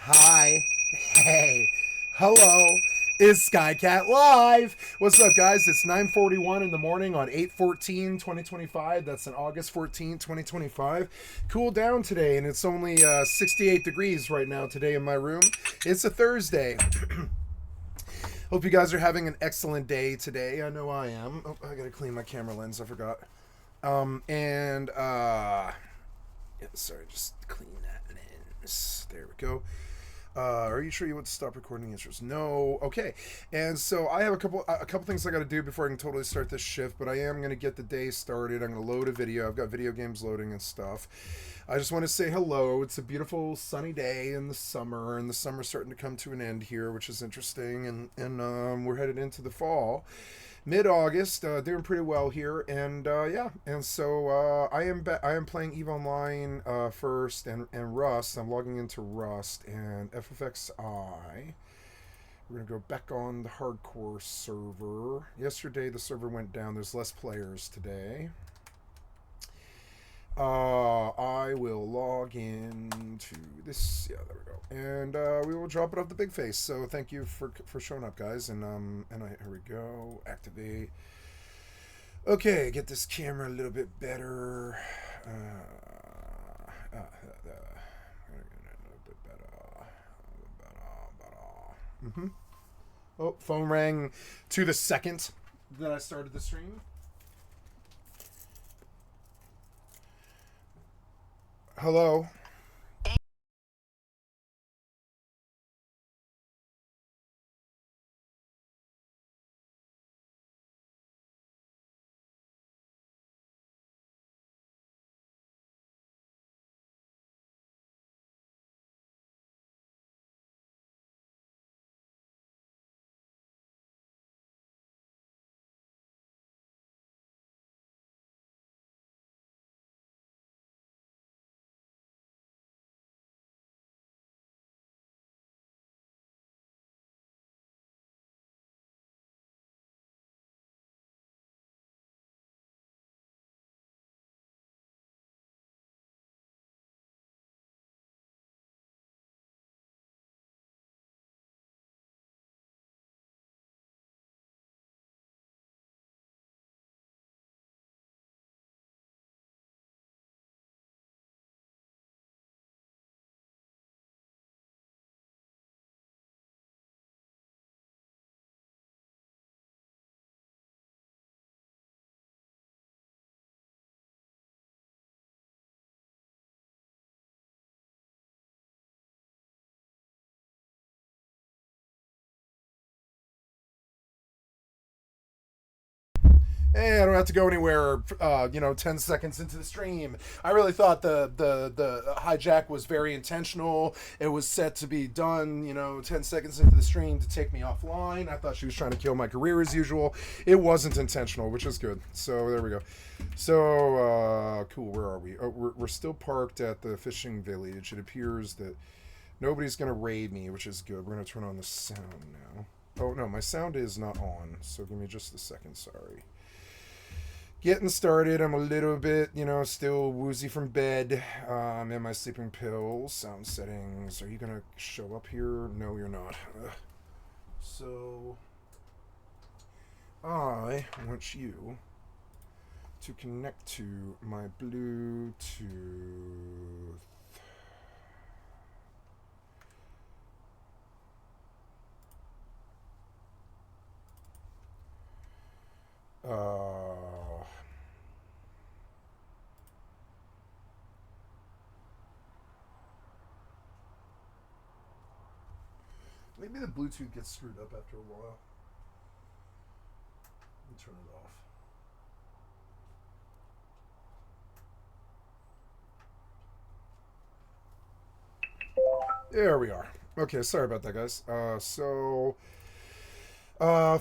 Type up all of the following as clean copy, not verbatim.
Hi. Hey. Hello. It's Skycatlive. What's up, guys? It's 9:41 in the morning on 8/14/2025. That's on August 14th, 2025. Cool down today, and it's only 68 degrees right now today in my room. It's a Thursday. Hope you guys are having an excellent day today. I know I am. Oh, I gotta clean my camera lens. I forgot. Yeah, sorry, just clean that lens. There we go. Are you sure you want to stop recording the intros? No. Okay. And so I have a couple things I got to do before I can totally start this shift, but I am going to get the day started. I'm going to load a video. I've got video games loading and stuff. I just want to say hello. It's a beautiful sunny day in the summer, and the summer's starting to come to an end here, which is interesting. And we're headed into the fall. Mid-August, doing pretty well here, and yeah, and so I am playing Eve Online first, and Rust. I'm logging into Rust and FFXI. We're gonna go back on the hardcore server. Yesterday the server went down. There's less players today. I will log in to this. Yeah, there we go. And we will drop it off the big face. So thank you for showing up, guys. Here we go. Activate. Okay, get this camera a little bit better. Mm-hmm. Oh, phone rang to the second that I started the stream. Hello. Hey, I don't have to go anywhere. 10 seconds into the stream, I really thought the hijack was very intentional. It was set to be done. 10 seconds into the stream to take me offline. I thought she was trying to kill my career as usual. It wasn't intentional, which is good. So there we go. So cool. Where are we? Oh, we're still parked at the fishing village. It appears that nobody's gonna raid me, which is good. We're gonna turn on the sound now. Oh no, my sound is not on. So give me just a second. Sorry. Getting started. I'm a little bit, still woozy from bed. I'm in my sleeping pills. Sound settings. Are you gonna show up here? No, you're not. Ugh. So I want you to connect to my Bluetooth. Uh, Maybe the Bluetooth gets screwed up after a while. Let me turn it off. There we are. Okay, sorry about that, guys.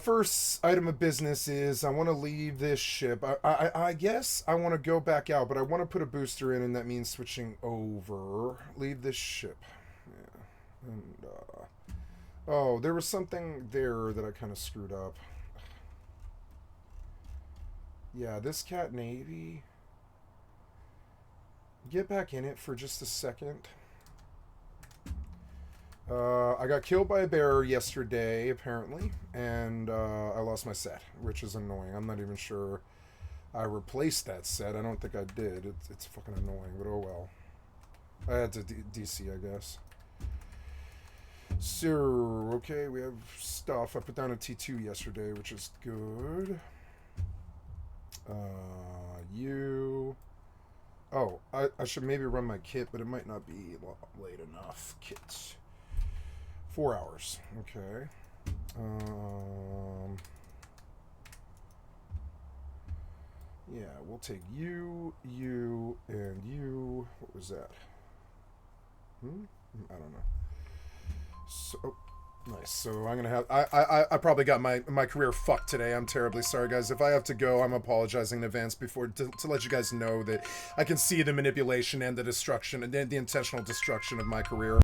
First item of business is I want to leave this ship. I guess I want to go back out, but I want to put a booster in, and that means switching over. Leave this ship. Yeah. Oh, there was something there that I kind of screwed up. Yeah, this cat navy. Get back in it for just a second. I got killed by a bear yesterday, apparently, and I lost my set, which is annoying. I'm not even sure I replaced that set. I don't think I did. It's fucking annoying, but oh well. I had to DC, I guess. So, okay, we have stuff. I put down a T2 yesterday, which is good. You. Oh, I should maybe run my kit, but it might not be late enough. Kit. 4 hours. Okay. Yeah, we'll take you, and you. What was that? I don't know. So, oh, nice. So I'm gonna have. I probably got my career fucked today. I'm terribly sorry, guys. If I have to go, I'm apologizing in advance before to let you guys know that I can see the manipulation and the destruction and the intentional destruction of my career.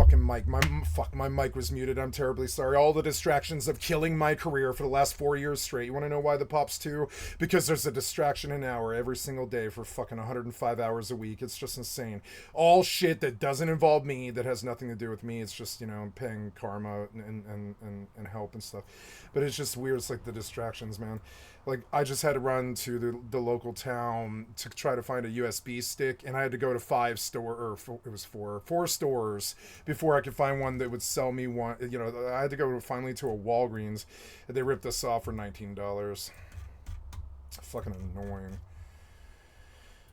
fucking mic. My mic was muted. I'm terribly sorry. All the distractions of killing my career for the last 4 years straight. You want to know why the Pops 2? Because there's a distraction an hour every single day for fucking 105 hours a week. It's just insane. All shit that doesn't involve me, that has nothing to do with me. It's just, you know, paying karma and help and stuff. But it's just weird. It's like the distractions, man. Like, I just had to run to the local town to try to find a USB stick, and I had to go to four stores before I could find one that would sell me one. You know, I had to go finally to a Walgreens, and they ripped us off for $19. Fucking annoying.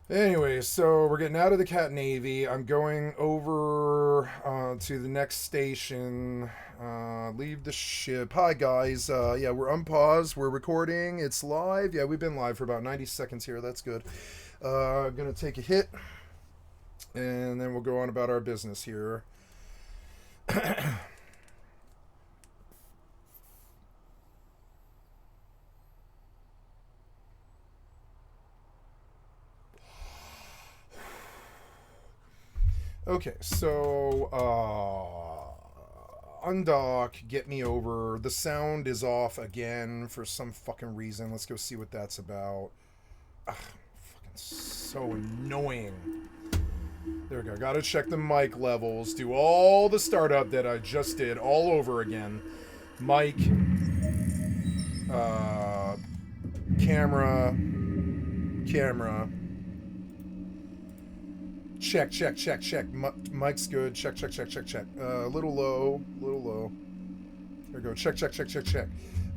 Anyway, so we're getting out of the Cat Navy. I'm going over to the next station. Leave the ship. Hi, guys. Yeah, we're unpaused. We're recording. It's live. Yeah, we've been live for about 90 seconds here. That's good. I'm going to take a hit, and then we'll go on about our business here. Okay, so undock, get me over. The sound is off again for some fucking reason. Let's go see what that's about. Ugh, fucking so annoying. There we go. Gotta check the mic levels. Do all the startup that I just did all over again. Mic, camera. Check. Mic's good. Check. A little low. There we go. Check.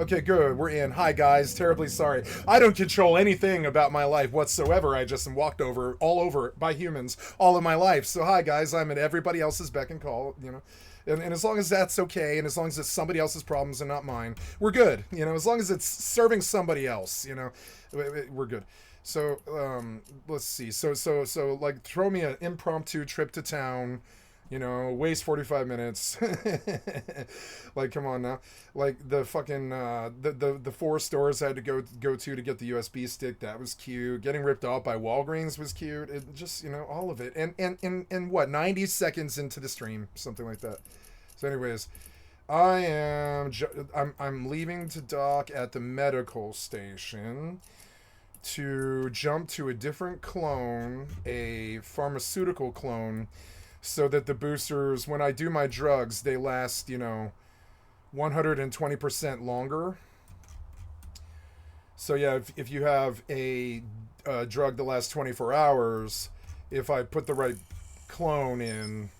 Okay, good. We're in. Hi, guys. Terribly sorry. I don't control anything about my life whatsoever. I just am walked over, all over by humans all of my life. So, hi, guys. I'm at everybody else's beck and call, you know. And as long as that's okay, and as long as it's somebody else's problems and not mine, we're good. You know, as long as it's serving somebody else, you know, we're good. So, let's see. So, like, throw me an impromptu trip to town, you know, waste 45 minutes. Like, come on now. Like, the fucking, the 4 stores I had to go to get the USB stick, that was cute. Getting ripped off by Walgreens was cute. It just, you know, all of it. And what, 90 seconds into the stream, something like that. So, anyways, I'm leaving to dock at the medical station to jump to a different clone, a pharmaceutical clone, so that the boosters, when I do my drugs, they last, you know, 120% longer. So yeah, if you have a drug that lasts 24 hours, if I put the right clone in,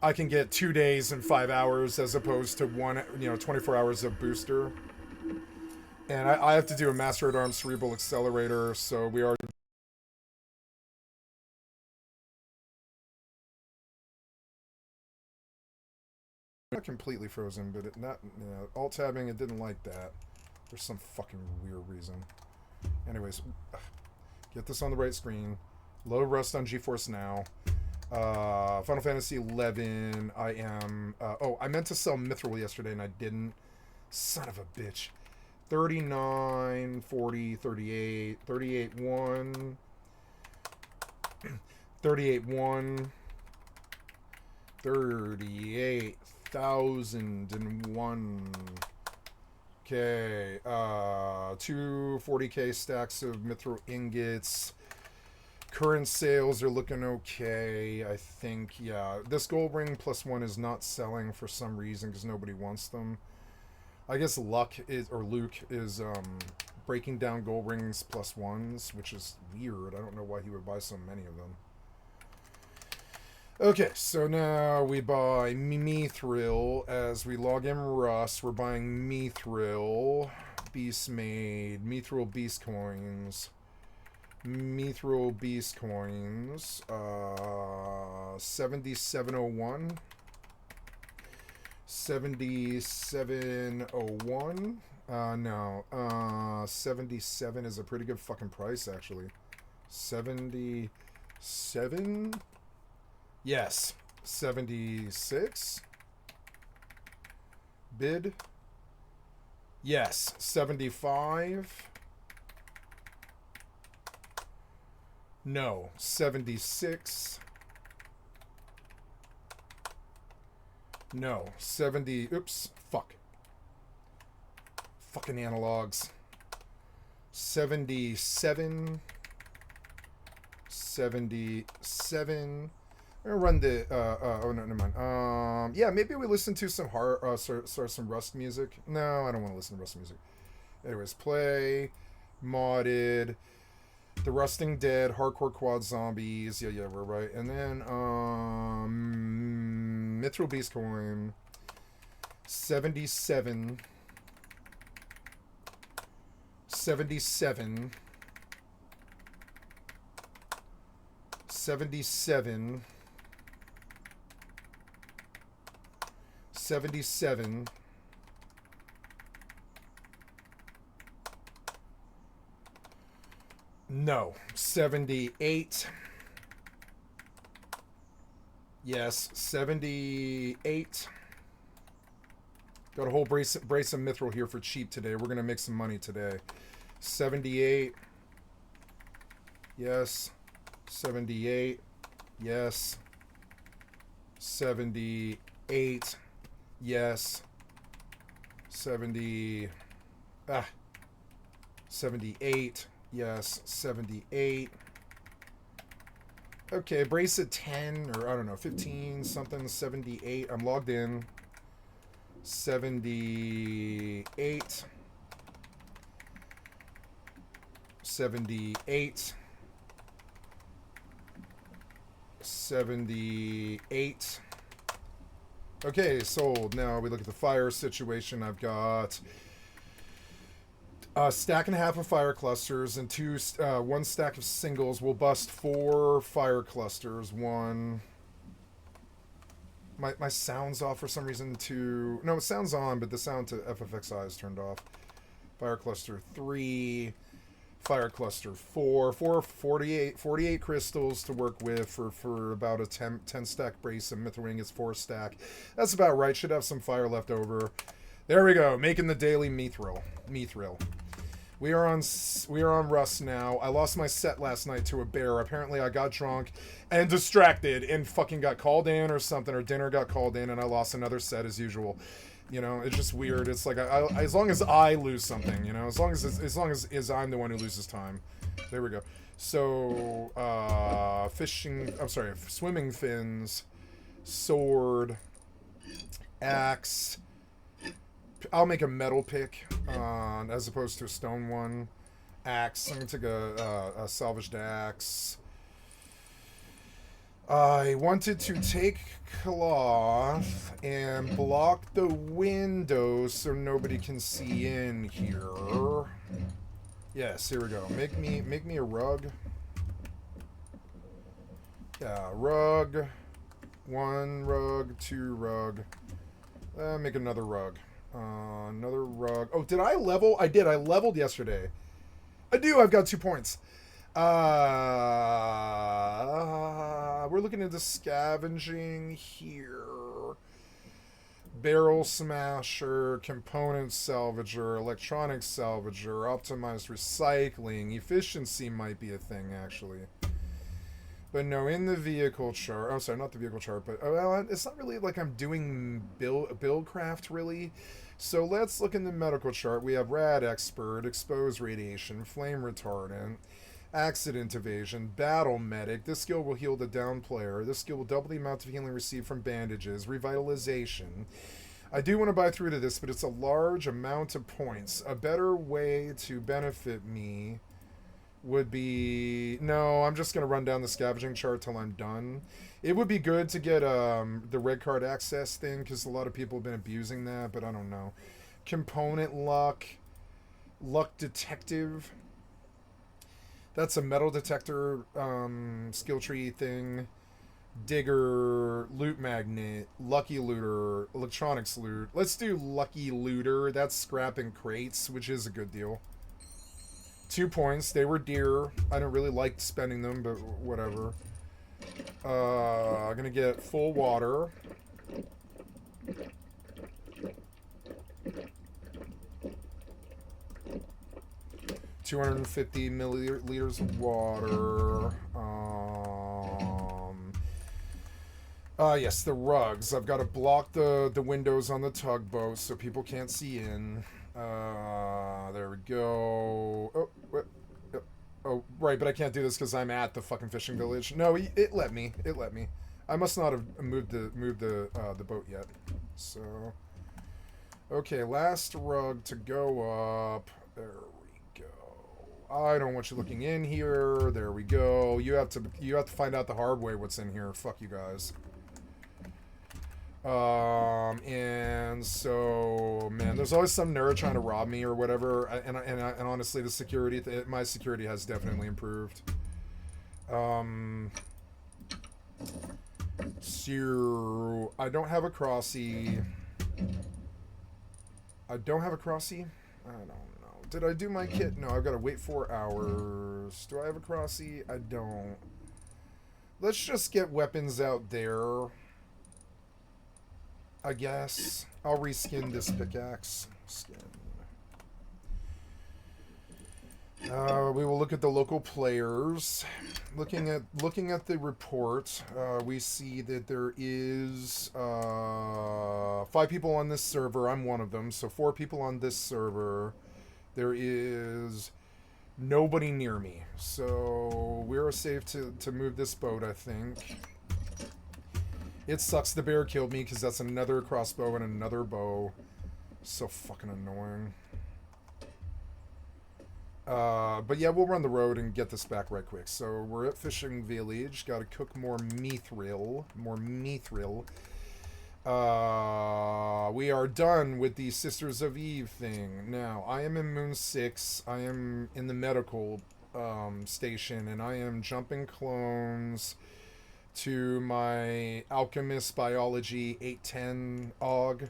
I can get 2 days and 5 hours as opposed to 24 hours of booster. And I have to do a Master at Arms Cerebral Accelerator, so we are... Not completely frozen, but alt-tabbing, it didn't like that. There's some fucking weird reason. Anyways, get this on the right screen. Low Rust on GeForce Now. Final Fantasy 11, I am... I meant to sell Mithril yesterday, and I didn't. Son of a bitch. 39, 40, 38, 38, 1, 38, 1, 38,001. Okay, 2 40k stacks of mithril ingots. Current sales are looking okay, I think. Yeah, this gold ring +1 is not selling for some reason because nobody wants them. I guess Luke is breaking down gold rings +1s, which is weird. I don't know why he would buy so many of them. Okay, so now we buy Mithril as we log in Rust. We're buying Mithril, Beast Made, Mithril Beast Coins, 7701. 7701. No. 77 is a pretty good fucking price, actually. 77? Yes. 76? Bid? Yes. 75? No. 76? No. 70. Oops. Fuck. Fucking analogs. 77. 77. I'm gonna run the. Oh no, never mind. Yeah, maybe we listen to some some Rust music. No, I don't want to listen to Rust music. Anyways, play, modded, The Rusting Dead, Hardcore Quad Zombies. Yeah, we're right. And then Mithril Beast Coin. 77. 77. 77. 77. No. 78. Yes. 78. Got a whole brace of mithril here for cheap today. We're going to make some money today. 78. Yes. 78. Yes. 78. Yes. 70. 78. Yes. 78. Okay, brace at 10 or I don't know, 15 something, 78. I'm logged in. 78. 78. 78. Okay, sold. Now we look at the fire situation. I've got a stack and a half of fire clusters and one stack of singles. We'll bust 4 fire clusters. One. My sound's off for some reason. 2. No, it sounds on, but the sound to FFXI is turned off. Fire cluster 3. Fire cluster 4. 48 crystals to work with for about a 10 stack brace of mithril ingots, 4 stack. That's about right. Should have some fire left over. There we go. Making the daily mithril. We are on Rust now. I lost my set last night to a bear. Apparently I got drunk and distracted and fucking got called in or something, or dinner got called in and I lost another set as usual. You know, it's just weird. It's like as long as I lose something, you know, as long as I'm the one who loses time. There we go. So swimming fins, sword, axe. I'll make a metal pick as opposed to a stone one. Axe. I'm gonna take a salvaged axe. I wanted to take cloth and block the window so nobody can see in here. Yes, here we go. Make me a rug. Yeah, rug. 1 rug, 2 rug. Make another rug. Another rug. Oh, did I level? I did. I leveled yesterday. I do. I've got 2 points. We're looking into scavenging here. Barrel smasher, component salvager, electronic salvager, optimized recycling. Efficiency might be a thing, actually. But no, in the vehicle chart. Oh, sorry, not the vehicle chart, but well, it's not really like I'm doing build craft, really. So let's look in the medical chart. We have rad expert, exposed radiation, flame retardant, accident evasion, battle medic. This skill will heal the down player. This skill will double the amount of healing received from bandages. Revitalization. I do want to buy through to this, but it's a large amount of points. A better way to benefit me would be... No, I'm just going to run down the scavenging chart till I'm done. It would be good to get the red card access thing, because a lot of people have been abusing that, but I don't know. Component luck. Luck detective. That's a metal detector skill tree thing. Digger, loot magnet, lucky looter, electronics loot. Let's do lucky looter. That's scrapping crates, which is a good deal. 2 points. They were dear. I don't really like spending them, but whatever. I'm gonna get full water. $250 milliliters of water. Yes, the rugs. I've got to block the windows on the tugboat so people can't see in. There we go. Oh, what? Oh, right, but I can't do this because I'm at the fucking fishing village. No, it let me. It let me. I must not have moved the boat yet. So, okay, last rug to go up. There we go. I don't want you looking in here. There we go. You have to find out the hard way what's in here. Fuck you guys. And so, man, there's always some nerd trying to rob me or whatever, and honestly, the security, my security has definitely improved. So, I don't have a crossy. I don't know. Did I do my kit? No, I've got to wait 4 hours. Do I have a crossy? I don't. Let's just get weapons out there. I guess I'll reskin this pickaxe. Skin. We will look at the local players. Looking at the report, we see that there is 5 people on this server. I'm one of them, so 4 people on this server. There is nobody near me, so we're safe to move this boat, I think. It sucks the bear killed me because that's another crossbow and another bow. So fucking annoying. But yeah, we'll run the road and get this back right quick. So we're at Fishing Village. Gotta cook more mithril. We are done with the Sisters of Eve thing. Now, I am in Moon 6. I am in the medical station, and I am jumping clones to my Alchemist Biology 810 AUG,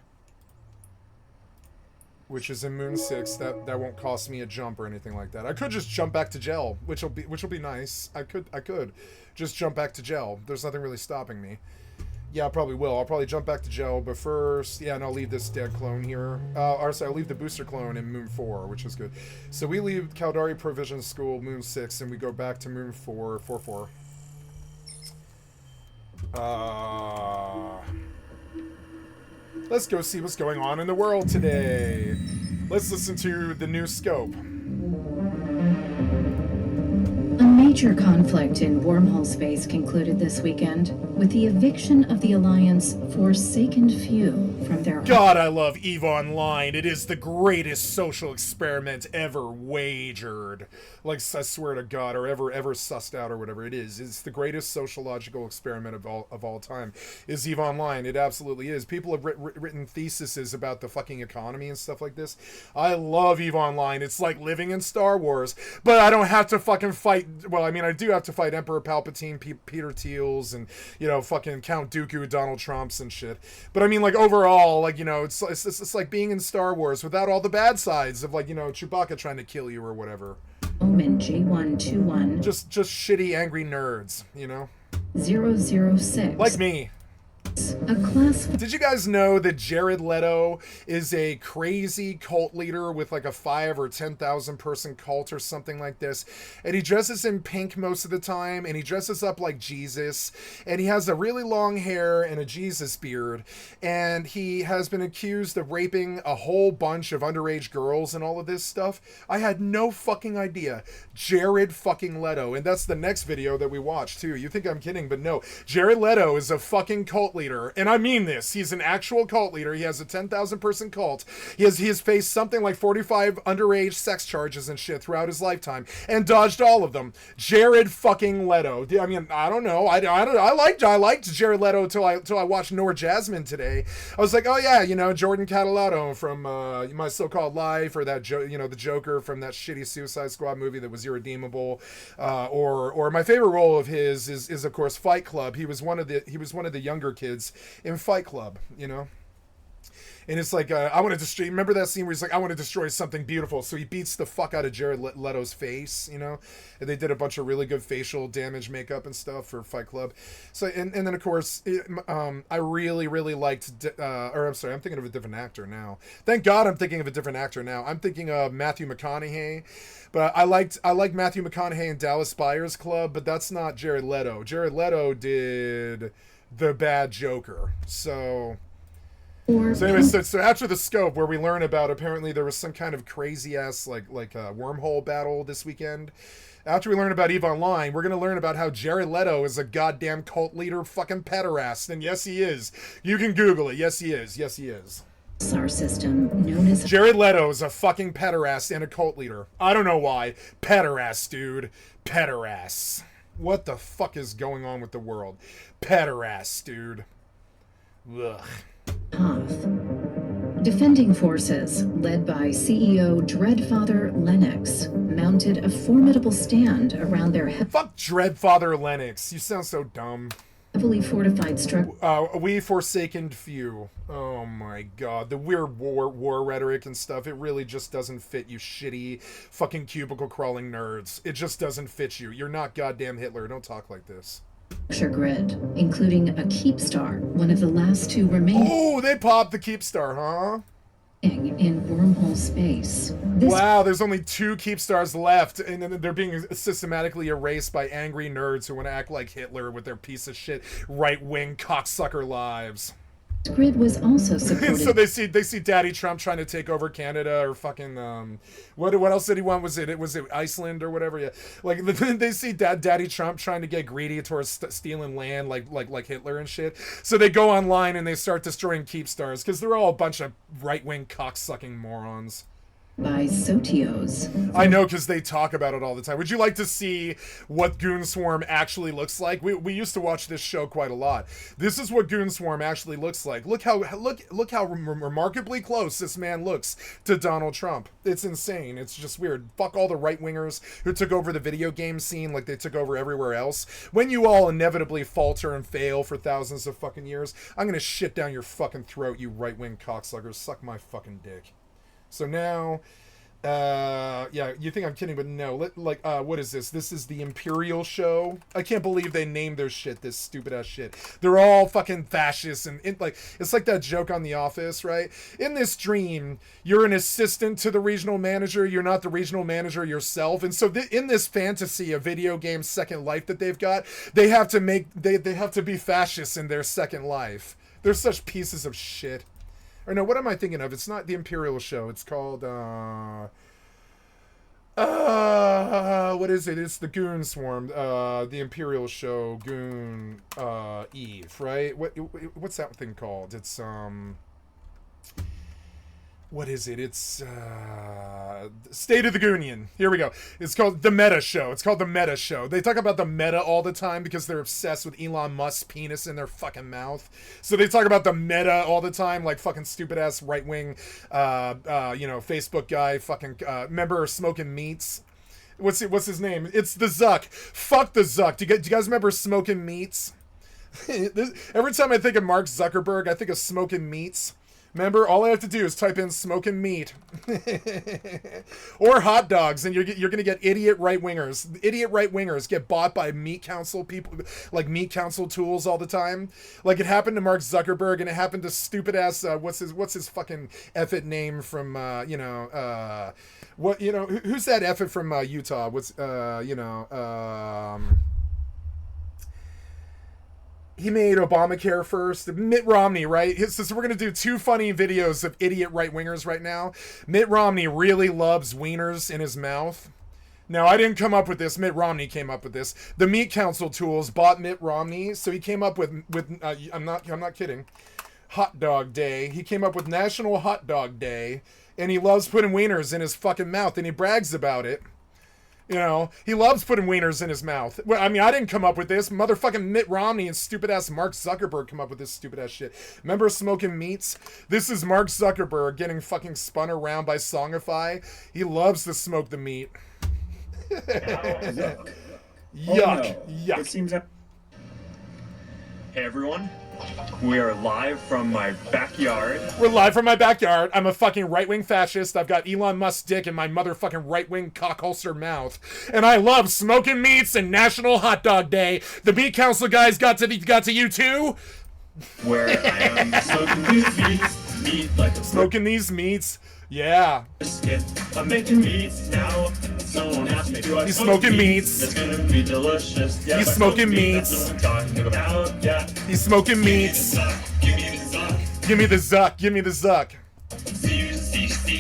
which is in Moon 6. That won't cost me a jump or anything like that. I could just jump back to gel, which will be nice. I could just jump back to gel. There's nothing really stopping me. Yeah, I probably will. I'll probably jump back to gel, but first, yeah, and I'll leave this dead clone here. I'll leave the booster clone in Moon 4, which is good. So we leave Caldari Provision School, Moon 6, and we go back to Moon 4, 4-4. Let's go see what's going on in the world today. Let's listen to the new scope. A major conflict in wormhole space concluded this weekend with the eviction of the Alliance Forsaken Few from their... God, I love EVE Online. It is the greatest social experiment ever wagered. Like, I swear to God, or ever sussed out or whatever it is. It's the greatest sociological experiment of all time. Is EVE Online. It absolutely is. People have written theses about the fucking economy and stuff like this. I love EVE Online. It's like living in Star Wars, but I don't have to fucking fight. Well, I mean, I do have to fight Emperor Palpatine, Peter Thiels, and, you know, fucking Count Dooku, Donald Trumps and shit. But I mean, like, overall, like, you know, it's like being in Star Wars without all the bad sides of, like, you know, Chewbacca trying to kill you or whatever. Omen G121. Just shitty, angry nerds, you know? 006. Like me. A class... Did you guys know that Jared Leto is a crazy cult leader with like a 5 or 10,000 person cult or something like this? And he dresses in pink most of the time, and he dresses up like Jesus, and he has a really long hair and a Jesus beard, and he has been accused of raping a whole bunch of underage girls and all of this stuff. I had no fucking idea. Jared fucking Leto. And that's the next video that we watched too. You think I'm kidding, but no. Jared Leto is a fucking cult leader. And I mean this. He's an actual cult leader. He has a 10,000 person cult. He has faced something like 45 underage sex charges and shit throughout his lifetime and dodged all of them. Jared fucking Leto. I mean, I don't know. I liked Jared Leto till I watched Nor Jasmine today. I was like, oh yeah, you know, Jordan Catalano from My So-Called Life, or that the Joker from that shitty Suicide Squad movie that was irredeemable. Or my favorite role of his is of course Fight Club. He was one of the younger kids in Fight Club, you know? And it's like, I want to destroy... Remember that scene where he's like, I want to destroy something beautiful? So he beats the fuck out of Jared Leto's face, you know? And they did a bunch of really good facial damage makeup and stuff for Fight Club. So, and then, of course, I really, really liked... I'm thinking of a different actor now. Thank God I'm thinking of a different actor now. I'm thinking of Matthew McConaughey. But I liked Matthew McConaughey in Dallas Buyers Club, but that's not Jared Leto. Jared Leto did... the bad Joker. So Or anyway, so after the scope, where we learn about apparently there was some kind of crazy ass like wormhole battle this weekend. After we learn about EVE Online, we're gonna learn about how Jared Leto is a goddamn cult leader fucking pederast. And yes, he is. You can Google it. Yes, he is. Yes, he is. pulsar system known as Jared Leto is a fucking pederast and a cult leader. I don't know why. Pederast, dude. Pederasts. What the fuck is going on with the world? Pederasts, dude. Ugh. Hoth. Defending forces, led by CEO Dreadfather Lennox, mounted a formidable stand around their Fuck Dreadfather Lennox. You sound so dumb. heavily fortified structure. We forsaken few. Oh my god. The weird war rhetoric and stuff, it really just doesn't fit you shitty fucking cubicle crawling nerds. It just doesn't fit you. You're not goddamn Hitler. Don't talk like this. Grid, including a keep star, one of the last two remaining Oh, they popped the keep star, huh? in wormhole space. This Wow, there's only 2 keep stars left, and then they're being systematically erased by angry nerds who want to act like Hitler with their piece of shit right-wing cocksucker lives. grid was also supported. So they see Daddy Trump trying to take over Canada or fucking what else did he want? Was it Iceland or whatever? Yeah, like they see Daddy Trump trying to get greedy towards stealing land like Hitler and shit. So they go online and they start destroying keep stars because they're all a bunch of right wing cocksucking morons. by Sotios. I know, because they talk about it all the time. Would you like to see what Goon Swarm actually looks like? We used to watch this show quite a lot. This is what Goon Swarm actually looks like. Look how remarkably close this man looks to Donald Trump. It's insane. It's just weird. Fuck all the right-wingers who took over the video game scene like they took over everywhere else. When you all inevitably falter and fail for thousands of fucking years, I'm gonna shit down your fucking throat, you right-wing cocksuckers. Suck my fucking dick. So now, yeah, you think I'm kidding, but no. What is this? This is the Imperial Show. I can't believe they named their shit this stupid ass shit. They're all fucking fascists, and it's like that joke on The Office, right? In this dream, you're an assistant to the regional manager. You're not the regional manager yourself, and so in this fantasy of video game Second Life that they've got, they have to be fascists in their Second Life. They're such pieces of shit. Or no, what am I thinking of? It's not the Imperial Show. It's called, what is it? It's the Goon Swarm. The Imperial Show, Goon, Eve, right? What's that thing called? It's, what is it? It's, State of the Goonian. Here we go. It's called The Meta Show. It's called The Meta Show. They talk about the meta all the time because they're obsessed with Elon Musk's penis in their fucking mouth. So they talk about the meta all the time, like fucking stupid-ass right-wing, Facebook guy, fucking, remember Smoking Meats? What's his name? It's the Zuck. Fuck the Zuck. Do you guys remember Smoking Meats? Every time I think of Mark Zuckerberg, I think of Smoking Meats. Remember, all I have to do is type in smoking meat or hot dogs, and you're going to get idiot right-wingers. Idiot right-wingers get bought by meat council people, like meat council tools all the time. Like it happened to Mark Zuckerberg, and it happened to stupid-ass, what's his fucking effort name from, who's that effort from Utah? He made Obamacare first. Mitt Romney, right? So we're going to do 2 funny videos of idiot right-wingers right now. Mitt Romney really loves wieners in his mouth. Now, I didn't come up with this. Mitt Romney came up with this. The Meat Council tools bought Mitt Romney, so he came up with I'm not kidding, Hot Dog Day. He came up with National Hot Dog Day, and he loves putting wieners in his fucking mouth, and he brags about it. You know, he loves putting wieners in his mouth. Well, I mean, I didn't come up with this. Motherfucking Mitt Romney and stupid-ass Mark Zuckerberg come up with this stupid-ass shit. Remember Smoking Meats? This is Mark Zuckerberg getting fucking spun around by Songify. He loves to smoke the meat. Yuck. Yuck. It seems that... Hey, everyone. We are live from my backyard. We're live from my backyard. I'm a fucking right-wing fascist. I've got Elon Musk's dick in my motherfucking right-wing cockholster mouth. And I love smoking meats and National Hot Dog Day. The Meat Council guys got to you too? Where I am smoking these meats. Meat like a smoking these meats. Yeah. Brisket. I'm making meats now. So now He's smoking meats. It's gonna be delicious. Yeah, He's smoking meats. That's what I'm talking about. Yeah. He's smoking meats. Give me the zuck. Give me the zuck. Give me the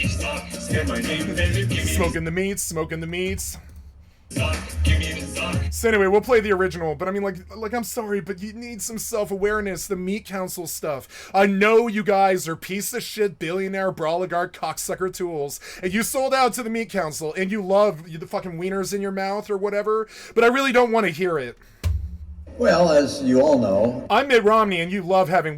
zuck. Say my name, baby. Give me Smoking the meats. Smoking the meats. zuck. Give me the zuck. So anyway, we'll play the original, but I mean, like, I'm sorry, but you need some self-awareness, the Meat Council stuff. I know you guys are piece of shit, billionaire, brawligard, cocksucker tools, and you sold out to the Meat Council, and you love the fucking wieners in your mouth or whatever, but I really don't want to hear it. Well, as you all know, I'm Mitt Romney, and you love having,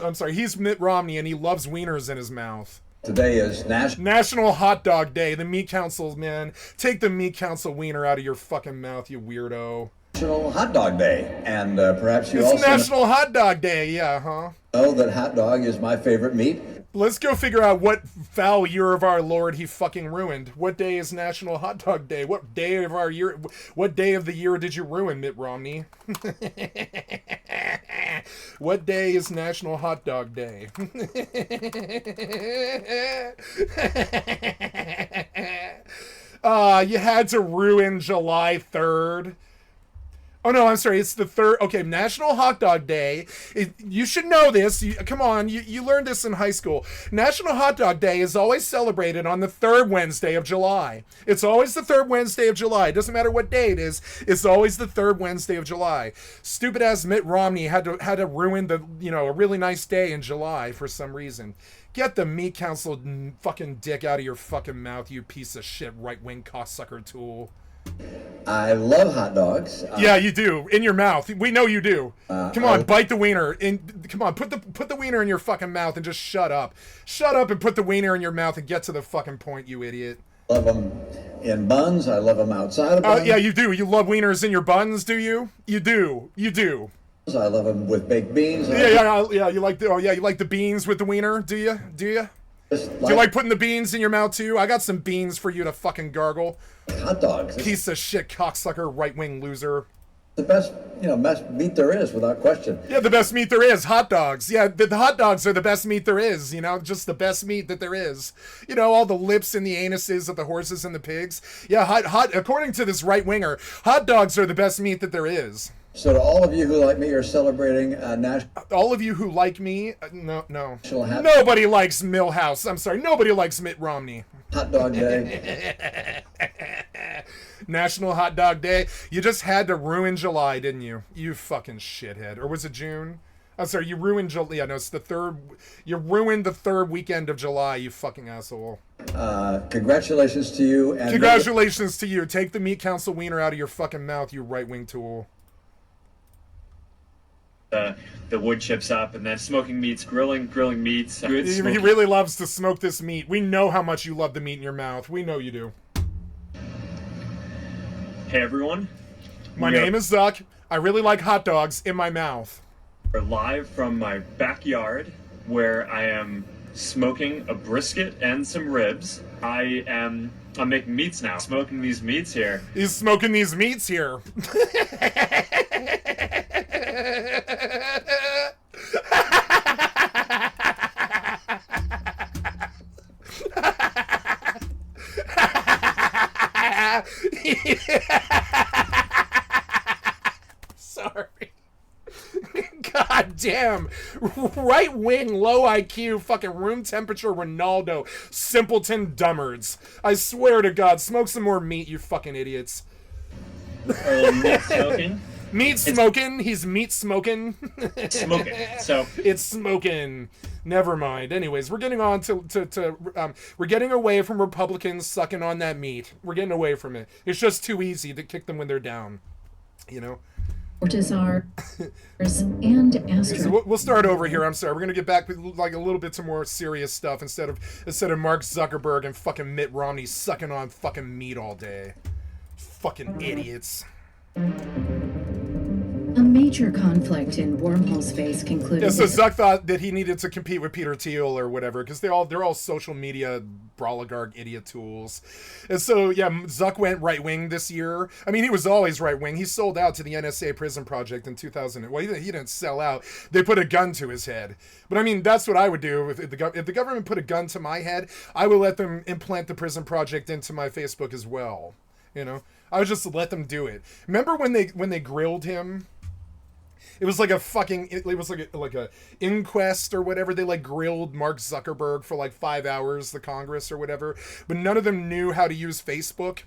I'm sorry, he's Mitt Romney, and he loves wieners in his mouth. today is National Hot Dog Day. The Meat Council, man. Take the Meat Council wiener out of your fucking mouth, you weirdo. National Hot Dog Day, and perhaps you It's also National Hot Dog Day, yeah, huh? know that hot dog is my favorite meat. Let's go figure out what foul year of our Lord he fucking ruined. What day is National Hot Dog Day? What day of our year? What day of the year did you ruin, Mitt Romney? What day is National Hot Dog Day? You had to ruin July 3rd. Oh, no, I'm sorry. It's the 3rd. Okay, National Hot Dog Day. You should know this. Come on. You learned this in high school. National Hot Dog Day is always celebrated on the 3rd Wednesday of July. It's always the 3rd Wednesday of July. It doesn't matter what day it is. It's always the 3rd Wednesday of July. Stupid-ass Mitt Romney had to ruin a really nice day in July for some reason. Get the Meat Council fucking dick out of your fucking mouth, you piece of shit right-wing cocksucker tool. I love hot dogs. Yeah, you do. In your mouth. We know you do. Come on, bite the wiener. Come on, put the wiener in your fucking mouth and just shut up. Shut up and put the wiener in your mouth and get to the fucking point, you idiot. I love them in buns. I love them outside of buns. Yeah, you do. You love wieners in your buns, do you? You do. You do. I love them with baked beans. Yeah. You like the beans with the wiener, do you? Do you? Do you like putting the beans in your mouth too? I got some beans for you to fucking gargle. Hot dogs. Piece of shit, cocksucker, right-wing loser. The best meat there is, without question. Yeah, the best meat there is, hot dogs. Yeah, the hot dogs are the best meat there is, just the best meat that there is. All the lips and the anuses of the horses and the pigs. Yeah, hot. According to this right-winger, hot dogs are the best meat that there is. So to all of you who like me are celebrating National... All of you who like me, no. Hot... Nobody likes Milhouse. I'm sorry, nobody likes Mitt Romney. Hot Dog Day. National Hot Dog Day. You just had to ruin July, didn't you? You fucking shithead. Or was it June? I'm sorry, you ruined July. Yeah, no, it's the 3rd. You ruined the 3rd weekend of July, you fucking asshole. Congratulations to you. And congratulations to you. Take the Meat Council wiener out of your fucking mouth, you right-wing tool. The wood chips up, and then smoking meats, grilling meats. Good He really loves to smoke this meat. We know how much you love the meat in your mouth. We know you do. Hey everyone. My name is Zuck. I really like hot dogs in my mouth. We're live from my backyard where I am smoking a brisket and some ribs. I'm making meats now. Smoking these meats here. He's smoking these meats here. Sorry. God damn. Right wing, low IQ, fucking room temperature Ronaldo, simpleton dumbards. I swear to God, smoke some more meat, you fucking idiots. Meat smoking. Meat smoking. He's meat smoking. Smoking. So it's smoking. Never mind. Anyways, we're getting on we're getting away from Republicans sucking on that meat. We're getting away from it. It's just too easy to kick them when they're down. Cortisar and astro. We'll start over here. I'm sorry. We're gonna get back like a little bit to more serious stuff instead of Mark Zuckerberg and fucking Mitt Romney sucking on fucking meat all day. Fucking idiots. A major conflict in wormhole space concluded. Yeah, so Zuck thought that he needed to compete with Peter Thiel or whatever because they're all social media brawligarg idiot tools. And so yeah, Zuck went right wing this year. I mean, he was always right wing. He sold out to the NSA prison project in 2000. Well, he didn't sell out. They put a gun to his head. But I mean, that's what I would do if the government put a gun to my head. I would let them implant the prison project into my Facebook as well. You know, I would just let them do it. Remember when they grilled him? It was like a fucking, it was like a inquest or whatever. They like grilled Mark Zuckerberg for like 5 hours, the Congress or whatever, but none of them knew how to use Facebook.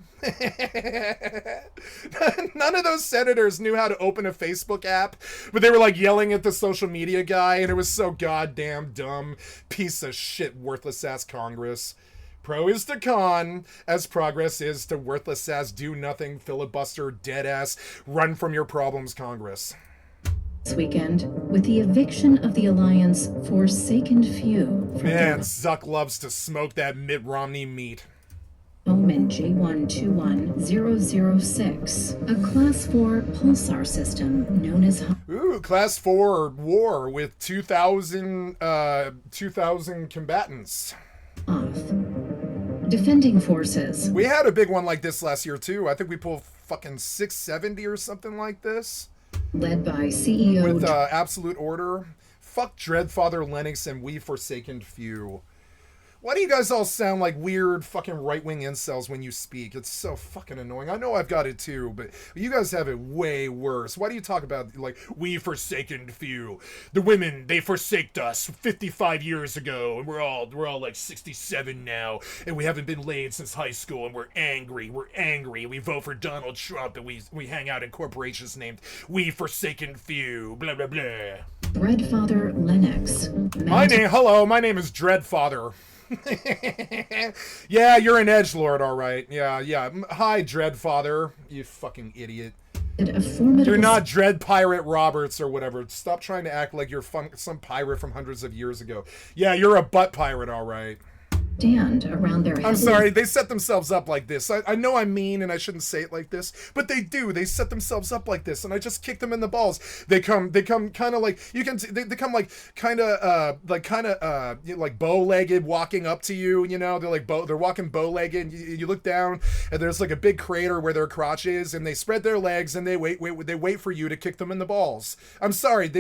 None of those senators knew how to open a Facebook app, but they were like yelling at the social media guy, and it was so goddamn dumb. Piece of shit, worthless ass Congress. Pro is to con, as progress is to worthless ass, do nothing, filibuster, dead ass, run from your problems, Congress. This weekend with the eviction of the Alliance Forsaken Few from Man, Zuck loves to smoke that Mitt Romney meat. home in J121006, a Class 4 pulsar system known as Ooh, Class 4 war with 2,000 combatants. Hoth. Defending forces. We had a big one like this last year, too. I think we pulled fucking 670 or something like this. Led by CEO With Absolute Order. Fuck Dreadfather Lennox and We Forsaken Few. Why do you guys all sound like weird fucking right-wing incels when you speak? It's so fucking annoying. I know I've got it too, but you guys have it way worse. Why do you talk about, like, we forsaken few? The women, they forsaked us 55 years ago, and we're all like 67 now, and we haven't been laid since high school, and we're angry. We vote for Donald Trump, and we hang out in corporations named We Forsaken Few, blah, blah, blah. Dreadfather Lennox. My name is Dreadfather. Yeah, you're an edgelord, all right. Yeah. Hi, Dreadfather, you fucking idiot. A formidable You're not Dread Pirate Roberts or whatever. Stop trying to act like you're some pirate from hundreds of years ago. Yeah, you're a butt pirate, all right. stand around their I'm sorry, they set themselves up like this. I know I'm mean and I shouldn't say it like this, but they do. They set themselves up like this, and I just kick them in the balls. They come kind of like, you can, they come like kind of like bow-legged walking up to you, you know, they're walking bow-legged, and you look down and there's like a big crater where their crotch is, and they spread their legs and they wait for you to kick them in the balls. I'm sorry,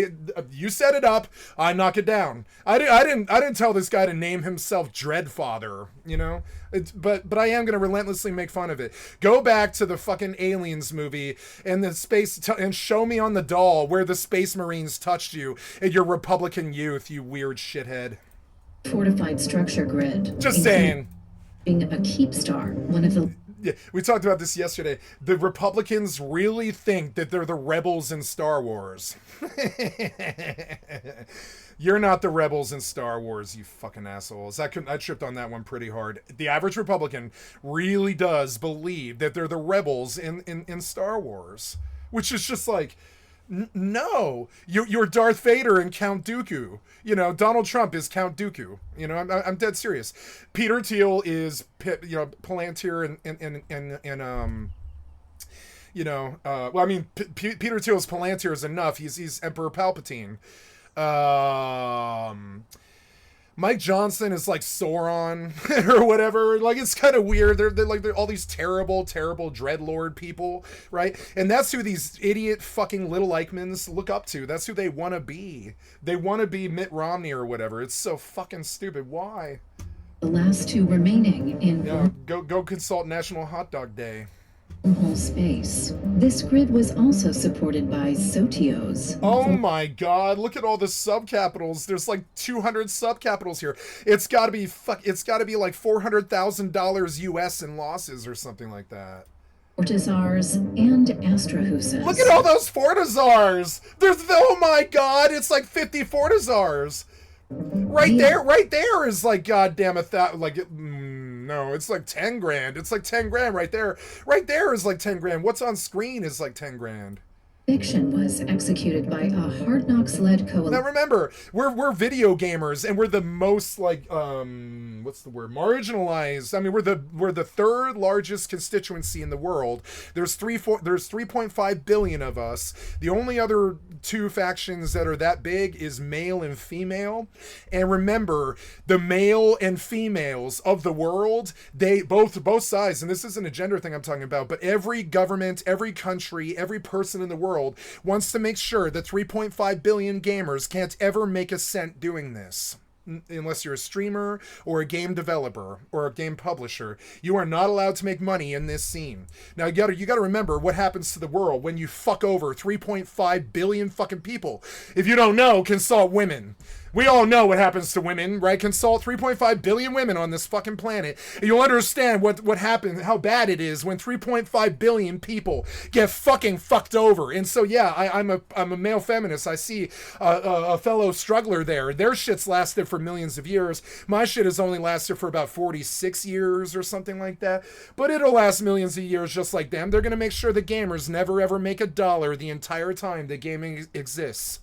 you set it up, I knock it down. I didn't tell this guy to name himself Dreadfather, you know? But I am going to relentlessly make fun of it. Go back to the fucking Aliens movie and the space and show me on the doll where the Space Marines touched you in your Republican youth, you weird shithead. Fortified structure grid. Just saying. Being a Keepstar, one of the... Yeah, we talked about this yesterday. The Republicans really think that they're the rebels in Star Wars. You're not the rebels in Star Wars, you fucking assholes. I tripped on that one pretty hard. The average Republican really does believe that they're the rebels in Star Wars, which is just like, no, you're Darth Vader and Count Dooku. You know, Donald Trump is Count Dooku. You know, I'm dead serious. Peter Thiel is, you know, Palantir and well, I mean, Peter Thiel's Palantir is enough. He's Emperor Palpatine. Mike Johnson is like Sauron or whatever. Like, it's kind of weird. They're all these terrible dreadlord people, right? And that's who these idiot fucking little Eichmanns look up to. That's who they want to be. They want to be Mitt Romney or whatever. It's so fucking stupid. Why? The last two remaining in... Yeah, go consult National Hot Dog Day. Whole space. This grid was also supported by Sotios. Oh my god, look at all the subcapitals. There's like 200 subcapitals here. It's gotta be like $400,000 US in losses or something like that. Fortizars and Astrahusas. Look at all those Fortizars! Oh my god, it's like 50 Fortizars! Right there is like goddamn no, it's like 10 grand. It's like 10 grand right there. Right there is like 10 grand. What's on screen is like 10 grand. Fiction was executed by a Hard Knocks-led coalition. Now remember, we're video gamers, and we're the most like what's the word? Marginalized. I mean, we're the third largest constituency in the world. There's 3.5 billion of us. The only other two factions that are that big is male and female. And remember, the male and females of the world, they both sides, and this isn't a gender thing I'm talking about, but every government, every country, every person in the world wants to make sure that 3.5 billion gamers can't ever make a cent doing this. unless you're a streamer or a game developer or a game publisher. You are not allowed to make money in this scene. Now you gotta remember what happens to the world when you fuck over 3.5 billion fucking people. If you don't know, consult women. We all know what happens to women, right? Consult 3.5 billion women on this fucking planet, and you'll understand what happened, how bad it is when 3.5 billion people get fucking fucked over. And so, yeah, I'm a male feminist. I see a fellow struggler there. Their shit's lasted for millions of years. My shit has only lasted for about 46 years or something like that. But it'll last millions of years just like them. They're gonna make sure the gamers never ever make a dollar the entire time that gaming exists.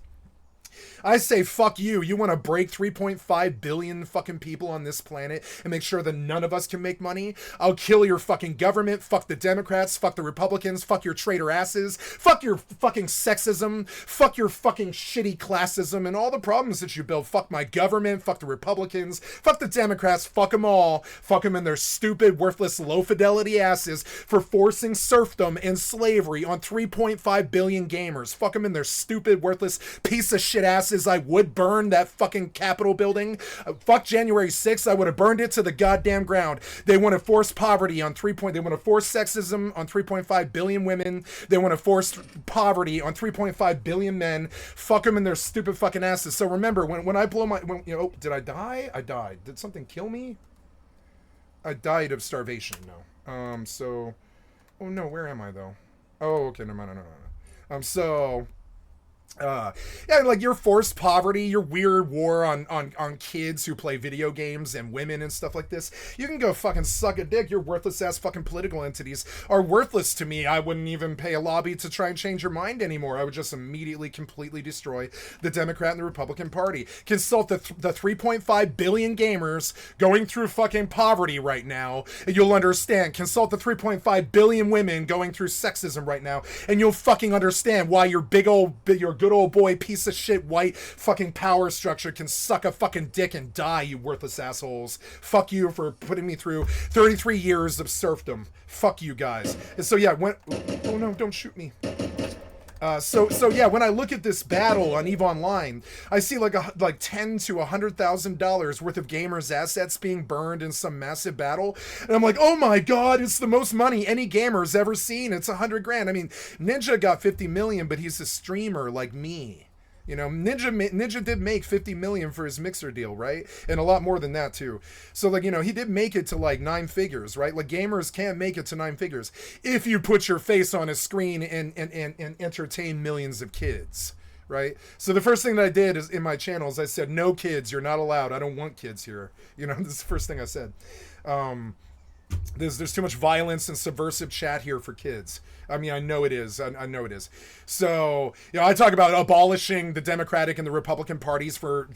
I say fuck you. You want to break 3.5 billion fucking people on this planet and make sure that none of us can make money? I'll kill your fucking government. Fuck the Democrats. Fuck the Republicans. Fuck your traitor asses. Fuck your fucking sexism. Fuck your fucking shitty classism and all the problems that you build. Fuck my government. Fuck the Republicans. Fuck the Democrats. Fuck them all. Fuck them in their stupid, worthless, low fidelity asses for forcing serfdom and slavery on 3.5 billion gamers. Fuck them in their stupid, worthless, piece of shit asses. I would burn that fucking Capitol building. Fuck January 6th. I would have burned it to the goddamn ground. They want to force poverty on they want to force sexism on 3.5 billion women. They want to force poverty on 3.5 billion men. Fuck them in their stupid fucking asses. So remember, when I blow did I die? I died. Did something kill me? I died of starvation. No. Oh no, where am I though? Oh, okay, no. Yeah, like your forced poverty, your weird war on kids who play video games and women and stuff like this. You can go fucking suck a dick. Your worthless ass fucking political entities are worthless to me. I wouldn't even pay a lobby to try and change your mind anymore. I would just immediately completely destroy the Democrat and the Republican Party. Consult the 3.5 billion gamers going through fucking poverty right now, and you'll understand. Consult the 3.5 billion women going through sexism right now, and you'll fucking understand why your good old boy piece of shit white fucking power structure can suck a fucking dick and die, you worthless assholes. Fuck you for putting me through 33 years of serfdom. Fuck you guys. And so yeah, oh no, don't shoot me. So yeah, when I look at this battle on EVE Online, I see like $10,000 to $100,000 worth of gamers' assets being burned in some massive battle, and I'm like, oh my god, it's the most money any gamer's ever seen. It's $100,000. I mean, Ninja got 50 million, but he's a streamer like me. You know, Ninja did make 50 million for his Mixer deal, right? And a lot more than that too. So like, you know, he did make it to like 9 figures, right? Like gamers can't make it to 9 figures if you put your face on a screen and entertain millions of kids, right? So the first thing that I did is in my channel is I said, no kids, you're not allowed. I don't want kids here. You know, this is the first thing I said. There's too much violence and subversive chat here for kids. I mean, I know it is. I know it is. So, you know, I talk about abolishing the Democratic and the Republican parties for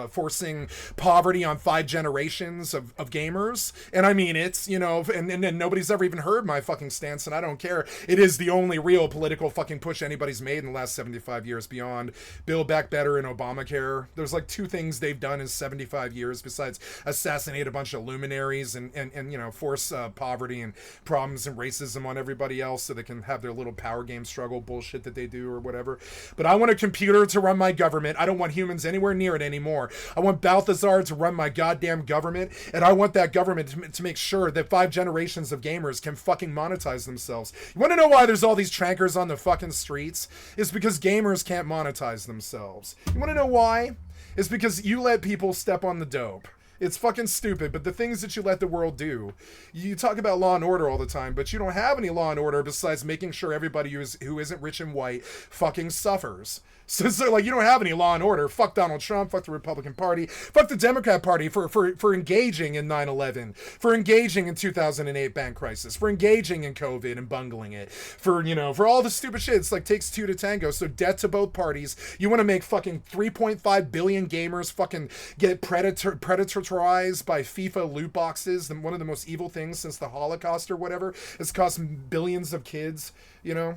forcing poverty on 5 generations of gamers. And I mean, it's, you know, and nobody's ever even heard my fucking stance, and I don't care. It is the only real political fucking push anybody's made in the last 75 years beyond Build Back Better and Obamacare. There's like 2 things they've done in 75 years besides assassinate a bunch of luminaries and you know, force poverty and problems and racism on everybody else so they can have their little power game struggle bullshit that they do or whatever. But I want a computer to run my government. I don't want humans anywhere near it anymore. I want Balthazar to run my goddamn government, and I want that government to make sure that 5 generations of gamers can fucking monetize themselves. You want to know why there's all these trankers on the fucking streets? It's because gamers can't monetize themselves. You want to know why? It's because you let people step on the dope. It's fucking stupid, but the things that you let the world do. You talk about law and order all the time, but you don't have any law and order besides making sure everybody who isn't rich and white fucking suffers. So like, you don't have any law and order. Fuck Donald Trump, fuck the Republican Party, fuck the Democrat Party for engaging in 9/11, for engaging in 2008 bank crisis, for engaging in COVID and bungling it, for, you know, for all the stupid shit. It's like takes 2 to tango. So death to both parties. You want to make fucking 3.5 billion gamers fucking get predatorized by FIFA loot boxes, one of the most evil things since the Holocaust or whatever. It's cost billions of kids, you know.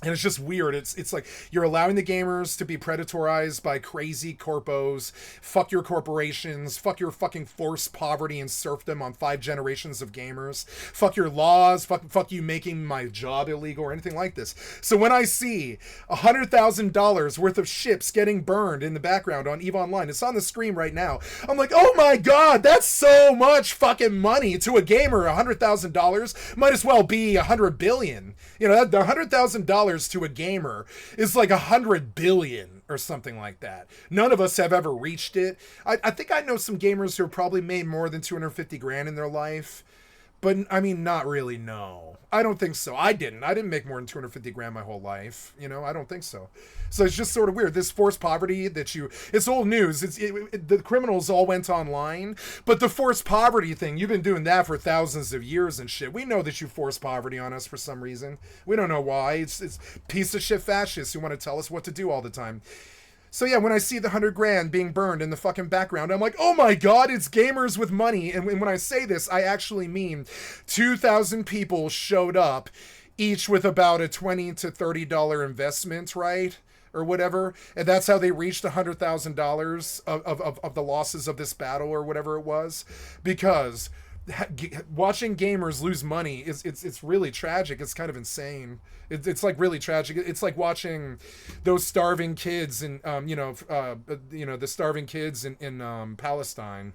And it's just weird. It's like you're allowing the gamers to be predatorized by crazy corpos. Fuck your corporations. Fuck your fucking forced poverty and serfdom on 5 generations of gamers. Fuck your laws. Fuck you making my job illegal or anything like this. So when I see $100,000 worth of ships getting burned in the background on EVE Online, it's on the screen right now. I'm like, oh my god, that's so much fucking money to a gamer. $100,000 might as well be $100 billion. You know, the $100,000 to a gamer is like 100 billion or something like that. None of us have ever reached it. I think I know some gamers who have probably made more than 250 grand in their life. But, I mean, not really, no. I don't think so. I didn't make more than 250 grand my whole life. You know, I don't think so. So it's just sort of weird. This forced poverty that it's old news. The criminals all went online. But the forced poverty thing, you've been doing that for thousands of years and shit. We know that you force poverty on us for some reason. We don't know why. It's piece of shit fascists who want to tell us what to do all the time. So yeah, when I see the 100 grand being burned in the fucking background, I'm like, oh my god, it's gamers with money. And when I say this, I actually mean 2,000 people showed up, each with about a $20 to $30 investment, right? Or whatever. And that's how they reached $100,000 of the losses of this battle or whatever it was. Because watching gamers lose money it's really tragic. It's kind of insane. It's like really tragic. It's like watching those starving kids and the starving kids in Palestine.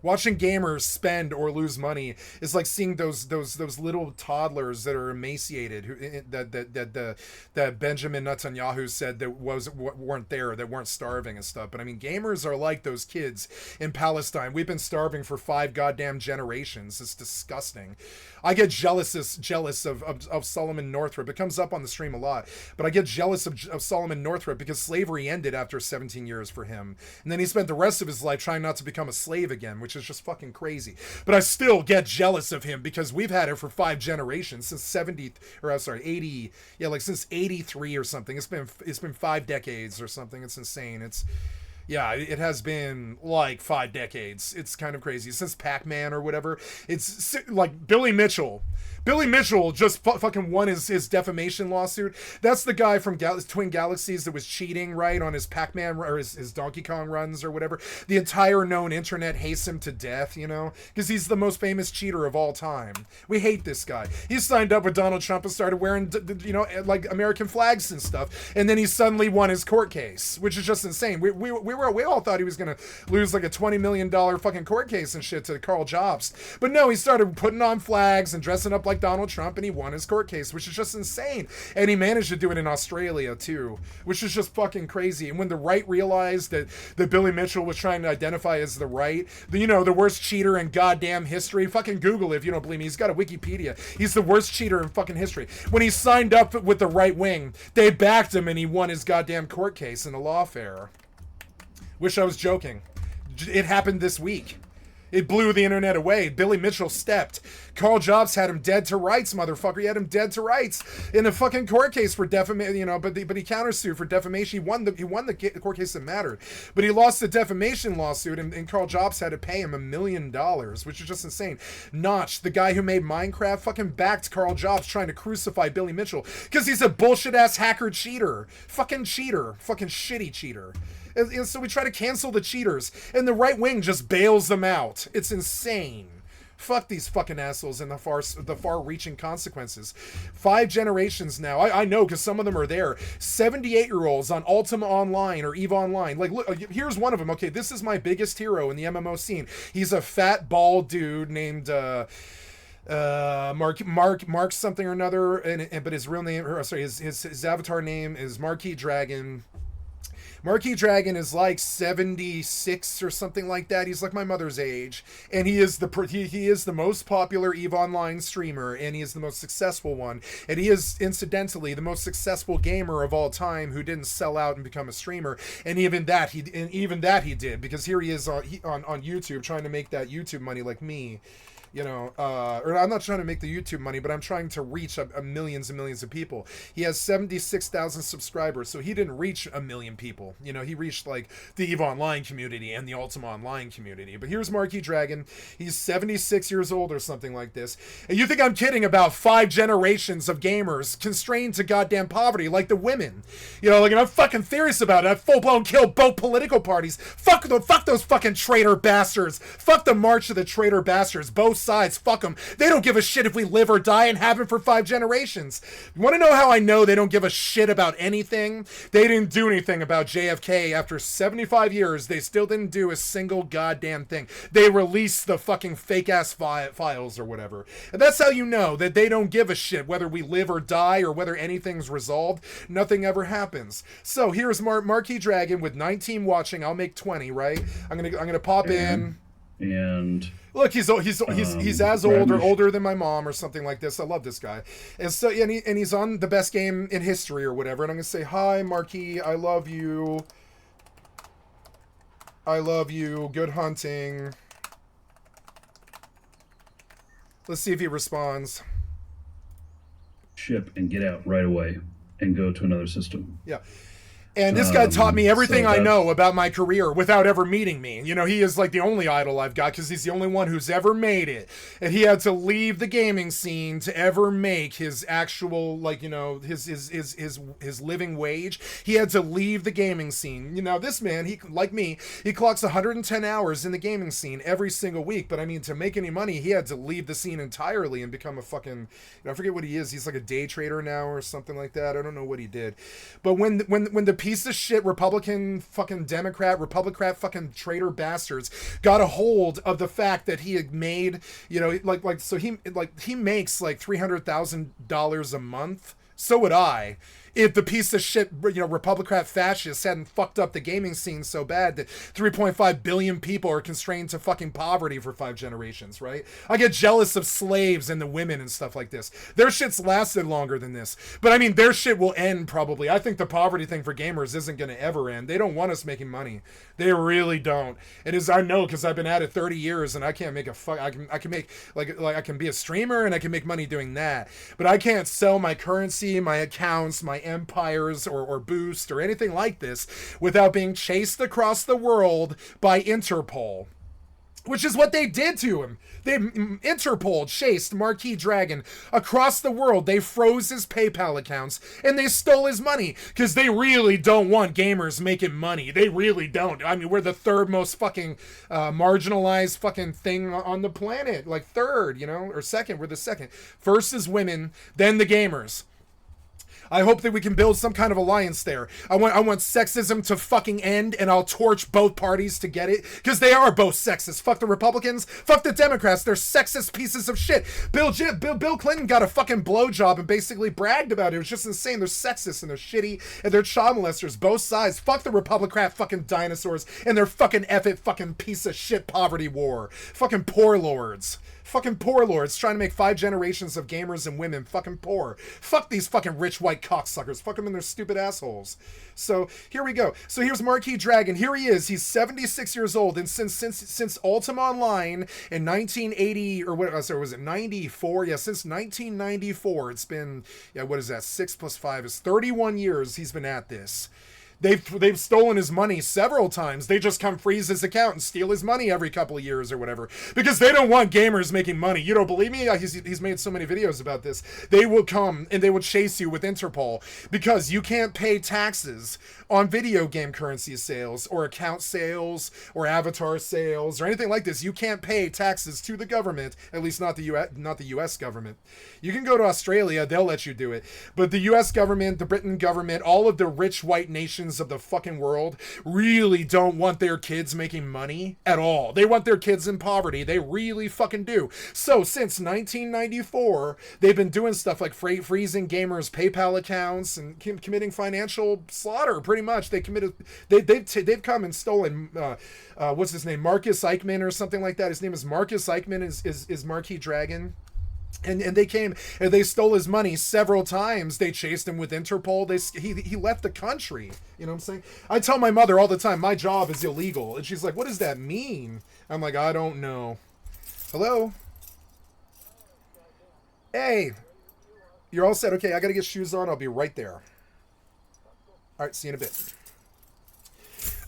Watching gamers spend or lose money is like seeing those little toddlers that are emaciated, that Benjamin Netanyahu said that weren't there, that weren't starving and stuff. But I mean, gamers are like those kids in Palestine. We've been starving for 5 goddamn generations. It's disgusting. I get jealous of Solomon Northrop. It comes up on the stream a lot, but I get jealous of Solomon Northrop because slavery ended after 17 years for him, and then he spent the rest of his life trying not to become a slave again, which is just fucking crazy. But I still get jealous of him because we've had it for 5 generations since 80, since 83 or something. It's been 5 decades or something. It's insane. It has been like 5 decades. It's kind of crazy. Since Pac-Man or whatever. It's like Billy Mitchell. Billy Mitchell just fucking won his defamation lawsuit. That's the guy from Twin Galaxies that was cheating, right, on his Pac-Man or his Donkey Kong runs or whatever. The entire known internet hates him to death, you know, because he's the most famous cheater of all time. We hate this guy. He signed up with Donald Trump and started wearing, like American flags and stuff, and then he suddenly won his court case, which is just insane. We all thought he was gonna lose like a $20 million fucking court case and shit to Carl Jobs, but no, he started putting on flags and dressing up like Donald Trump, and he won his court case, which is just insane. And he managed to do it in Australia too, which is just fucking crazy. And when the right realized that Billy Mitchell was trying to identify as the right, the worst cheater in goddamn history, fucking Google it if you don't believe me. He's got a Wikipedia. He's the worst cheater in fucking history. When he signed up with the right wing, they backed him and he won his goddamn court case in a lawfare. Wish I was joking. It happened this week. It blew the internet away. Billy Mitchell stepped. Carl Jobs had him dead to rights, motherfucker. He had him dead to rights in a fucking court case for defamation, but he countersued for defamation. He won the court case that mattered. But he lost the defamation lawsuit, and Carl Jobs had to pay him $1 million, which is just insane. Notch, the guy who made Minecraft, fucking backed Carl Jobs trying to crucify Billy Mitchell because he's a bullshit-ass hacker cheater. Fucking cheater. Fucking shitty cheater. And so we try to cancel the cheaters, and the right wing just bails them out. It's insane. Fuck these fucking assholes and the far-reaching consequences. 5 generations now. I know because some of them are there. 78-year-olds on Ultima Online or EVE Online. Like, look, here's one of them. Okay, this is my biggest hero in the MMO scene. He's a fat, bald dude named Mark something or another, but his real name, his avatar name is Marquis Dragon. Marquis Dragon is like 76 or something like that. He's like my mother's age, and he is the most popular EVE Online streamer, and he is the most successful one, and he is incidentally the most successful gamer of all time who didn't sell out and become a streamer, and even that he did, because here he is on YouTube trying to make that YouTube money like me. You know, or I'm not trying to make the YouTube money, but I'm trying to reach a millions and millions of people. He has 76,000 subscribers, so he didn't reach a million people. You know, he reached like the EVE Online community and the Ultima Online community. But here's Marquis Dragon. He's 76 years old or something like this. And you think I'm kidding about 5 generations of gamers constrained to goddamn poverty, like the women. You know, like, and I'm fucking serious about it. I've full-blown killed both political parties. Fuck those fucking traitor bastards. Fuck the March of the Traitor Bastards. Both sides, fuck them. They don't give a shit if we live or die and have it for 5 generations. You want to know how I know they don't give a shit about anything? They didn't do anything about JFK. After 75 years, they still didn't do a single goddamn thing. They released the fucking fake-ass files or whatever. And that's how you know that they don't give a shit whether we live or die or whether anything's resolved. Nothing ever happens. So here's Marquis Dragon with 19 watching. I'll make 20, right? I'm gonna pop in. And look, he's as old or older than my mom or something like this. I love this guy, and so and he's on the best game in history or whatever. And I'm gonna say, hi, Marquis, I love you. I love you. Good hunting. Let's see if he responds. Ship and get out right away and go to another system. Yeah. And this guy taught me everything so I know about my career without ever meeting me. You know, he is like the only idol I've got because he's the only one who's ever made it. And he had to leave the gaming scene to ever make his actual, like, you know, his living wage. He had to leave the gaming scene. You know, this man, he, like me, he clocks 110 hours in the gaming scene every single week. But I mean, to make any money, he had to leave the scene entirely and become a fucking, you know, I forget what he is. He's like a day trader now or something like that. I don't know what he did. But when the piece of shit Republican fucking Democrat fucking traitor bastards got a hold of the fact that he had made, you know, he makes like $300,000 a month. So would I, if the piece of shit, you know, Republican fascists hadn't fucked up the gaming scene so bad that 3.5 billion people are constrained to fucking poverty for 5 generations, right? I get jealous of slaves and the women and stuff like this. Their shit's lasted longer than this. But I mean, their shit will end probably. I think the poverty thing for gamers isn't going to ever end. They don't want us making money. They really don't. It is, I know, because I've been at it 30 years and I can't make a fuck. I can make, like I can be a streamer and I can make money doing that. But I can't sell my currency, my accounts, my empires or boost or anything like this without being chased across the world by Interpol, which is what they did to him. Interpol chased Marquis Dragon across the world. They froze his PayPal accounts and they stole his money because they really don't want gamers making money. They really don't. I mean, we're the 3rd most fucking marginalized fucking thing on the planet. Like 3rd, you know, or 2nd. We're the 2nd. First is women, then the gamers. I hope that we can build some kind of alliance there. I want sexism to fucking end, and I'll torch both parties to get it, because they are both sexist. Fuck the Republicans, fuck the Democrats. They're sexist pieces of shit. Bill Clinton got a fucking blowjob and basically bragged about it. It was just insane. They're sexist and they're shitty and they're child molesters. Both sides. Fuck the Republican fucking dinosaurs and their fucking effort fucking piece of shit poverty war. Fucking poor lords. Fucking poor lords trying to make 5 generations of gamers and women fucking poor. Fuck these fucking rich white cocksuckers. Fuck them in their stupid assholes. So here we go. So here's Marquis Dragon. Here he is. He's 76 years old, and since Ultima Online in 1980 or what? Sorry, was it 94? Yeah, since 1994. It's been, yeah, what is that? 6 + 5 is 31 years. He's been at this. They've stolen his money several times. They just come freeze his account and steal his money every couple of years or whatever, because they don't want gamers making money. You don't believe me? He's made so many videos about this. They will come and they will chase you with Interpol because you can't pay taxes on video game currency sales or account sales or avatar sales or anything like this. You can't pay taxes to the government, at least not the US government. You can go to Australia, they'll let you do it. But the US government, the Britain government, all of the rich white nations of the fucking world really don't want their kids making money at all. They want their kids in poverty. They really fucking do. So since 1994, they've been doing stuff like freezing gamers' PayPal accounts and committing financial slaughter. Pretty much, they've come and stolen. What's his name? Marcus Eichmann or something like that. His name is Marcus Eichmann. Is Marquis Dragon. And they came and they stole his money several times. They chased him with Interpol. He left the country. You know what I'm saying? I tell my mother all the time, my job is illegal. And she's like, what does that mean? I'm like, I don't know. Hello? Hey, you're all set. Okay, I gotta get shoes on. I'll be right there. All right, see you in a bit.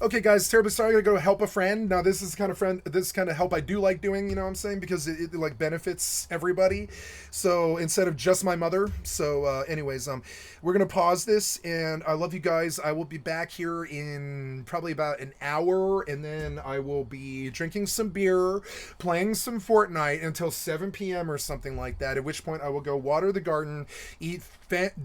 Okay, guys, terribly sorry. I gotta go help a friend. Now, this is the kind of help I do like doing. You know what I'm saying? Because it like benefits everybody. So instead of just my mother. So, anyways, we're gonna pause this, and I love you guys. I will be back here in probably about an hour, and then I will be drinking some beer, playing some Fortnite until 7 p.m. or something like that. At which point I will go water the garden, eat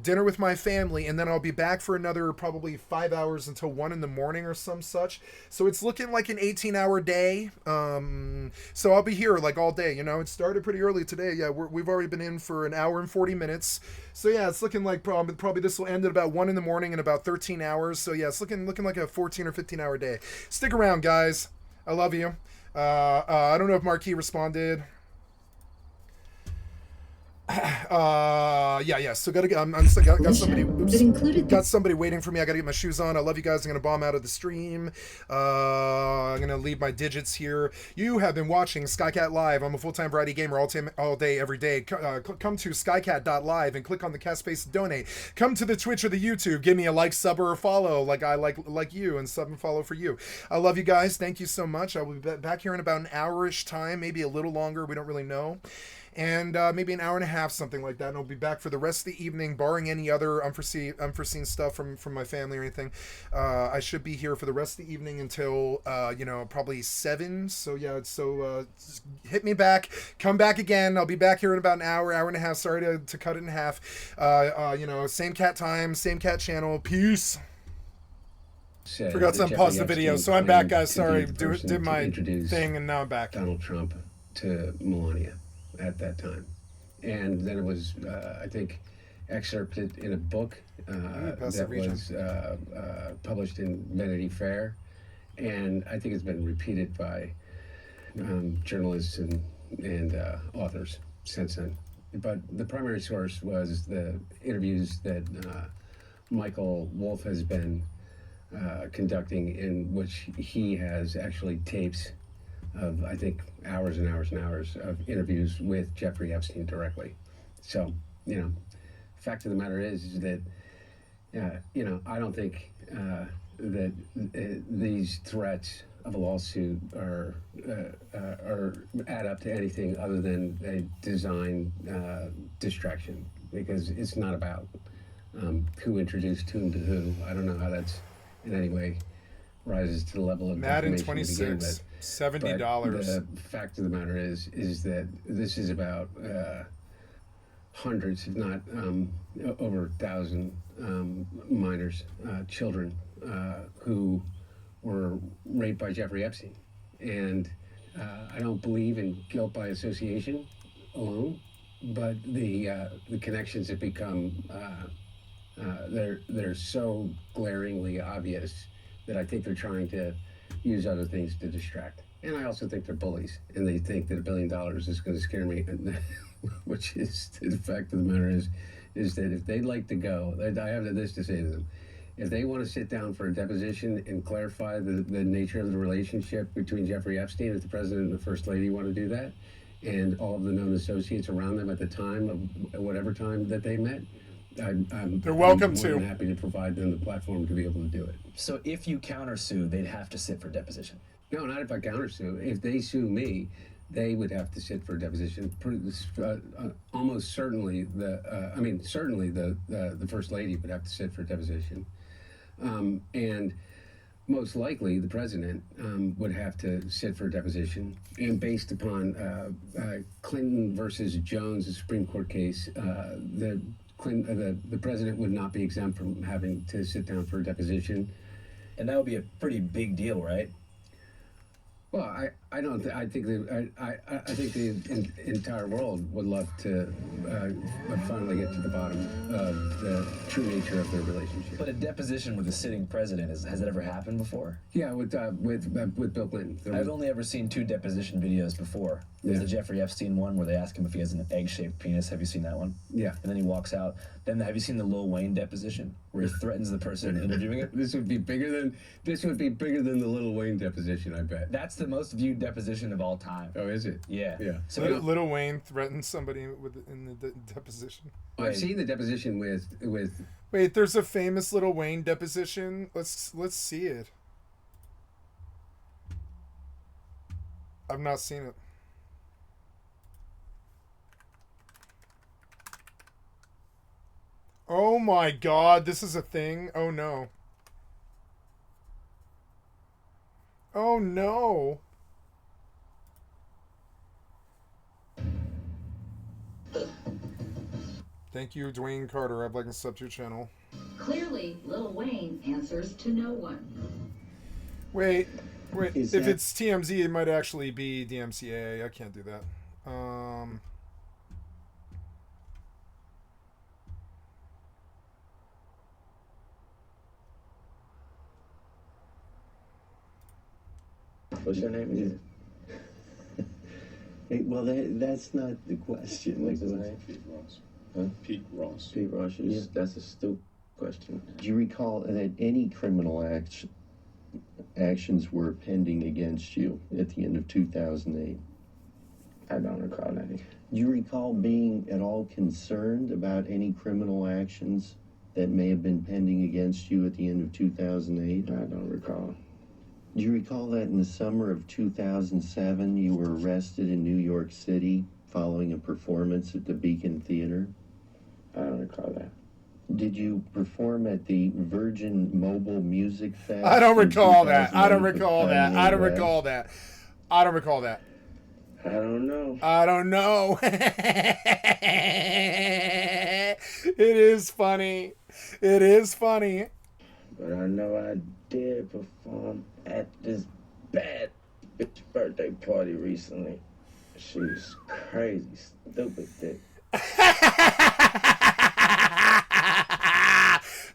dinner with my family, and then I'll be back for another probably 5 hours until 1 in the morning or some such. So it's looking like an 18-hour day. So I'll be here like all day. You know, it started pretty early today. Yeah, we've already been in for an hour and 40 minutes. So yeah, it's looking like probably this will end at about 1 in the morning in about 13 hours. So yeah, it's looking like a 14 or 15-hour day. Stick around, guys. I love you. I don't know if Marquis responded. Yeah. So got somebody. Oops, that included got somebody waiting for me. I gotta get my shoes on. I love you guys. I'm gonna bomb out of the stream. I'm gonna leave my digits here. You have been watching Skycat Live. I'm a full-time variety gamer, all day, every day. Come to skycat.live and click on the cast space to donate. Come to the Twitch or the YouTube. Give me a like, sub, or a follow, like I like you, and sub and follow for you. I love you guys. Thank you so much. I will be back here in about an hour-ish time, maybe a little longer. We don't really know. And maybe an hour and a half, something like that. And I'll be back for the rest of the evening, barring any other unforeseen stuff from my family or anything. I should be here for the rest of the evening until probably 7. So yeah, hit me back, come back again. I'll be back here in about an hour and a half. Sorry to cut it in half. Same cat time, same cat channel. Peace. Forgot to unpause the video, so I'm back, guys. Sorry, did my thing, and now I'm back. Donald Trump to Melania at that time, and then it was I think excerpted in a book that was published in Vanity Fair, and I think it's been repeated by journalists and authors since then. But the primary source was the interviews that Michael Wolff has been conducting, in which he has actually tapes of, I think, hours and hours and hours of interviews with Jeffrey Epstein directly. So, fact of the matter is that, I don't think that these threats of a lawsuit are add up to anything other than a design distraction, because it's not about who introduced whom to who. I don't know how that's in any way rises to the level of Madden information 26, $70. The fact of the matter is that this is about hundreds, if not over 1,000 minors, children who were raped by Jeffrey Epstein. And I don't believe in guilt by association alone, but the connections have become they're so glaringly obvious that I think they're trying to use other things to distract. And I also think they're bullies, and they think that $1 billion is going to scare me, which is, the fact of the matter is that if they'd like to go, I have this to say to them: if they want to sit down for a deposition and clarify the nature of the relationship between Jeffrey Epstein, if the president and the first lady want to do that, and all of the known associates around them at the time of whatever time that they met, they're welcome to. I'm happy to provide them the platform to be able to do it. So if you countersue, they'd have to sit for deposition? No, not if I countersue. If they sue me, they would have to sit for a deposition. Almost certainly, certainly the first lady would have to sit for a deposition, and most likely the president would have to sit for a deposition. And based upon Clinton versus Jones, the Supreme Court case, the president would not be exempt from having to sit down for a deposition. And that would be a pretty big deal, right? Well, I think the entire world would love to finally get to the bottom of the true nature of their relationship. But a deposition with a sitting president, has that ever happened before? Yeah, with Bill Clinton. I've only ever seen 2 deposition videos before. There's the Jeffrey Epstein one where they ask him if he has an egg-shaped penis. Have you seen that one? Yeah. And then he walks out. Then have you seen the Lil Wayne deposition where he threatens the person interviewing it? This would be bigger than the Lil Wayne deposition, I bet. That's the most viewed deposition of all time. Oh, is it? Yeah. Yeah. So Little Wayne threatened somebody in the deposition. I've seen the deposition with. Wait, there's a famous Little Wayne deposition. Let's see it. I've not seen it. Oh my God, this is a thing. Oh no. Oh no. Thank you, Dwayne Carter. I'd like to sub to your channel. Clearly, Lil Wayne answers to no one. Wait. Is If that- it's TMZ, it might actually be DMCA. I can't do that. What's your name again? Hey, well, that's not the question. What's his name? Pete Ross. Huh? Pete Ross. Pete Ross. That's a stupid question. Do you recall that any criminal actions were pending against you at the end of 2008? I don't recall any. Do you recall being at all concerned about any criminal actions that may have been pending against you at the end of 2008? I don't recall. Do you recall that in the summer of 2007 you were arrested in New York City following a performance at the Beacon Theater? I don't recall that. Did you perform at the Virgin Mobile Music Fest? I don't in recall that. I don't 2008 with recall that. Kanye I don't West? recall that. I don't recall that. I don't know. I don't know. It is funny. It is funny. But I know I did perform at this bad bitch birthday party recently. She was crazy, stupid thick.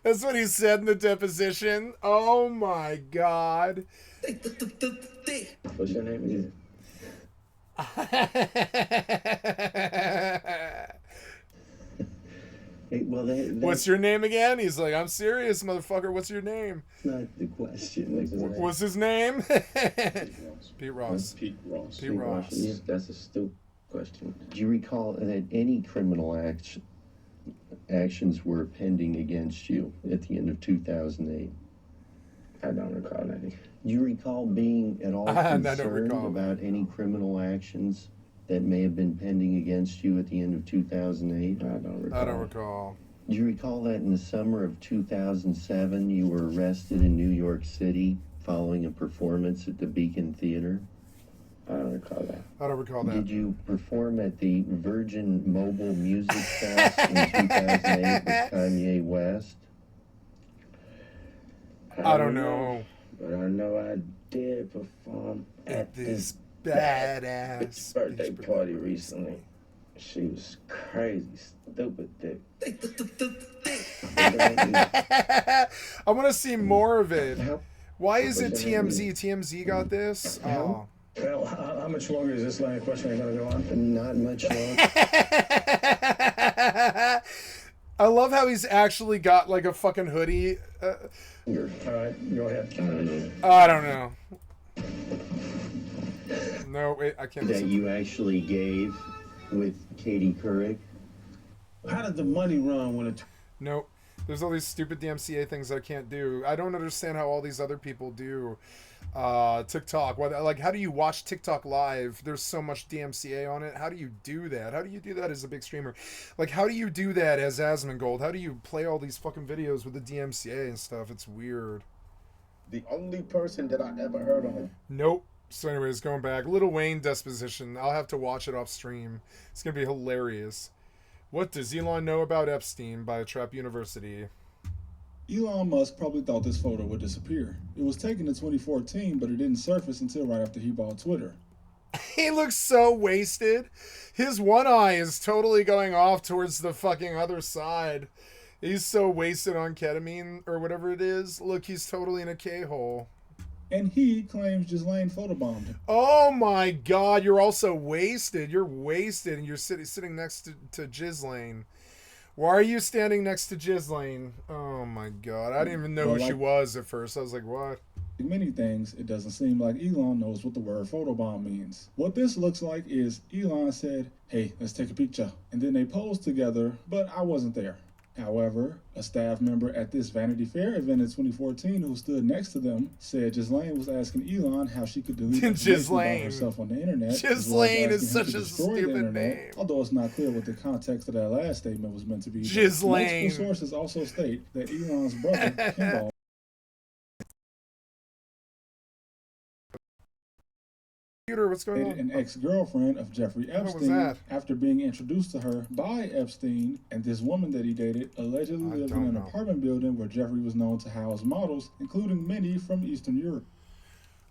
That's what he said in the deposition. Oh my God. What's your name again? Hey, well, that's What's your name again? He's like, I'm serious, motherfucker. What's your name? not the question. What's his name? Pete Ross. Pete Ross. Pete Ross. Pete Ross. That's a stupid question. Do you recall that any criminal actions were pending against you at the end of 2008? I don't recall any. Do you recall being at all I don't concerned recall. about any criminal actions that may have been pending against you at the end of 2008? I don't recall. I don't recall. Do you recall that in the summer of 2007 you were arrested in New York City following a performance at the Beacon Theater? I don't recall that. I don't recall that. Did you perform at the Virgin Mobile Music Fest in 2008 with Kanye West? I don't know. But I know I did perform at This bitch badass birthday bitch party recently. She was crazy, stupid thick. I want to see more of it. Help. Why is it What's your name TMZ? TMZ got this? Oh. Well, how much longer is this line of questioning going to go on? Not much longer. I love how he's actually got like a fucking hoodie. All right, go ahead. I don't know. No, wait, I can't That listen. you actually gave with Katie Couric? How did the money run when it? Nope. There's all these stupid DMCA things I can't do. I don't understand how all these other people do TikTok. Like, how do you watch TikTok live? There's so much DMCA on it. How do you do that? How do you do that as a big streamer? Like, how do you do that as Asmongold? How do you play all these fucking videos with the DMCA and stuff? It's weird. The only person that I ever heard on. Nope. So anyways, going back. Little Wayne disposition. I'll have to watch it off stream. It's going to be hilarious. What does Elon know about Epstein by Trap University? Elon Musk probably thought this photo would disappear. It was taken in 2014, but it didn't surface until right after he bought Twitter. He looks so wasted. His one eye is totally going off towards the fucking other side. He's so wasted on ketamine or whatever it is. Look, he's totally in a K-hole. And he claims Ghislaine photobombed him. Oh my God, you're also wasted. You're wasted and you're sitting next to Ghislaine. Why are you standing next to Ghislaine? Oh my God, I didn't even know who she was at first. I was like, what? many things, it doesn't seem like Elon knows what the word photobomb means. What this looks like is Elon said, "Hey, let's take a picture." And then they posed together, but I wasn't there. However, a staff member at this Vanity Fair event in 2014 who stood next to them said Ghislaine was asking Elon how she could delete information about herself on the internet. Ghislaine is such a stupid stupid name. Although it's not clear what the context of that last statement was meant to be. Ghislaine. Multiple sources also state that Elon's brother, Kimball, What's going on? an ex-girlfriend of Jeffrey Epstein after being introduced to her by Epstein, and this woman that he dated allegedly lived in an apartment building where Jeffrey was known to house models, including many from Eastern Europe.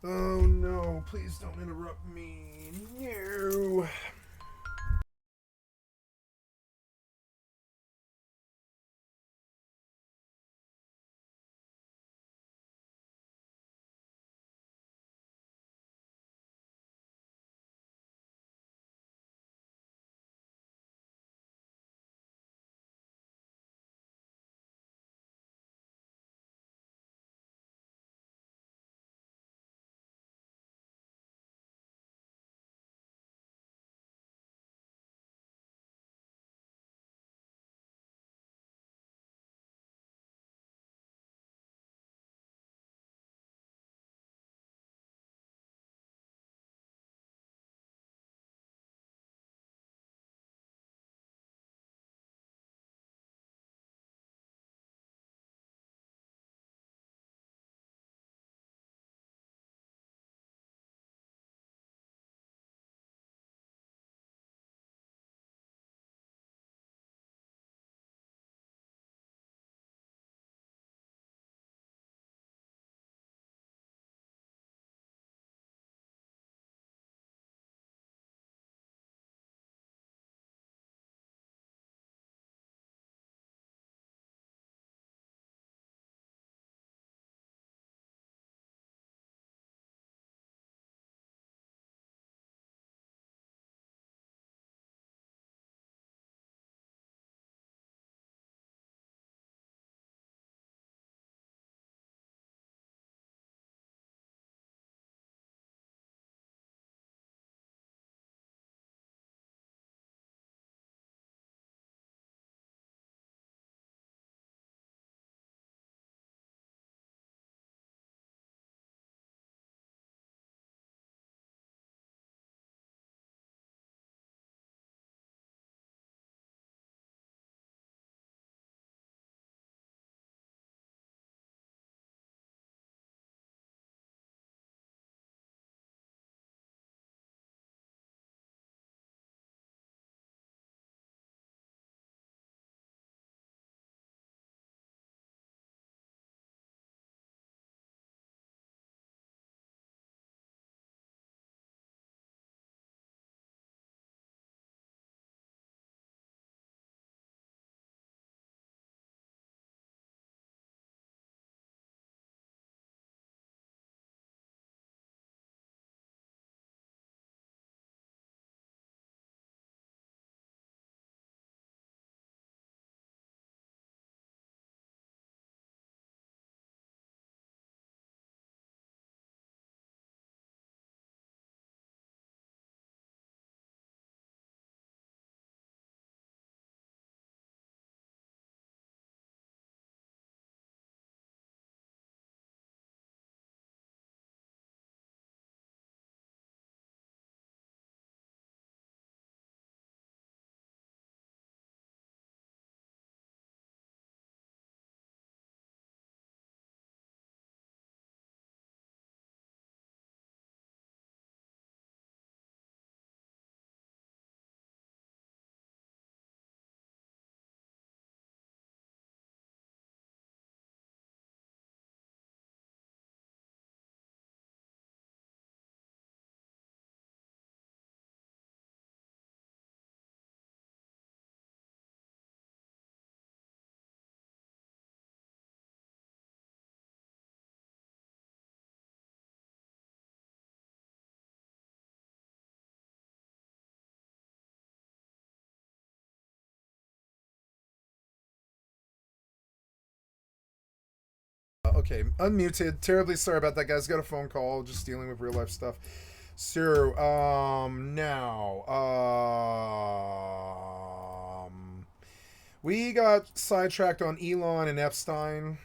Oh no, please don't interrupt me. No. Okay, unmuted. Terribly sorry about that, guys. Got a phone call. Just dealing with real life stuff. So, now, we got sidetracked on Elon and Epstein.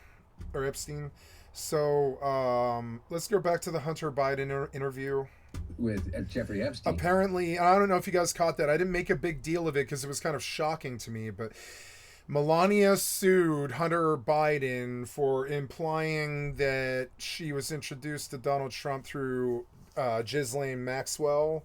So, let's go back to the Hunter Biden interview. With Jeffrey Epstein. Apparently, I don't know if you guys caught that. I didn't make a big deal of it because it was kind of shocking to me, but Melania sued Hunter Biden for implying that she was introduced to Donald Trump through Ghislaine Maxwell.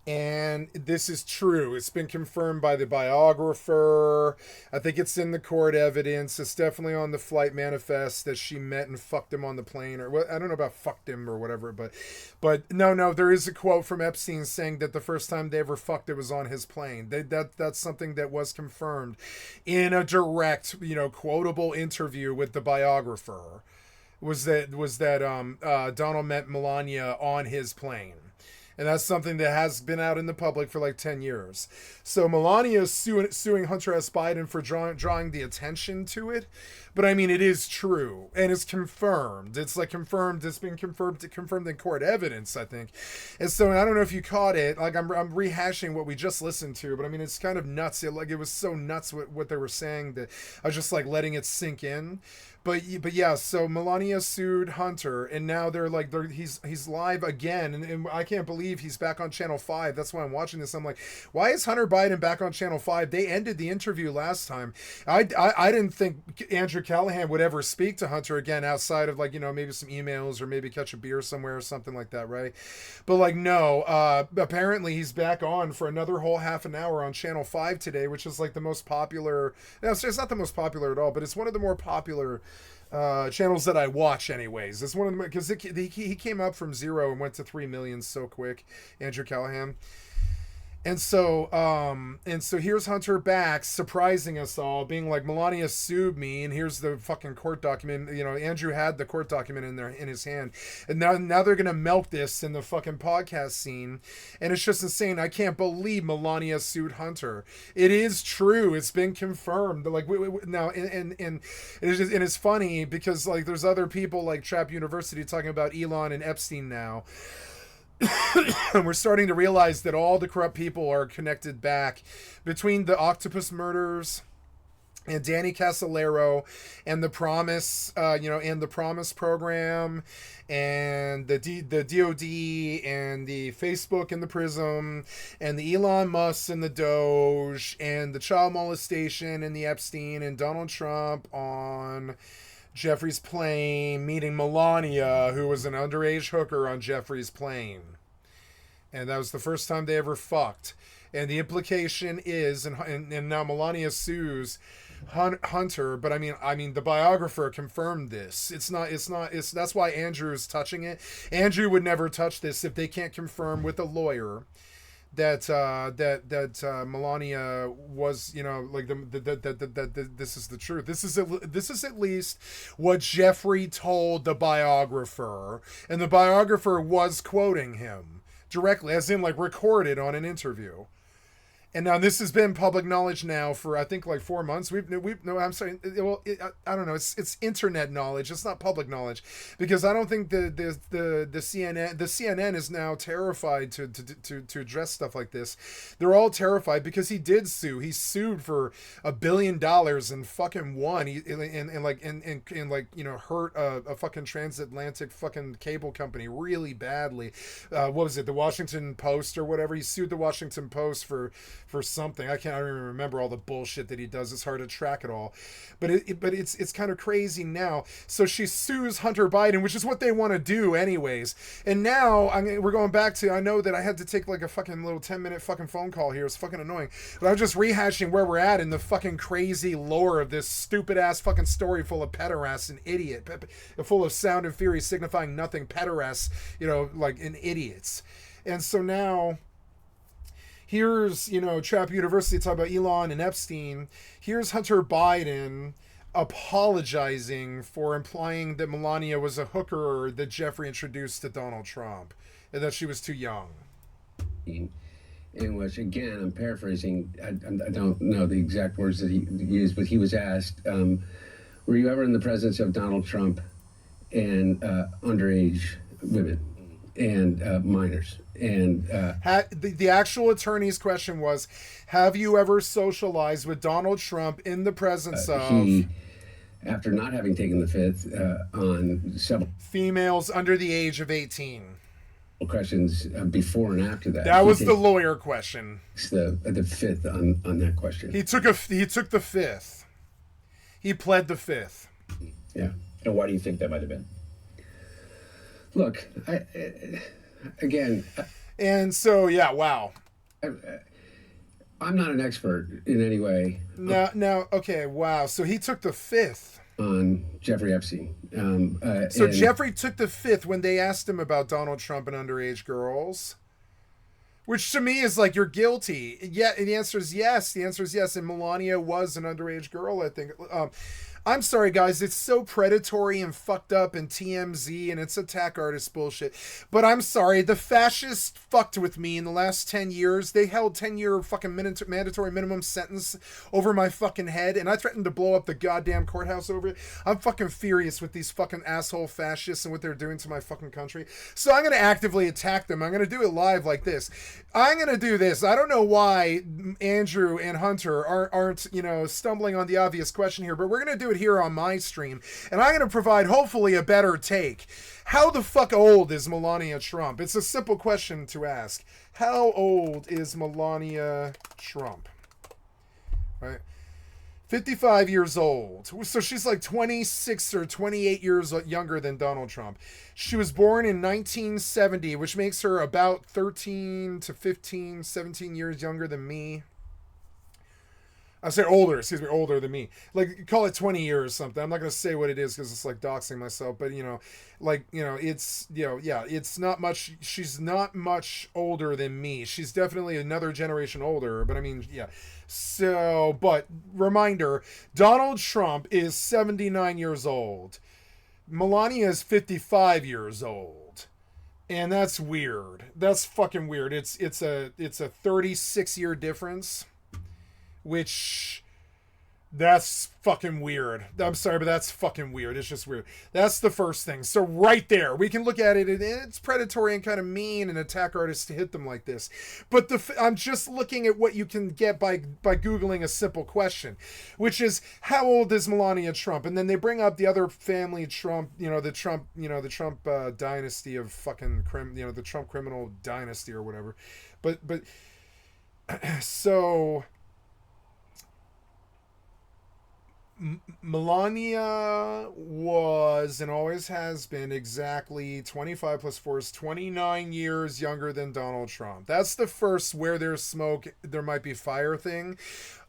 And this is true. It's been confirmed by the biographer. I think it's in the court evidence. It's definitely on the flight manifest that she met and fucked him on the plane. Or what? I don't know about fucked him or whatever. But no, there is a quote from Epstein saying that the first time they ever fucked it was on his plane. That's something that was confirmed in a direct, quotable interview with the biographer. Was that Donald met Melania on his plane. And that's something that has been out in the public for like 10 years. So Melania is suing Hunter S. Biden for drawing the attention to it. But I mean, it is true. And it's confirmed. It's like confirmed. It's been confirmed in court evidence, I think. And so I don't know if you caught it. Like I'm rehashing what we just listened to. But I mean, it's kind of nuts. It was so nuts what they were saying that I was just like letting it sink in. But yeah, so Melania sued Hunter, and now he's live again, and I can't believe he's back on Channel 5. That's why I'm watching this. I'm like, why is Hunter Biden back on Channel 5? They ended the interview last time. I didn't think Andrew Callahan would ever speak to Hunter again outside of maybe some emails or maybe catch a beer somewhere or something like that, right? But no, apparently he's back on for another whole half an hour on Channel 5 today, which is like the most popular. No, it's not the most popular at all, but it's one of the more popular channels that I watch anyways. It's one of them because he came up from 0 and went to 3 million so quick, Andrew Callahan. And so here's Hunter back, surprising us all, being like, Melania sued me, and here's the fucking court document. Andrew had the court document in his hand, and now they're gonna milk this in the fucking podcast scene, and it's just insane. I can't believe Melania sued Hunter. It is true. It's been confirmed. Like now, and it's funny because like there's other people like Trap University talking about Elon and Epstein now. And we're starting to realize that all the corrupt people are connected back between the octopus murders and Danny Casolaro and the Promise, and the Promise program and the DOD and the Facebook and the Prism and the Elon Musk and the Doge and the child molestation and the Epstein and Donald Trump on Jeffrey's plane, meeting Melania, who was an underage hooker on Jeffrey's plane. And that was the first time they ever fucked. And the implication is, and now Melania sues Hunter, but I mean the biographer confirmed this. It's that's why Andrew's touching it. Andrew would never touch this if they can't confirm with a lawyer that Melania was, that this is the truth. This is at least what Jeffrey told the biographer, and the biographer was quoting him directly, as in like recorded on an interview. And now this has been public knowledge now for I think like 4 months. I don't know. It's internet knowledge. It's not public knowledge, because I don't think the CNN is now terrified to address stuff like this. They're all terrified because he did sue. He sued for $1 billion and fucking won. He hurt a fucking transatlantic fucking cable company really badly. What was it? The Washington Post or whatever. He sued the Washington Post for something. I don't even remember all the bullshit that he does. It's hard to track it all, but it's kind of crazy now. So she sues Hunter Biden, which is what they want to do anyways. And now we're going back to, I know that I had to take like a fucking little 10-minute fucking phone call here. It's fucking annoying, but I'm just rehashing where we're at in the fucking crazy lore of this stupid ass fucking story full of pederasts and idiot, full of sound and fury signifying nothing, pederasts, and idiots. And so now, here's, Trap University talking about Elon and Epstein. Here's Hunter Biden apologizing for implying that Melania was a hooker that Jeffrey introduced to Donald Trump and that she was too young. In which, again, I'm paraphrasing, I don't know the exact words that he used, but he was asked, were you ever in the presence of Donald Trump and underage women and minors? And the actual attorney's question was, have you ever socialized with Donald Trump in the presence of he, after not having taken the fifth on several females under the age of 18? Questions before and after that. That was the lawyer question. The fifth on that question. He took the fifth. He pled the fifth. Yeah. And why do you think that might have been? Look, again. And so, yeah, wow. I'm not an expert in any way. Now, okay, wow. So he took the fifth. On Jeffrey Epstein. So Jeffrey took the fifth when they asked him about Donald Trump and underage girls. Which to me is like, you're guilty. Yeah, and the answer is yes. The answer is yes. And Melania was an underage girl, I think. I'm sorry, guys. It's so predatory and fucked up and TMZ and it's attack artist bullshit. But I'm sorry. The fascists fucked with me in the last 10 years. They held 10-year fucking mandatory minimum sentence over my fucking head. And I threatened to blow up the goddamn courthouse over it. I'm fucking furious with these fucking asshole fascists and what they're doing to my fucking country. So I'm going to actively attack them. I'm going to do it live like this. I'm going to do this. I don't know why Andrew and Hunter aren't, stumbling on the obvious question here, but we're going to do it here on my stream, and I'm going to provide hopefully a better take. How the fuck old is Melania Trump? It's a simple question to ask. How old is Melania Trump? Right? 55 years old. So she's like 26 or 28 years younger than Donald Trump. She was born in 1970, which makes her about 13 to 15, 17 years younger than me. I say older than me. Like, call it 20 years or something. I'm not going to say what it is because it's like doxing myself. But, it's not much. She's not much older than me. She's definitely another generation older. But, I mean, yeah. So, but, reminder, Donald Trump is 79 years old. Melania is 55 years old. And that's weird. That's fucking weird. It's a 36-year difference. Which, that's fucking weird. I'm sorry, but that's fucking weird. It's just weird. That's the first thing. So right there, we can look at it, and it's predatory and kind of mean and attack artists to hit them like this. But I'm just looking at what you can get by Googling a simple question, which is, how old is Melania Trump? And then they bring up the other family Trump, the Trump dynasty of fucking, the Trump criminal dynasty or whatever. But, so... Melania was and always has been exactly 25 plus 4 is 29 years younger than Donald Trump. That's the first where there's smoke, there might be fire thing.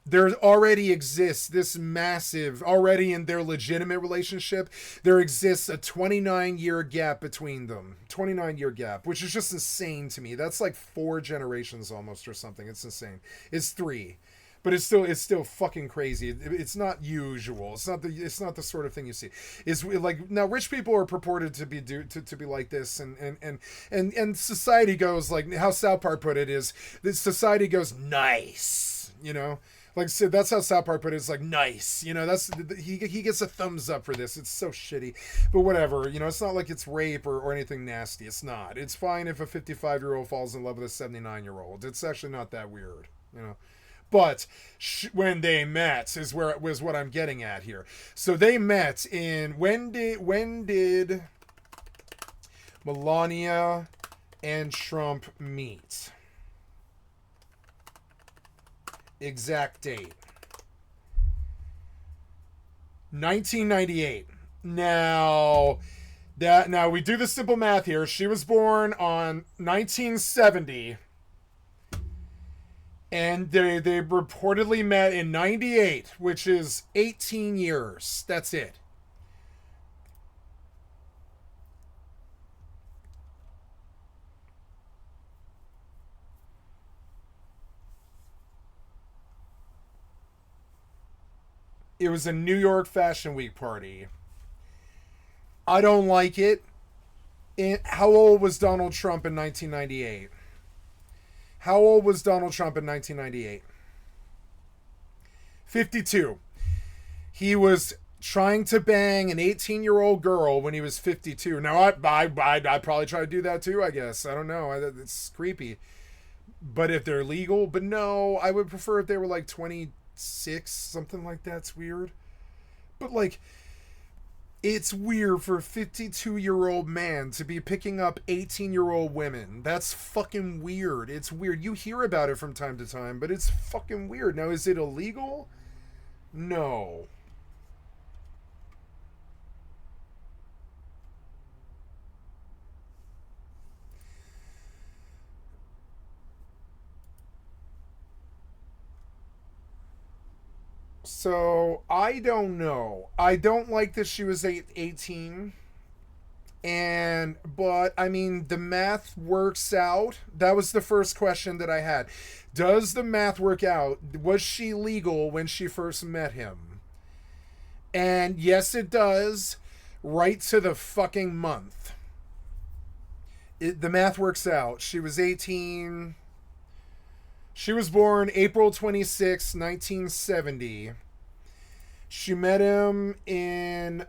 There already exists this massive, already in their legitimate relationship, there exists a 29-year gap between them. 29-year gap, which is just insane to me. That's like 4 generations almost or something. It's insane. It's 3. But it's still fucking crazy. It's not usual. It's not the sort of thing you see. It's like, now rich people are purported to be to be like this, and society goes, like how South Park put it is, this society goes nice, like, so that's how South Park put it. It's like nice, that's he gets a thumbs up for this. It's so shitty, but whatever, it's not like it's rape or anything nasty. It's not. It's fine if a 55-year-old falls in love with a 79-year-old. It's actually not that weird, But when they met is what I'm getting at here. So they met in when did Melania and Trump meet? Exact date. 1998. Now we do the simple math here. She was born on 1970. And they reportedly met in 98, which is 18 years. That's it. It was a New York Fashion Week party. I don't like it. How old was Donald Trump in 1998? How old was Donald Trump in 1998? 52. He was trying to bang an 18-year-old girl when he was 52. Now, I'd probably try to do that too, I guess. I don't know. It's creepy. But if they're legal, but no, I would prefer if they were like 26, something like that's weird. But like, it's weird for a 52-year-old man to be picking up 18-year-old women. That's fucking weird. It's weird. You hear about it from time to time, but it's fucking weird. Now, is it illegal? No. So, I don't know. I don't like that she was 18. But, I mean, the math works out. That was the first question that I had. Does the math work out? Was she legal when she first met him? And yes, it does. Right to the fucking month. The math works out. She was 18. She was born April 26, 1970. She met him in,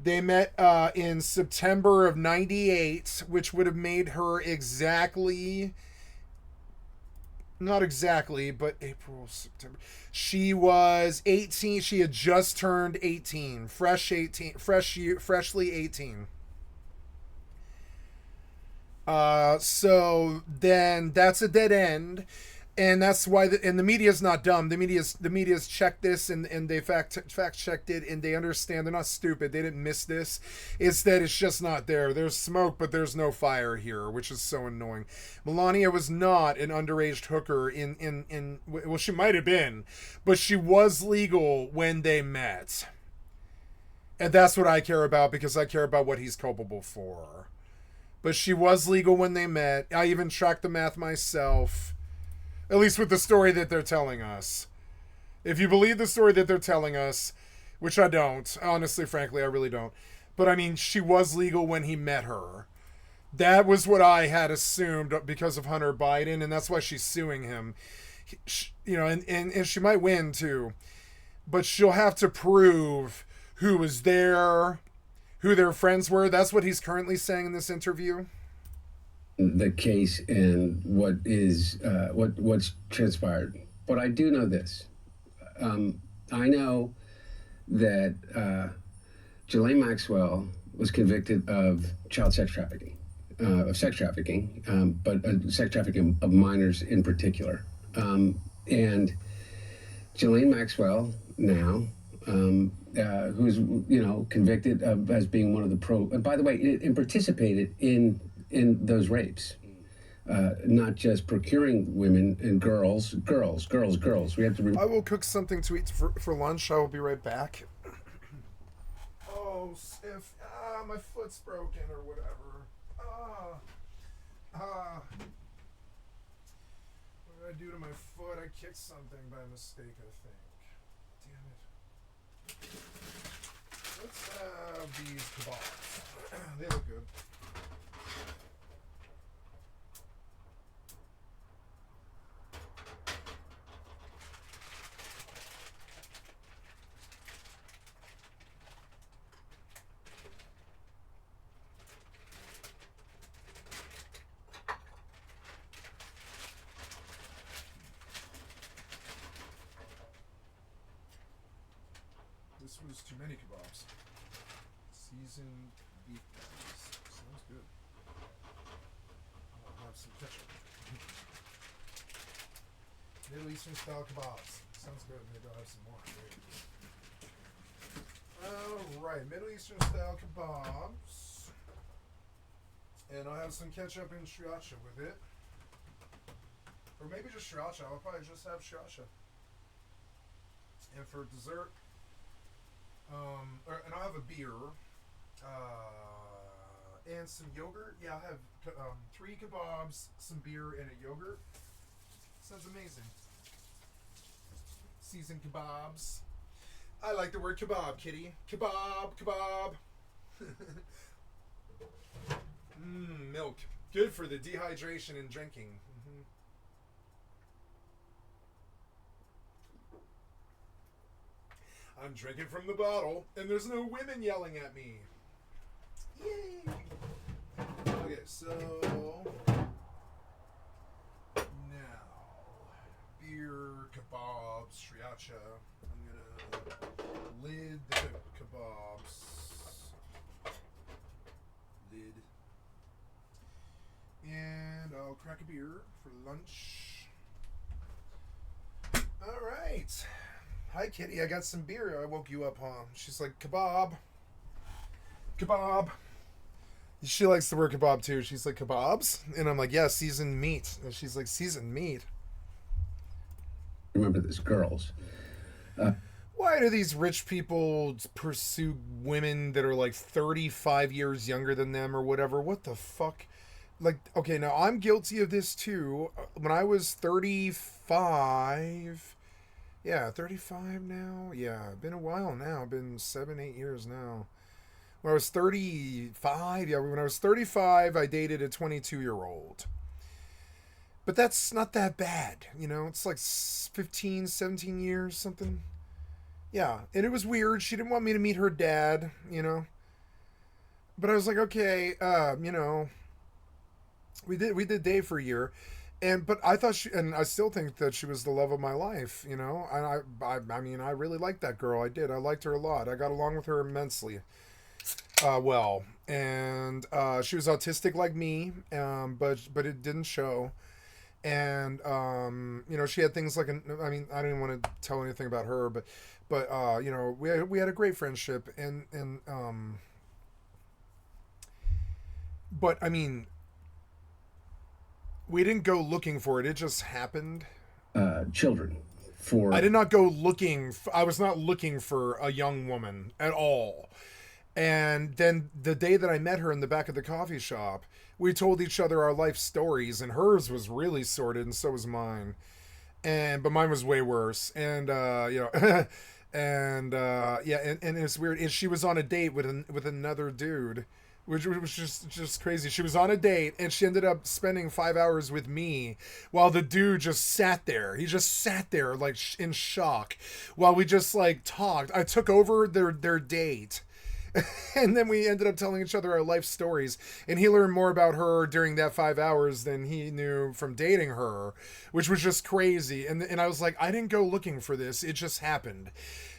they met in September of 98, which would have made her exactly, not exactly, but April, September. She was 18. She had just turned 18. Freshly 18. So then that's a dead end, and that's why the media's not dumb. The media's checked this and they fact checked it, and they understand. They're not stupid. They didn't miss this. It's that it's just not there. There's smoke, but there's no fire here, which is so annoying. Melania was not an underage hooker well, she might have been, but she was legal when they met. And that's what I care about, because I care about what he's culpable for. But she was legal when they met. I even tracked the math myself. At least with the story that they're telling us. If you believe the story that they're telling us, which I don't. Honestly, frankly, I really don't. But I mean, she was legal when he met her. That was what I had assumed because of Hunter Biden, and that's why she's suing him. You know, and she might win too. But she'll have to prove who was there, who their friends were. That's what he's currently saying in this interview. The case and what's transpired. But I do know this. I know that Ghislaine Maxwell was convicted of child sex trafficking, but sex trafficking of minors in particular. And Ghislaine Maxwell now, who's convicted of as being one of the and by the way, and participated in those rapes, not just procuring women and girls. We have to. I will cook something to eat for lunch. I will be right back. Oh, if my foot's broken or whatever. What did I do to my foot? I kicked something by mistake, I think. Damn it. Let's have these kebabs. They look good. This was too many kebabs. Seasoned beef patties. Sounds good. I'll have some ketchup. Middle Eastern style kebabs. Sounds good. Maybe I'll have some more. Alright, Middle Eastern style kebabs. And I'll have some ketchup and sriracha with it. Or maybe just sriracha. I'll probably just have sriracha. And for dessert, and I'll have a beer, and some yogurt. Yeah, I'll have 3 kebabs, some beer, and a yogurt. Sounds amazing. Seasoned kebabs. I like the word kebab, kitty. Kebab. Milk. Good for the dehydration and drinking. Mm-hmm. I'm drinking from the bottle, and there's no women yelling at me. Yay! Okay, so now beer, kebabs, sriracha. I'm gonna lid the kebabs. Lid. And I'll crack a beer for lunch. All right. Hi, Kitty. I got some beer. I woke you up, huh? She's like, kebab. Kebab. She likes the word kebab, too. She's like, kebabs? And I'm like, yeah, seasoned meat. And she's like, seasoned meat? Remember this, girls. Why do these rich people pursue women that are like 35 years younger than them or whatever? What the fuck? Like, okay, now I'm guilty of this, too. When I was 35... Yeah, 35 now? Yeah, been a while now. Been 7-8 years now. When I was 35, when I was 35, I dated a 22-year-old. But that's not that bad, you know? It's like 15, 17 years, something. Yeah, and it was weird. She didn't want me to meet her dad, you know? But I was like, okay, you know, we did date for a year. But I thought and I still think that she was the love of my life, you know. And I mean, I really liked that girl. I did. I liked her a lot. I got along with her immensely, well. And she was autistic like me, but it didn't show. And you know, she had things like I mean, I didn't want to tell anything about her, but you know, we had a great friendship, and but I mean. We didn't go looking for it. It just happened. Children. I did not go looking. I was not looking for a young woman at all. And then the day that I met her in the back of the coffee shop, we told each other our life stories, and hers was really sordid, and so was mine. But mine was way worse. And you know, and yeah, and it's weird. And she was on a date with another dude. Which was just crazy. She was on a date, and she ended up spending 5 hours with me while the dude just sat there. He just sat there, like, in shock while we just, like, talked. I took over their date, and then we ended up telling each other our life stories, and he learned more about her during that 5 hours than he knew from dating her, which was just crazy. And I was like, I didn't go looking for this. It just happened.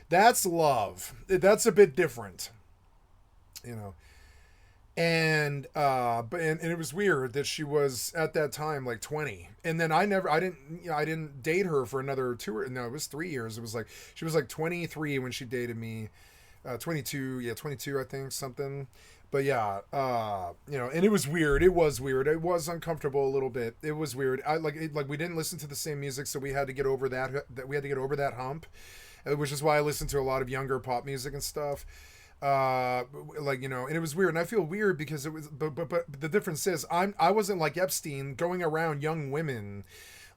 That's love. That's a bit different, you know. And it was weird that she was at that time like 20, and then I didn't date her for another it was 3 years. It was like she was like 23 when she dated me, 22 I think, something. But yeah, you know, and it was weird. It was uncomfortable a little bit. It was weird. We didn't listen to the same music, so we had to get over that hump, which is why I listened to a lot of younger pop music and stuff. Like, you know, and it was weird, and I feel weird because it was, but the difference is I wasn't like Epstein going around young women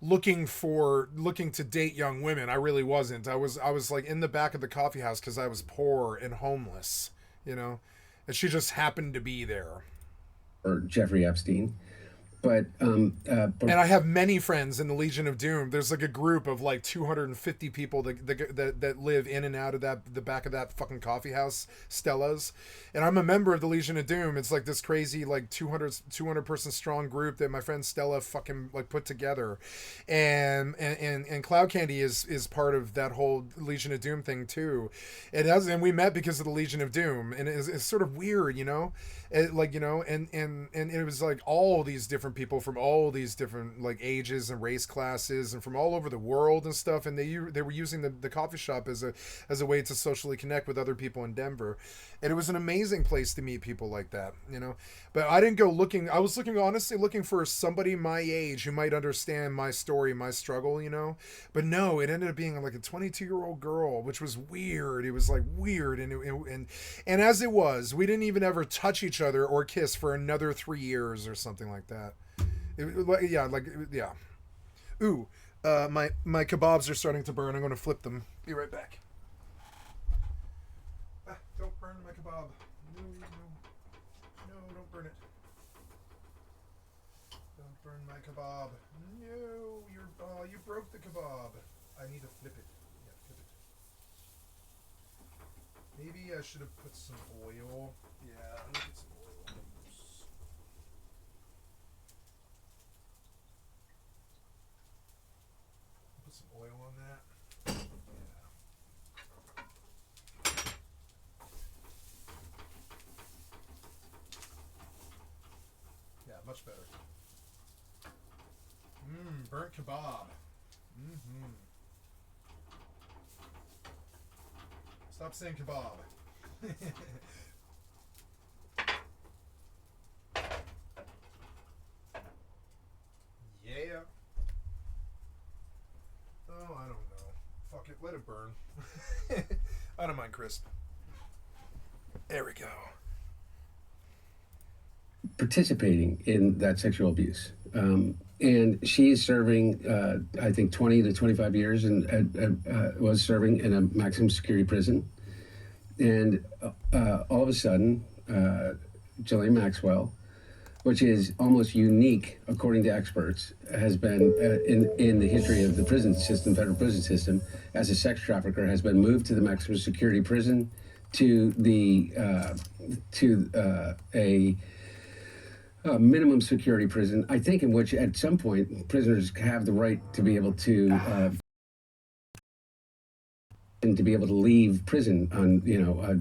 looking to date young women. I really wasn't. I was like in the back of the coffee house because I was poor and homeless, you know, and she just happened to be there. Or Jeffrey Epstein. But and I have many friends in the Legion of Doom. There's like a group of like 250 people that live in and out of the back of that fucking coffee house, Stella's. And I'm a member of the Legion of Doom. It's like this crazy like 200 person strong group that my friend Stella fucking like put together. And Cloud Candy is part of that whole Legion of Doom thing too. And we met because of the Legion of Doom, and it's sort of weird, you know. Like, you know, and it was like all these different people from all these different like ages and race classes and from all over the world and stuff, and they were using the coffee shop as a way to socially connect with other people in Denver, and it was an amazing place to meet people like that, you know. But I didn't go looking. I was honestly looking for somebody my age who might understand my story, my struggle, you know. But no, it ended up being like a 22-year-old girl, which was weird. It was like weird, and as it was, we didn't even ever touch each other or kiss for another 3 years or something like that. Yeah. Ooh, my kebabs are starting to burn. I'm going to flip them. Be right back. Don't burn my kebab. No, don't burn it. Don't burn my kebab. No, you broke the kebab. I need to flip it. Yeah, flip Maybe I should have put some oil. Yeah, let me get some oil on this. Put some oil on that. Yeah, much better. Burnt kebab. Stop saying kebab. Yeah. Oh, I don't know. Fuck it, let it burn. I don't mind crisp. There we go. Participating in that sexual abuse. And she is serving, I think, 20 to 25 years, and was serving in a maximum security prison. And all of a sudden, Ghislaine Maxwell, which is almost unique, according to experts, has been in the history of the prison system, federal prison system, as a sex trafficker, has been moved to the maximum security prison, to a minimum security prison, I think, in which at some point prisoners have the right to be able to and to be able to leave prison on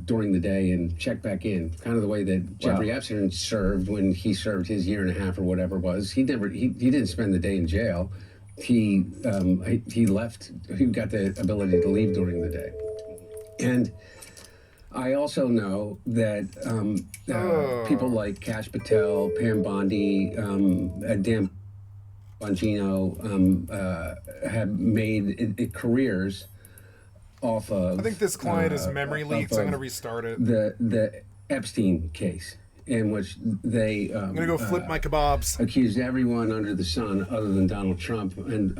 during the day and check back in, kind of the way that Jeffrey Epstein served when he served his year and a half or whatever it was. He didn't spend the day in jail. He left. He got the ability to leave during the day. And I also know that people like Kash Patel, Pam Bondi, Dan Bongino have made careers off of. I think this client is memory leaked, so I'm going to restart it. The Epstein case, in which they I'm going to go flip my kebabs. Accused everyone under the sun other than Donald Trump and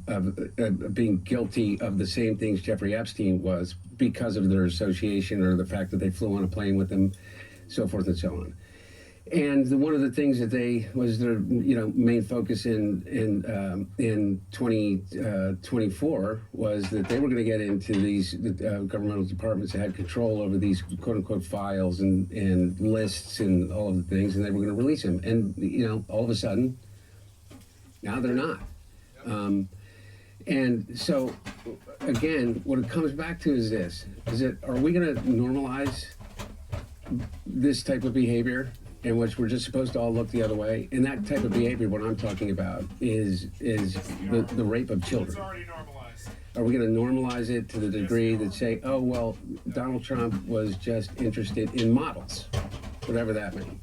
of being guilty of the same things Jeffrey Epstein was, because of their association or the fact that they flew on a plane with him, so forth and so on. And one of the things that was their main focus in 2024 was that they were going to get into these governmental departments that had control over these quote unquote files and lists and all of the things, and they were going to release them. And all of a sudden, now they're not. And so again, what it comes back to is this: are we going to normalize this type of behavior, in which we're just supposed to all look the other way? And that type of behavior, what I'm talking about, is the rape of children. It's already normalized. Are we going to normalize it to the degree that say, oh, well, Donald Trump was just interested in models, whatever that means,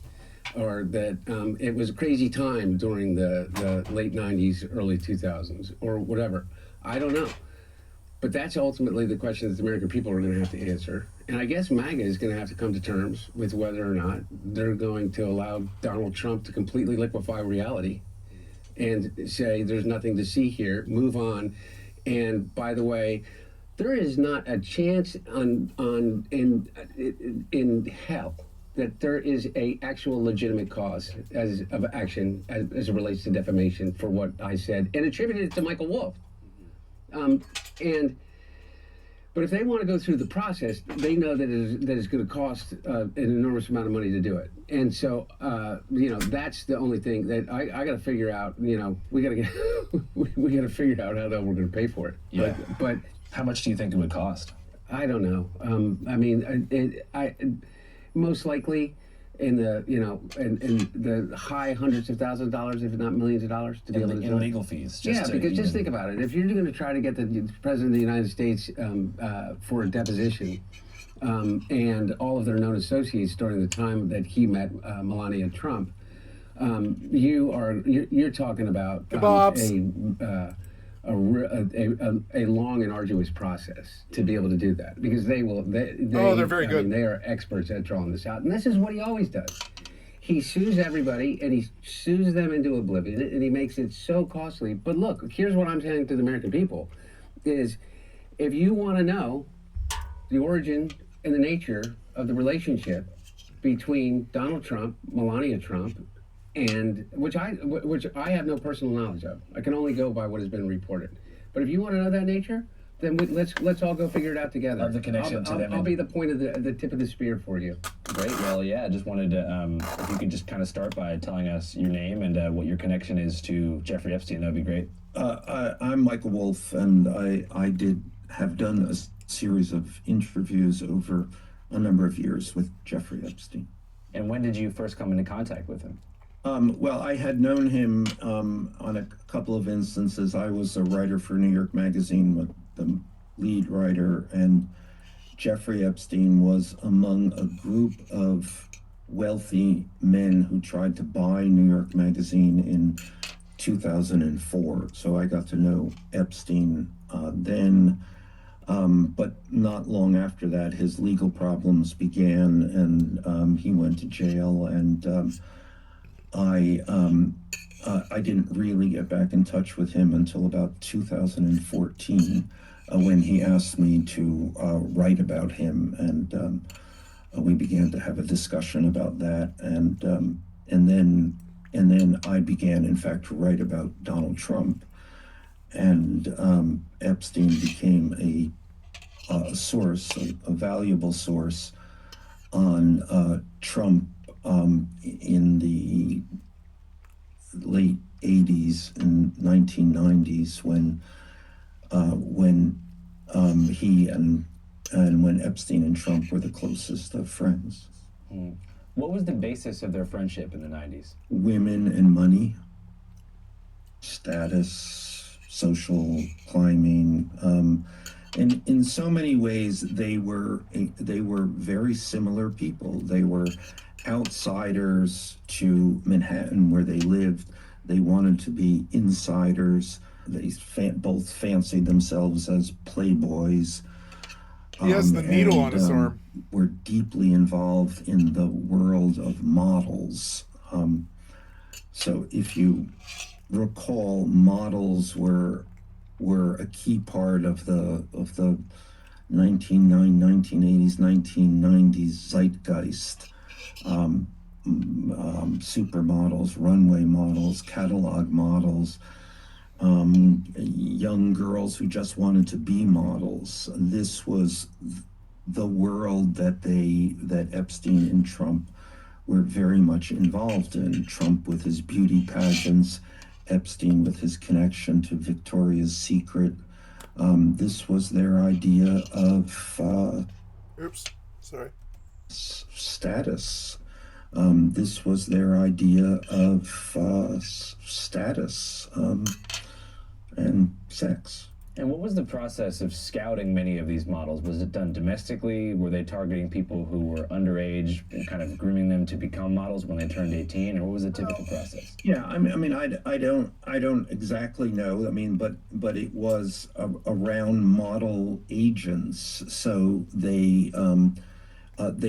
or that it was a crazy time during the late 90s, early 2000s, or whatever? I don't know. But that's ultimately the question that the American people are going to have to answer. And I guess MAGA is going to have to come to terms with whether or not they're going to allow Donald Trump to completely liquefy reality and say there's nothing to see here, move on. And by the way, there is not a chance in hell that there is a actual legitimate cause of action as it relates to defamation for what I said and attributed it to Michael Wolff. But if they want to go through the process, they know that it's going to cost an enormous amount of money to do it. And so, that's the only thing that I got to figure out. We got to we got to figure out how we're going to pay for it. Yeah. But how much do you think it would cost? I don't know. Most likely in the in the high hundreds of thousands of dollars, if not millions of dollars, to be able to do in legal fees. Because think about it. If you're going to try to get the president of the United States for a deposition, and all of their known associates during the time that he met Melania Trump, you're talking about a long and arduous process to be able to do that, because they're very good. They are experts at drawing this out, and this is what he always does. He sues everybody, and he sues them into oblivion, and he makes it so costly. But look, here's what I'm saying to the American people: is if you want to know the origin and the nature of the relationship between Donald Trump, Melania Trump, and which I have no personal knowledge of. I can only go by what has been reported. But if you want to know that nature, Then let's all go figure it out together. Of the connection to them. I'll be the point of the tip of the spear for you. Great. Well, yeah, I just wanted to, if you could just kind of start by telling us your name and what your connection is to Jeffrey Epstein, that'd be great. I'm Michael Wolf, and I have done a series of interviews over a number of years with Jeffrey Epstein. And when did you first come into contact with him? Well, I had known him on a couple of instances. I was a writer for New York Magazine, with the lead writer, and Jeffrey Epstein was among a group of wealthy men who tried to buy New York Magazine in 2004. So I got to know Epstein then. But not long after that, his legal problems began, and he went to jail. And I didn't really get back in touch with him until about 2014, when he asked me to write about him, and we began to have a discussion about that, and then I began, in fact, to write about Donald Trump, and Epstein became a source, a valuable source on Trump in the late 80s and 1990s, when he and when Epstein and Trump were the closest of friends. What was the basis of their friendship in the 90s? Women and money, status, social climbing. And in so many ways, they were very similar people. They were outsiders to Manhattan, where they lived. They wanted to be insiders. They both fancied themselves as playboys. He has the needle on his arm. Were deeply involved in the world of models. So if you recall, models were a key part of the 1980s, 1990s zeitgeist. Supermodels, runway models, catalog models, young girls who just wanted to be models. This was the world that Epstein and Trump were very much involved in. Trump with his beauty pageants, Epstein with his connection to Victoria's Secret. This was their idea of status. This was their idea of status and sex. And what was the process of scouting many of these models? Was it done domestically? Were they targeting people who were underage and kind of grooming them to become models when they turned 18? Or what was the typical process? Yeah, I don't exactly know. I mean, but it was around model agents. So they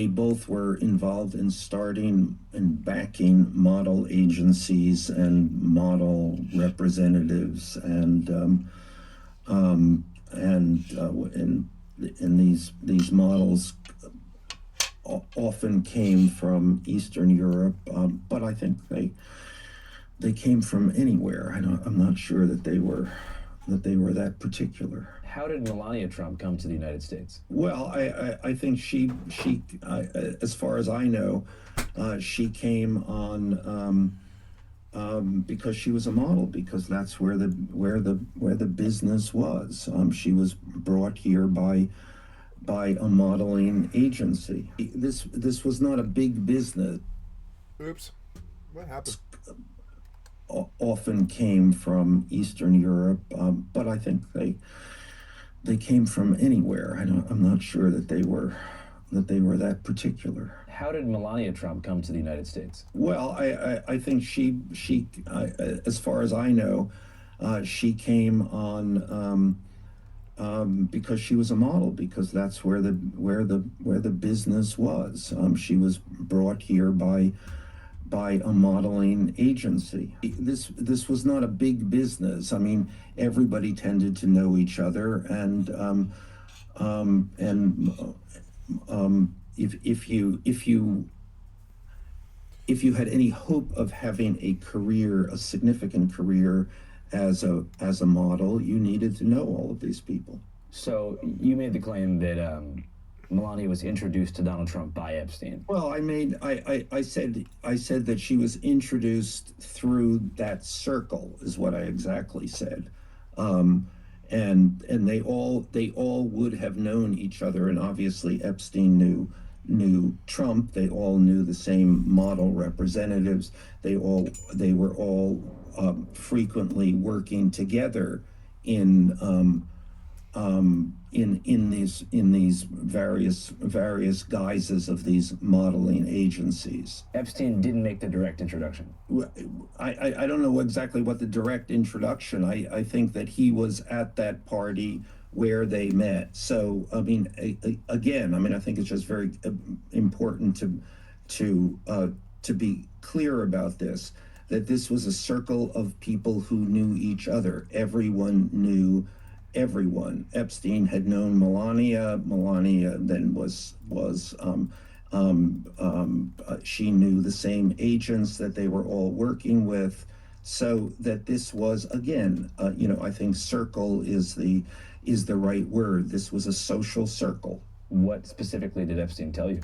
both were involved in starting and backing model agencies and model representatives, and these models often came from Eastern Europe, but I think they came from anywhere. I'm not sure that they were that particular. How did Melania Trump come to the United States? Well, I think she as far as I know, she came on because she was a model, because that's where the business was. She was brought here by a modeling agency. This was not a big business. Oops, what happened? Often came from Eastern Europe, but I think they came from anywhere. I'm not sure that they were that particular. How did Melania Trump come to the United States? Well, I think she as far as I know, she came on because she was a model, because that's where the business was. She was brought here by a modeling agency. This was not a big business. I mean, everybody tended to know each other, and if you had any hope of having a significant career as a model, you needed to know all of these people. So you made the claim that Melania was introduced to Donald Trump by Epstein. Well, I said that she was introduced through that circle, is what I exactly said. And they all would have known each other, and obviously Epstein knew Trump. They all knew the same model representatives. They were all frequently working together in these various guises of these modeling agencies. Epstein didn't make the direct introduction. I don't know exactly what the direct introduction. I think that he was at that party where they met. So I mean, again, I think it's just very important to be clear about this. That this was a circle of people who knew each other. Everyone knew everyone. Epstein had known Melania. Melania then she knew the same agents that they were all working with. So that this was, again, I think circle is the right word. This was a social circle. What specifically did Epstein tell you?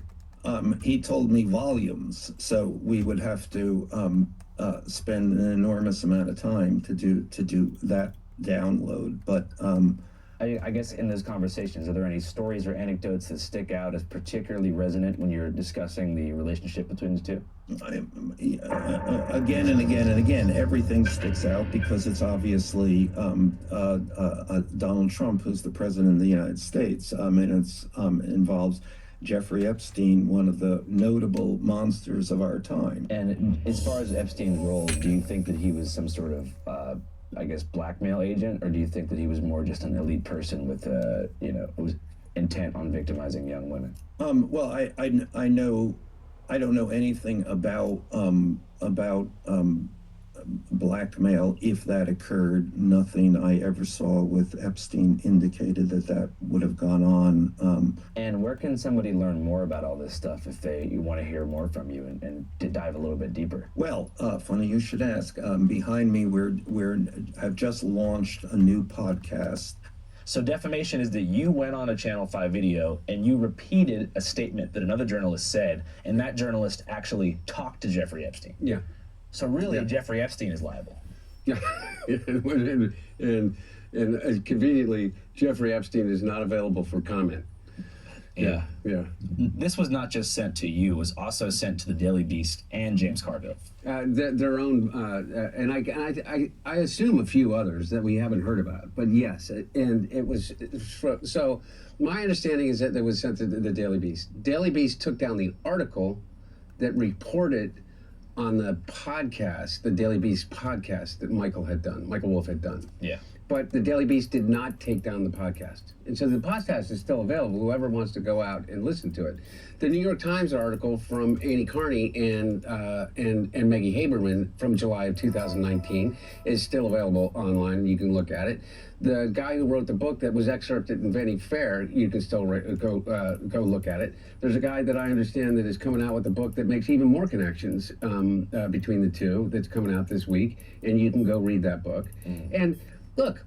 He told me volumes, so we would have to spend an enormous amount of time to do that download. But I guess in those conversations, are there any stories or anecdotes that stick out as particularly resonant when you're discussing the relationship between the two? Again and again and again, everything sticks out because it's obviously Donald Trump who's the president of the United States, and it involves Jeffrey Epstein, one of the notable monsters of our time. And as far as Epstein's role, do you think that he was some sort of blackmail agent, or do you think that he was more just an elite person with, was intent on victimizing young women? Well, I don't know anything about blackmail. If that occurred, nothing I ever saw with Epstein indicated that would have gone on. And where can somebody learn more about all this stuff if you want to hear more from you and to dive a little bit deeper? Well, funny you should ask. Behind me, I've just launched a new podcast. So defamation is that you went on a Channel 5 video and you repeated a statement that another journalist said, and that journalist actually talked to Jeffrey Epstein. Yeah. So really, Jeffrey Epstein is liable. Yeah, and conveniently, Jeffrey Epstein is not available for comment. Yeah. Yeah. This was not just sent to you; it was also sent to the Daily Beast and James Carville. Their own, and I assume a few others that we haven't heard about. But yes, and it was so. My understanding is that it was sent to the Daily Beast. Daily Beast took down the article that reported on the podcast, the Daily Beast podcast that Michael Wolff had done. Yeah. But the Daily Beast did not take down the podcast. And so the podcast is still available, whoever wants to go out and listen to it. The New York Times article from Annie Carney and Maggie Haberman from July of 2019 is still available online. You can look at it. The guy who wrote the book that was excerpted in Vanity Fair, you can still go look at it. There's a guy that I understand that is coming out with a book that makes even more connections between the two that's coming out this week, and you can go read that book. And look,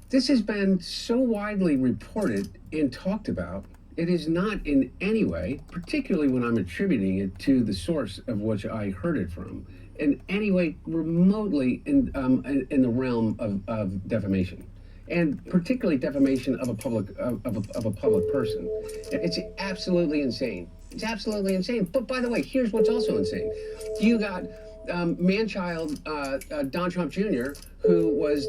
this has been so widely reported and talked about. It is not in any way, particularly when I'm attributing it to the source of which I heard it from, in any way remotely in the realm of defamation, and particularly defamation of a public person. It's absolutely insane. It's absolutely insane. But by the way, here's what's also insane. You got man-child Don Trump Jr., who was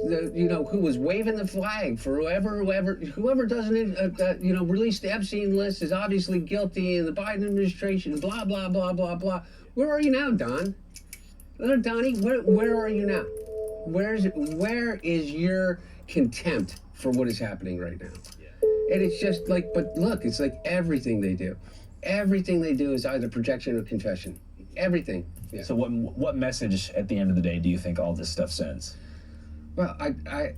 waving the flag for whoever doesn't release the Epstein list is obviously guilty, and the Biden administration, blah blah blah blah blah. Where are you now, Don? Little Donnie, where are you now? Where is your contempt for what is happening right now? And it's just like, but look, it's like everything they do is either projection or confession. Everything. Yeah. So what message at the end of the day do you think all this stuff sends? Well, I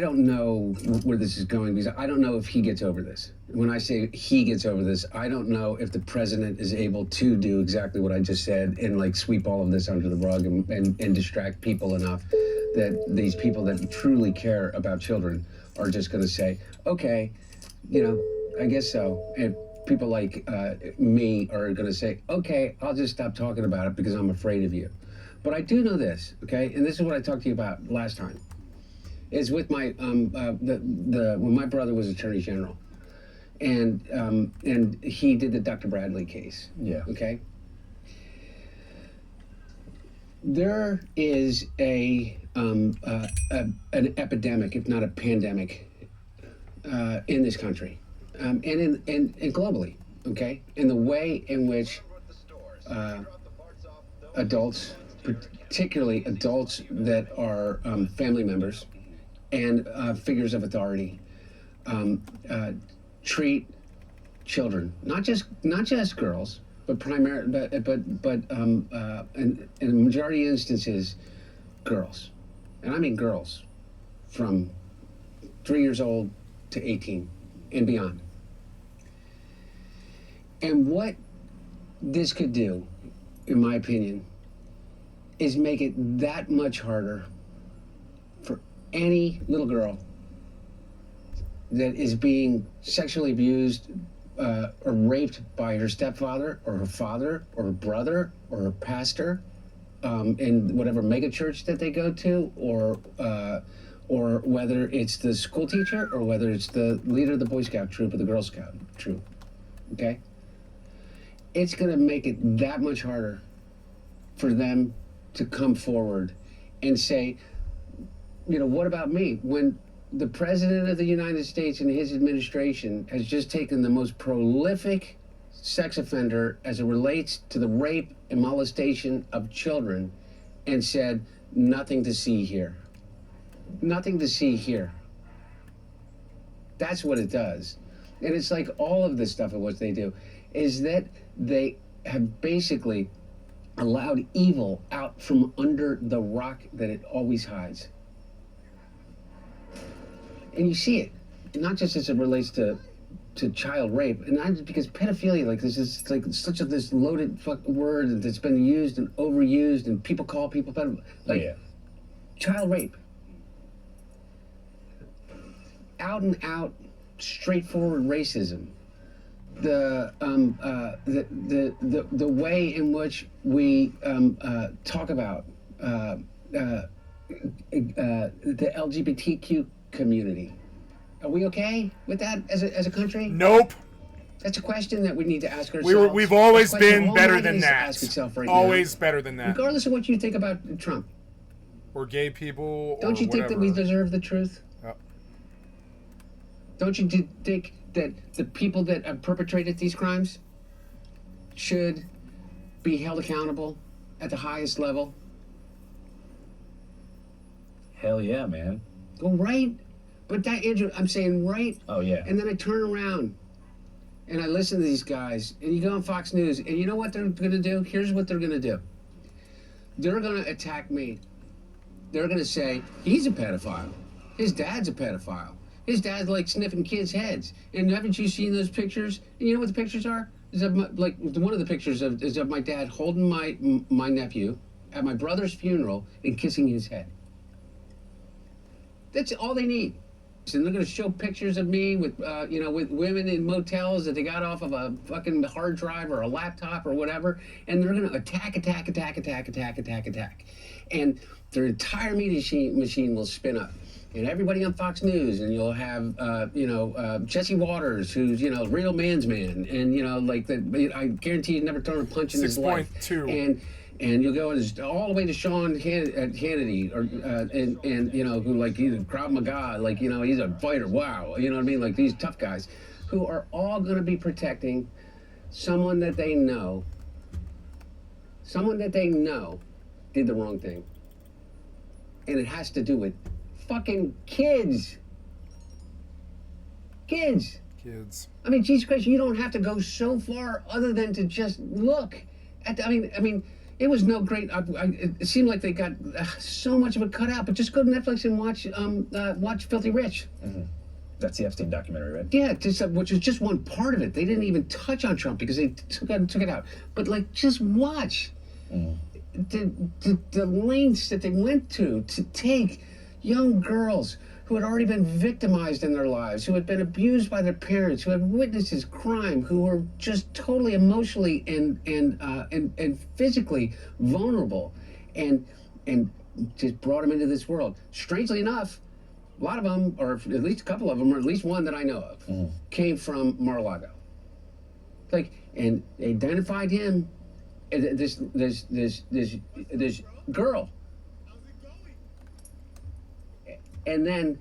don't know where this is going, because I don't know if he gets over this. When I say he gets over this, I don't know if the president is able to do exactly what I just said and like sweep all of this under the rug and distract people enough that these people that truly care about children are just going to say, okay, I guess so. And people like me are going to say, okay, I'll just stop talking about it because I'm afraid of you. But I do know this, okay? And this is what I talked to you about last time. Is with my when my brother was Attorney General, and he did the Dr. Bradley case. Yeah. Okay. There is an epidemic, if not a pandemic, in this country, and globally. Okay, in the way in which adults, particularly adults that are family members and figures of authority, treat children, not just girls, but in the majority of instances, girls, and I mean girls, from 3 years old to 18 and beyond. And what this could do, in my opinion, is make it that much harder for any little girl that is being sexually abused or raped by her stepfather or her father or her brother or her pastor in whatever mega church that they go to, or whether it's the school teacher or whether it's the leader of the Boy Scout troop or the Girl Scout troop, okay? It's gonna make it that much harder for them to come forward and say, what about me? When the President of the United States and his administration has just taken the most prolific sex offender as it relates to the rape and molestation of children and said, nothing to see here. Nothing to see here. That's what it does. And it's like all of this stuff of what they do is that they have basically allowed evil out from under the rock that it always hides. And you see it, not just as it relates to child rape, and not because pedophilia, like this is like such this loaded word that's been used and overused, and people call people pedophiles. Like, child rape. Out and out, straightforward racism. The way in which we talk about the LGBTQ community. Are we okay with that as a country? Nope. That's a question that we need to ask ourselves. We've always been better than that. Ask itself right always now. Better than that. Regardless of what you think about Trump. Or gay people. Don't you think that we deserve the truth? Yep. Don't you think that the people that have perpetrated these crimes should be held accountable at the highest level? Hell yeah, man. Well, right. But that, Andrew, I'm saying right. Oh, yeah. And then I turn around and I listen to these guys, and you go on Fox News, and you know what they're going to do? Here's what they're going to do. They're going to attack me. They're going to say, he's a pedophile. His dad's a pedophile. His dad's like sniffing kids' heads. And haven't you seen those pictures? And you know what the pictures are? Is of one of the pictures is of my dad holding my nephew at my brother's funeral and kissing his head. That's all they need. And they're going to show pictures of me with with women in motels that they got off of a fucking hard drive or a laptop or whatever, and they're going to attack. And their entire media machine will spin up. And everybody on Fox News, and you'll have, Jesse Waters, who's, real man's man. And, I guarantee he's never thrown a punch in his life. 6.2. And you'll go all the way to Sean Hannity, or who he's a Krav Maga, he's a fighter. Wow, you know what I mean? Like these tough guys, who are all going to be protecting someone that they know did the wrong thing, and it has to do with fucking kids. I mean, Jesus Christ, you don't have to go so far other than to just look at. I mean. It was no great. It seemed like they got so much of it cut out. But just go to Netflix and watch Filthy Rich. Mm-hmm. That's the Epstein documentary, right? Yeah, which is just one part of it. They didn't even touch on Trump because they took it out. But just watch. the lengths that they went to take young girls who had already been victimized in their lives, who had been abused by their parents, who had witnessed his crime, who were just totally emotionally and physically vulnerable, and just brought them into this world. Strangely enough, a lot of them, or at least a couple of them, or at least one that I know of, came from Mar-a-Lago. Like, and they identified him, this girl. And then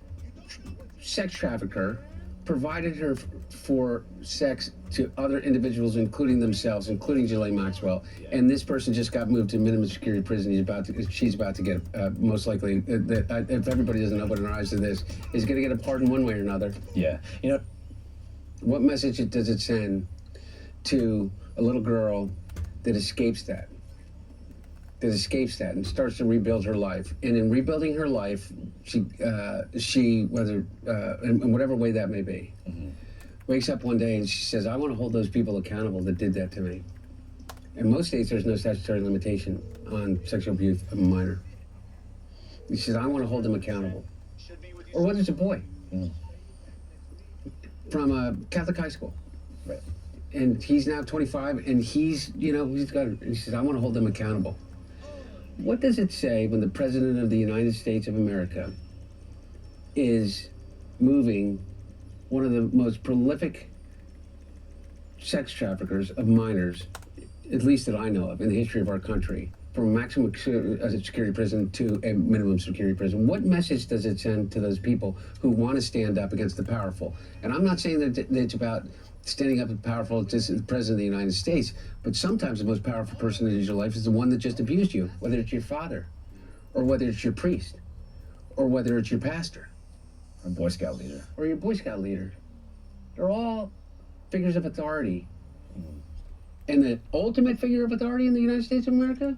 sex trafficker provided her for sex to other individuals, including themselves, including Ghislaine Maxwell. And this person just got moved to minimum security prison. She's about to get, most likely, if everybody doesn't open their eyes to this, is going to get a pardon one way or another. Yeah. You know, what message does it send to a little girl that escapes that? And starts to rebuild her life. And in rebuilding her life, she whether in whatever way that may be, wakes up one day and she says, I want to hold those people accountable that did that to me. In most states, there's no statutory limitation on sexual abuse of a minor. She says, I want to hold them accountable. Or whether it's a boy from a Catholic high school. Right. And he's now 25, and he's got, he says, I want to hold them accountable. What does it say when the President of the United States of America is moving one of the most prolific sex traffickers of minors, at least that I know of, in the history of our country, from a maximum security prison to a minimum security prison? What message does it send to those people who want to stand up against the powerful? And I'm not saying that it's about standing up and powerful, just the President of the United States, but sometimes the most powerful person in your life is the one that just abused you, whether it's your father, or whether it's your priest, or whether it's your pastor. Or Boy Scout leader. Or your Boy Scout leader. They're all figures of authority. And the ultimate figure of authority in the United States of America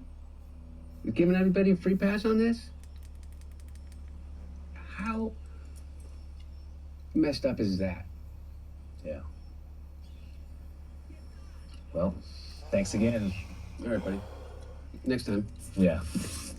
is giving everybody a free pass on this? How messed up is that? Yeah. Well, thanks again. All right, buddy. Next time. Yeah.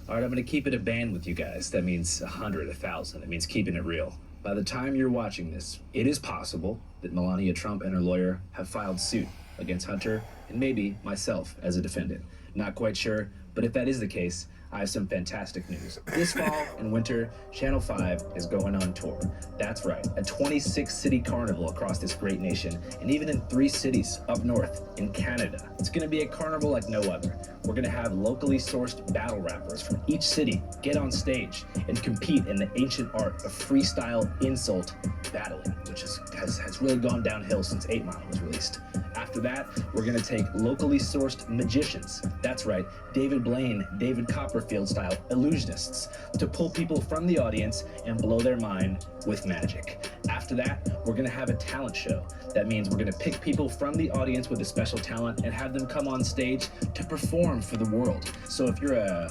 All right, I'm going to keep it a band with you guys. That means 100, 1,000. It means keeping it real. By the time you're watching this, it is possible that Melania Trump and her lawyer have filed suit against Hunter and maybe myself as a defendant. Not quite sure, but if that is the case, I have some fantastic news. This fall and winter, Channel 5 is going on tour. That's right, a 26-city carnival across this great nation, and even in 3 cities up north in Canada. It's gonna be a carnival like no other. We're gonna have locally sourced battle rappers from each city get on stage and compete in the ancient art of freestyle insult battling, which has really gone downhill since 8 Mile was released. After that, we're gonna take locally sourced magicians. That's right, David Blaine, David Copperfield style illusionists to pull people from the audience and blow their mind with magic. After that, we're gonna have a talent show. That means we're gonna pick people from the audience with a special talent and have them come on stage to perform for the world. So if you're a,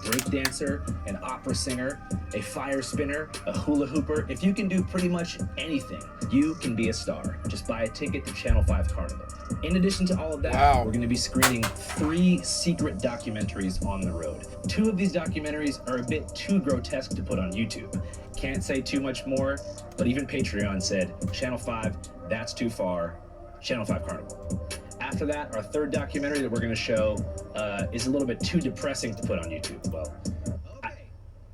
break dancer, an opera singer, a fire spinner, a hula hooper, if you can do pretty much anything, you can be a star. Just buy a ticket to Channel 5 Carnival. In addition to all of that, we're going to be screening 3 secret documentaries on the road. 2 of these documentaries are a bit too grotesque to put on YouTube. Can't say too much more, but even Patreon said, Channel 5, that's too far, Channel 5 Carnival. After that, our 3rd documentary that we're going to show is a little bit too depressing to put on YouTube. Well,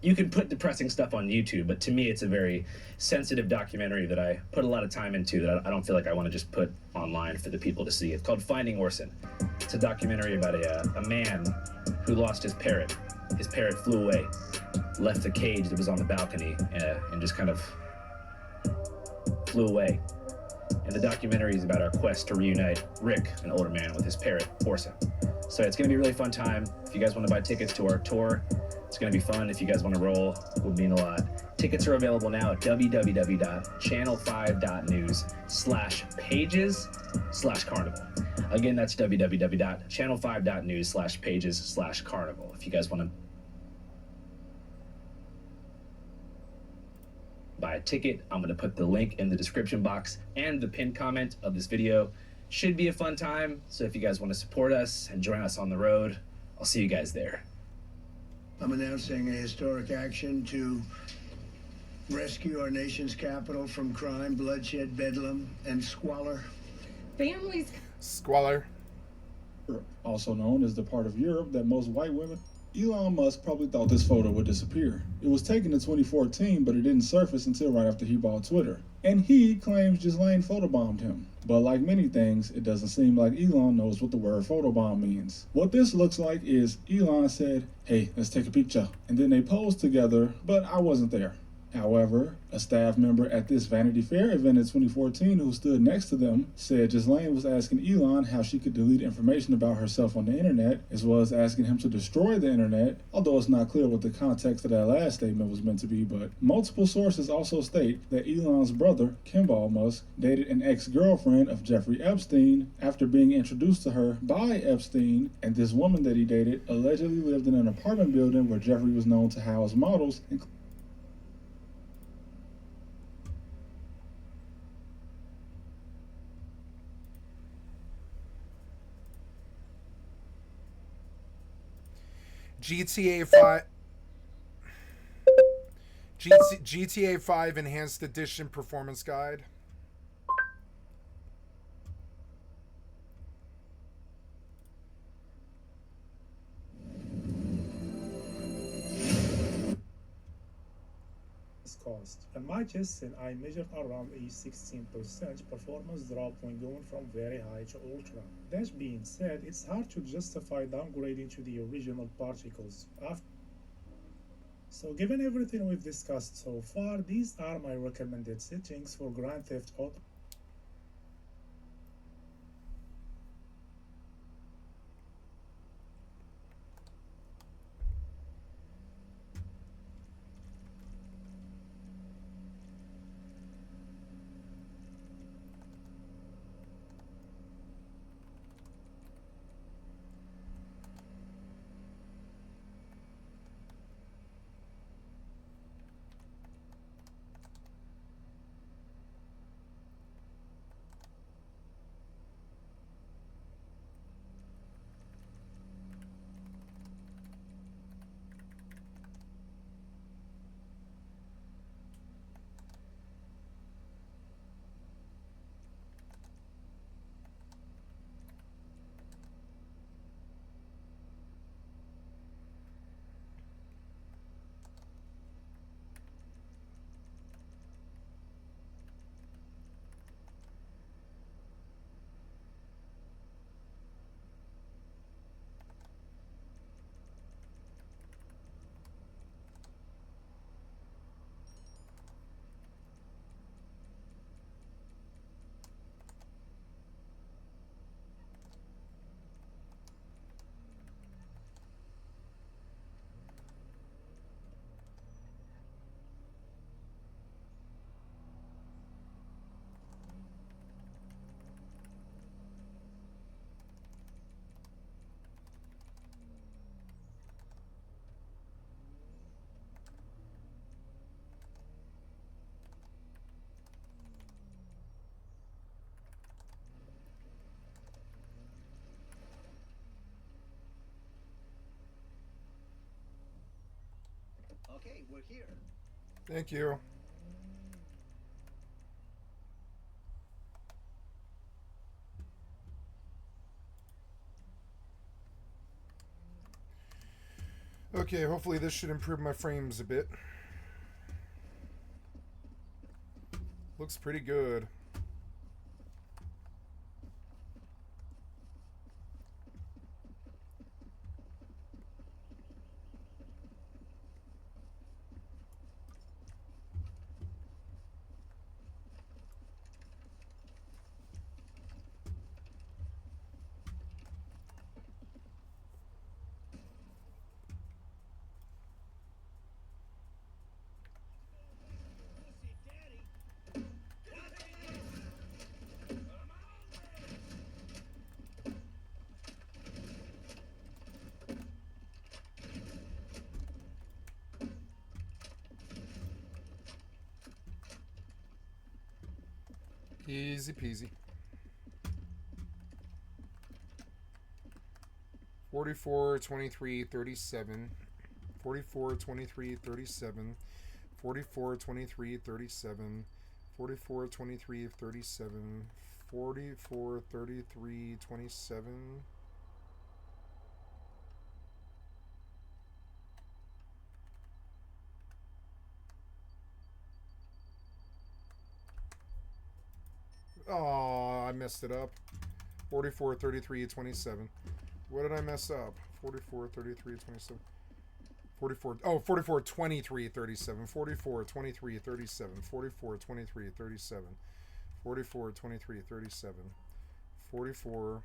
you can put depressing stuff on YouTube, but to me it's a very sensitive documentary that I put a lot of time into that I don't feel like I want to just put online for the people to see. It's called Finding Orson. It's a documentary about a man who lost his parrot. His parrot flew away, left the cage that was on the balcony, and just kind of flew away. And the documentary is about our quest to reunite Rick, an older man, with his parrot, Orson. So it's going to be a really fun time. If you guys want to buy tickets to our tour, it's going to be fun. If you guys want to roll, it would mean a lot. Tickets are available now at www.channel5.news/pages/carnival. Again, that's www.channel5.news/pages/carnival. If you guys want to buy a ticket, I'm going to put the link in the description box and the pinned comment of this video. Should be a fun time. So if you guys want to support us and join us on the road, I'll see you guys there. I'm announcing a historic action to rescue our nation's capital from crime, bloodshed, bedlam, and squalor. Families. Squalor. Also known as the part of Europe that most white women. Elon Musk probably thought this photo would disappear. It was taken in 2014, but it didn't surface until right after he bought Twitter. And he claims Ghislaine photobombed him. But like many things, it doesn't seem like Elon knows what the word photobomb means. What this looks like is Elon said, "Hey, let's take a picture." And then they posed together, but I wasn't there. However, a staff member at this Vanity Fair event in 2014 who stood next to them said Ghislaine was asking Elon how she could delete information about herself on the internet, as well as asking him to destroy the internet, although it's not clear what the context of that last statement was meant to be. But multiple sources also state that Elon's brother, Kimball Musk, dated an ex-girlfriend of Jeffrey Epstein after being introduced to her by Epstein, and this woman that he dated allegedly lived in an apartment building where Jeffrey was known to house models, GTA 5 GTA 5 Enhanced Edition Performance Guide. Cost. On my chest, I measured around a 16% performance drop when going from very high to ultra. That being said, it's hard to justify downgrading to the original particles after. So given everything we've discussed so far, these are my recommended settings for Grand Theft Auto. Okay, we're here. Thank you. Okay, hopefully this should improve my frames a bit. Looks pretty good. Easy peasy. 44, 23, 37. 44, 23, 37, 44, 23, 37, 44, 23, 37, 44, 33, 27. Oh, I messed it up. 44, 33, 27. What did I mess up? 44, 33, 27. 44, oh, 44, 23, 37. 44, 23, 37. 44, 23, 37. 44, 23, 37. 44.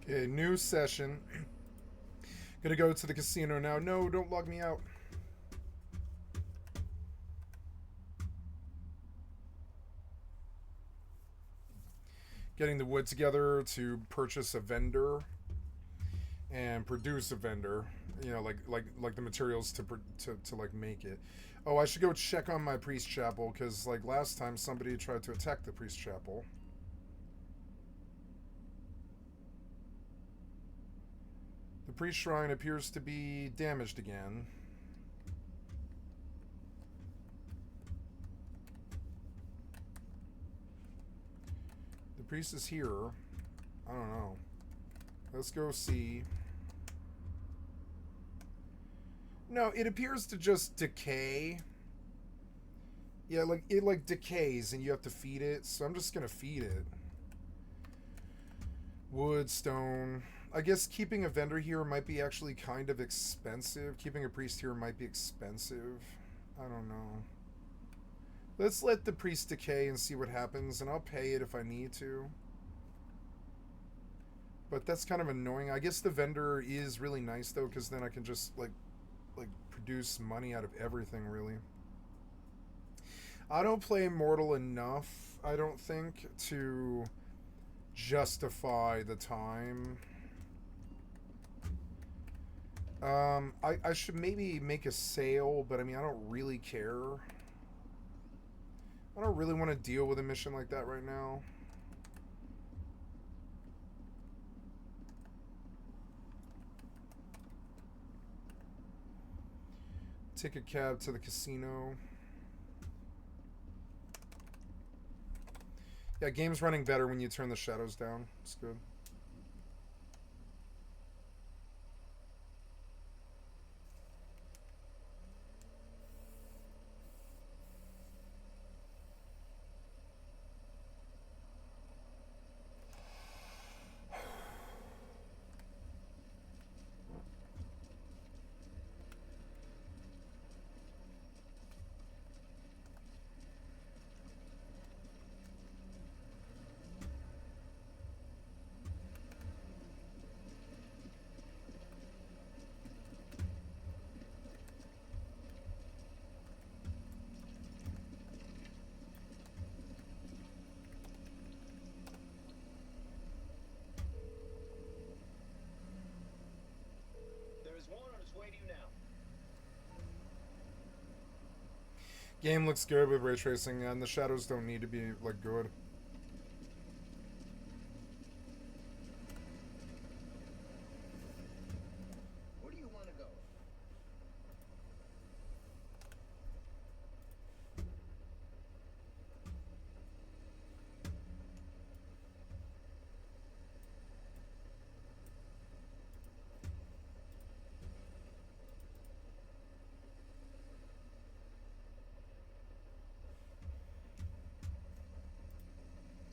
Okay, new session. Gonna go to the casino now. No, don't log me out. Getting the wood together to purchase a vendor and produce a vendor. You know, like the materials to like make it. Oh, I should go check on my priest chapel because like last time somebody tried to attack the priest chapel. The priest shrine appears to be damaged again. The priest is here. I don't know. Let's go see. No, it appears to just decay. Yeah, like it like decays and you have to feed it. So I'm just gonna feed it. Wood, stone. I guess keeping a vendor here might be actually kind of expensive. Keeping a priest here might be expensive. I don't know. Let's let the priest decay and see what happens, and I'll pay it if I need to. But that's kind of annoying. I guess the vendor is really nice, though, because then I can just, like produce money out of everything, really. I don't play Mortal enough, I don't think, to justify the time. I should maybe make a sale, but I mean, I don't really care. I don't really want to deal with a mission like that right now. Take a cab to the casino. Yeah, game's running better when you turn the shadows down. It's good. Game looks good with ray tracing, and the shadows don't need to be like good. Where do you want to go?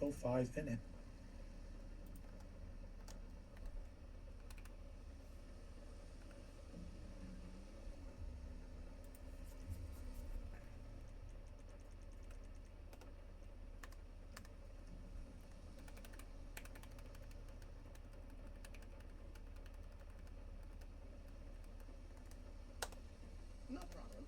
Oh, 5 in it. No problem.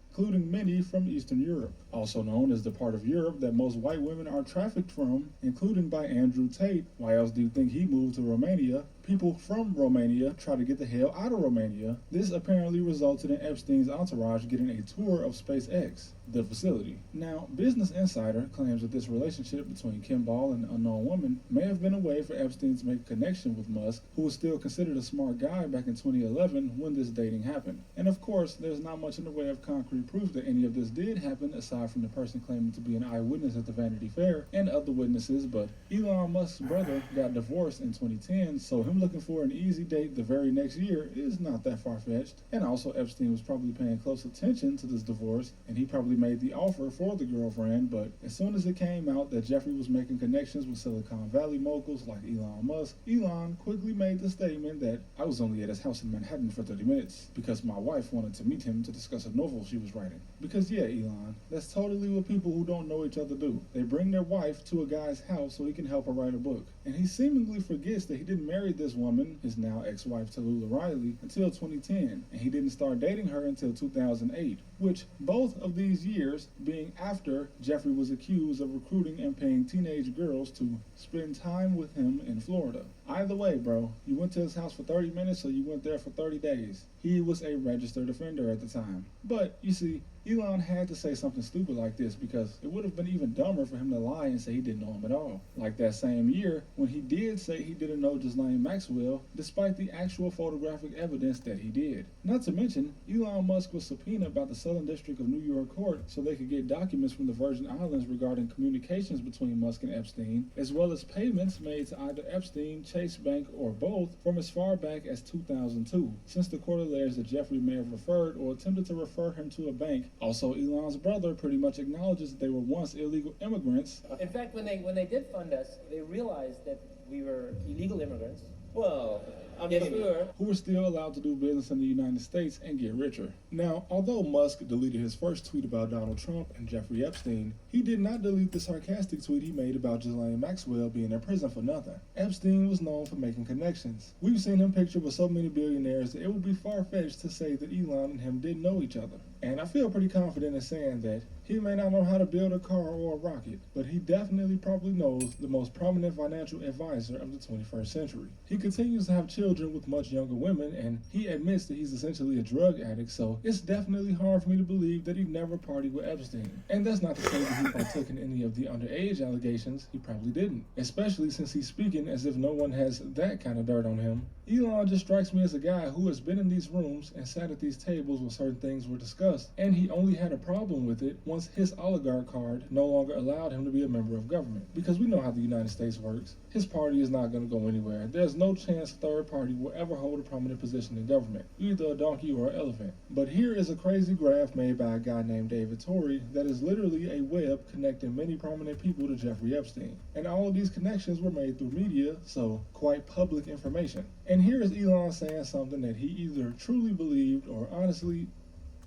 Including many from Eastern Europe, also known as the part of Europe that most white women are trafficked from, including by Andrew Tate. Why else do you think he moved to Romania? People from Romania try to get the hell out of Romania. This apparently resulted in Epstein's entourage getting a tour of SpaceX, the facility. Now, Business Insider claims that this relationship between Kimball and the unknown woman may have been a way for Epstein to make a connection with Musk, who was still considered a smart guy back in 2011 when this dating happened. And of course, there's not much in the way of concrete proof that any of this did happen, aside from the person claiming to be an eyewitness at the Vanity Fair and other witnesses, but Elon Musk's brother got divorced in 2010, so him looking for an easy date the very next year is not that far-fetched. And also, Epstein was probably paying close attention to this divorce, and he probably made the offer for the girlfriend, but as soon as it came out that Jeffrey was making connections with Silicon Valley moguls like Elon Musk, Elon quickly made the statement that I was only at his house in Manhattan for 30 minutes because my wife wanted to meet him to discuss a novel she was writing. Because yeah, Elon, that's totally what people who don't know each other do. They bring their wife to a guy's house so he can help her write a book. And he seemingly forgets that he didn't marry this woman, his now ex-wife Tallulah Riley, until 2010, and he didn't start dating her until 2008, which both of these years being after Jeffrey was accused of recruiting and paying teenage girls to spend time with him in Florida. Either way, bro, you went to his house for 30 minutes, so you went there for 30 days. He was a registered offender at the time. But, you see, Elon had to say something stupid like this because it would have been even dumber for him to lie and say he didn't know him at all. Like that same year when he did say he didn't know Ghislaine Maxwell, despite the actual photographic evidence that he did. Not to mention, Elon Musk was subpoenaed by the Southern District of New York Court so they could get documents from the Virgin Islands regarding communications between Musk and Epstein, as well as payments made to either Epstein, Chase Bank, or both from as far back as 2002, since the court alleges that Jeffrey may have referred or attempted to refer him to a bank. Also, Elon's brother pretty much acknowledges that they were once illegal immigrants. In fact, when they did fund us, they realized that we were illegal immigrants. Well, who were still allowed to do business in the United States and get richer. Now, although Musk deleted his first tweet about Donald Trump and Jeffrey Epstein, he did not delete the sarcastic tweet he made about Ghislaine Maxwell being in prison for nothing. Epstein was known for making connections. We've seen him pictured with so many billionaires that it would be far-fetched to say that Elon and him didn't know each other. And I feel pretty confident in saying that he may not know how to build a car or a rocket, but he definitely probably knows the most prominent financial advisor of the 21st century. He continues to have children with much younger women, and he admits that he's essentially a drug addict, so it's definitely hard for me to believe that he never partied with Epstein. And that's not to say that he partook in any of the underage allegations. He probably didn't, especially since he's speaking as if no one has that kind of dirt on him. Elon just strikes me as a guy who has been in these rooms and sat at these tables where certain things were discussed, and he only had a problem with it once his oligarch card no longer allowed him to be a member of government. Because we know how the United States works. His party is not going to go anywhere. There's no chance a third party will ever hold a prominent position in government, either a donkey or an elephant. But here is a crazy graph made by a guy named David Torrey that is literally a web connecting many prominent people to Jeffrey Epstein. And all of these connections were made through media, so quite public information. And here is Elon saying something that he either truly believed or honestly,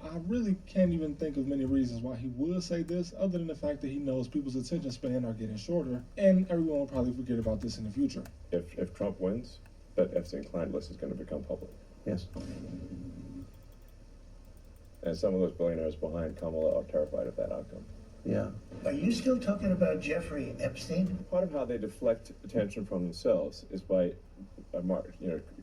I really can't even think of many reasons why he would say this other than the fact that he knows people's attention span are getting shorter, and everyone will probably forget about this in the future. If Trump wins, that Epstein client list is going to become public. yes. And some of those billionaires behind Kamala are terrified of that outcome. Yeah. Are you still talking about Jeffrey Epstein? Part of how they deflect attention from themselves is by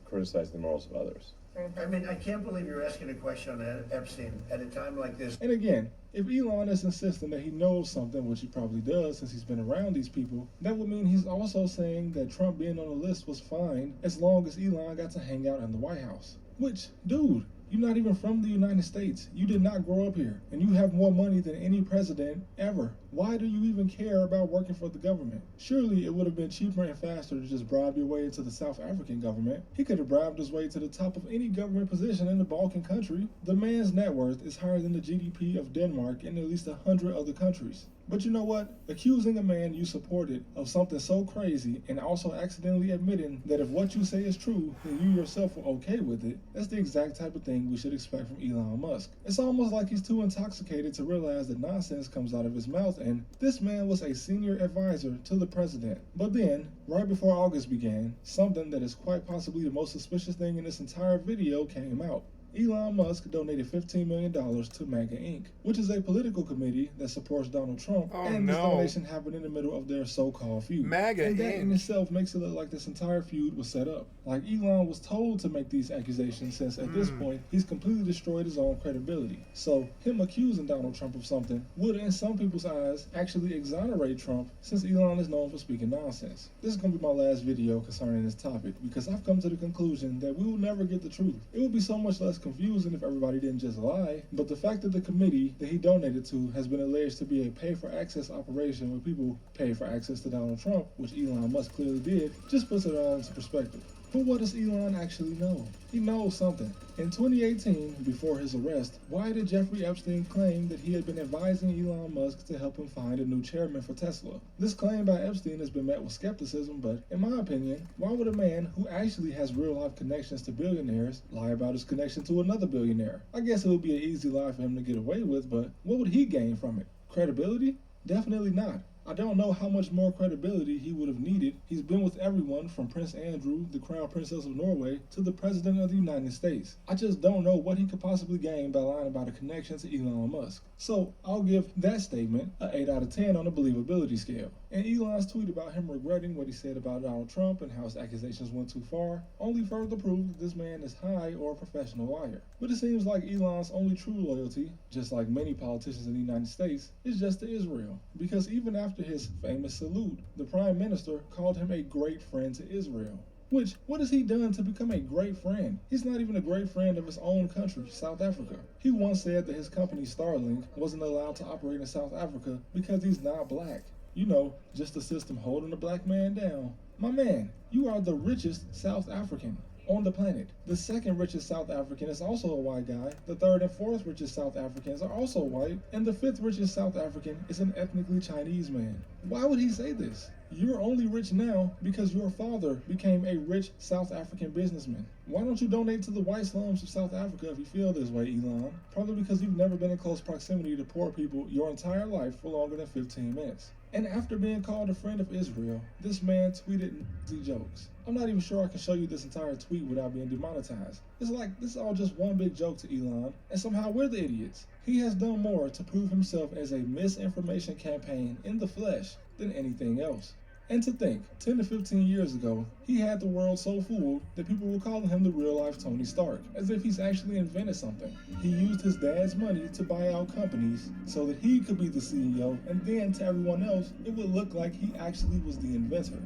criticizing the morals of others. I mean, I can't believe you're asking a question on Epstein at a time like this. And again, if Elon is insisting that he knows something, which he probably does since he's been around these people, that would mean he's also saying that Trump being on the list was fine as long as Elon got to hang out in the White House. Which, dude, you're not even from the United States. You did not grow up here. And you have more money than any president ever. Why do you even care about working for the government? Surely it would have been cheaper and faster to just bribe your way into the South African government. He could have bribed his way to the top of any government position in the Balkan country. The man's net worth is higher than the GDP of Denmark and at least 100 other countries. But you know what? Accusing a man you supported of something so crazy and also accidentally admitting that if what you say is true, then you yourself were okay with it, that's the exact type of thing we should expect from Elon Musk. It's almost like he's too intoxicated to realize that nonsense comes out of his mouth, and this man was a senior advisor to the president. But then, right before August began, something that is quite possibly the most suspicious thing in this entire video came out. Elon Musk donated $15 million to MAGA Inc., which is a political committee that supports Donald Trump, and this donation happened in the middle of their so-called feud. MAGA and that Inc. in itself makes it look like this entire feud was set up. Like Elon was told to make these accusations since at this point, he's completely destroyed his own credibility. So him accusing Donald Trump of something would, in some people's eyes, actually exonerate Trump since Elon is known for speaking nonsense. This is going to be my last video concerning this topic because I've come to the conclusion that we will never get the truth. It would be so much less confusing if everybody didn't just lie, but the fact that the committee that he donated to has been alleged to be a pay-for-access operation where people pay for access to Donald Trump, which Elon Musk clearly did, just puts it all into perspective. But what does Elon actually know? He knows something. In 2018, before his arrest, why did Jeffrey Epstein claim that he had been advising Elon Musk to help him find a new chairman for Tesla? This claim by Epstein has been met with skepticism, but in my opinion, why would a man who actually has real-life connections to billionaires lie about his connection to another billionaire? I guess it would be an easy lie for him to get away with, but what would he gain from it? Credibility? Definitely not. I don't know how much more credibility he would have needed. He's been with everyone from Prince Andrew, the Crown Princess of Norway, to the President of the United States. I just don't know what he could possibly gain by lying about a connection to Elon Musk. So I'll give that statement an 8 out of 10 on the believability scale. And Elon's tweet about him regretting what he said about Donald Trump and how his accusations went too far only further prove that this man is high or a professional liar. But it seems like Elon's only true loyalty, just like many politicians in the United States, is just to Israel. Because even after his famous salute, the Prime Minister called him a great friend to Israel. Which, what has he done to become a great friend? He's not even a great friend of his own country, South Africa. He once said that his company Starlink wasn't allowed to operate in South Africa because he's not black. You know, just the system holding the black man down. My man, you are the richest South African on the planet. The second richest South African is also a white guy. The third and fourth richest South Africans are also white. And the fifth richest South African is an ethnically Chinese man. Why would he say this? You're only rich now because your father became a rich South African businessman. Why don't you donate to the white slums of South Africa if you feel this way, Elon? Probably because you've never been in close proximity to poor people your entire life for longer than 15 minutes. And after being called a friend of Israel, this man tweeted Nazi jokes. I'm not even sure I can show you this entire tweet without being demonetized. It's like this is all just one big joke to Elon, and somehow we're the idiots. He has done more to prove himself as a misinformation campaign in the flesh than anything else. And to think, 10 to 15 years ago, he had the world so fooled that people were calling him the real-life Tony Stark, as if he's actually invented something. He used his dad's money to buy out companies so that he could be the CEO, and then to everyone else, it would look like he actually was the inventor.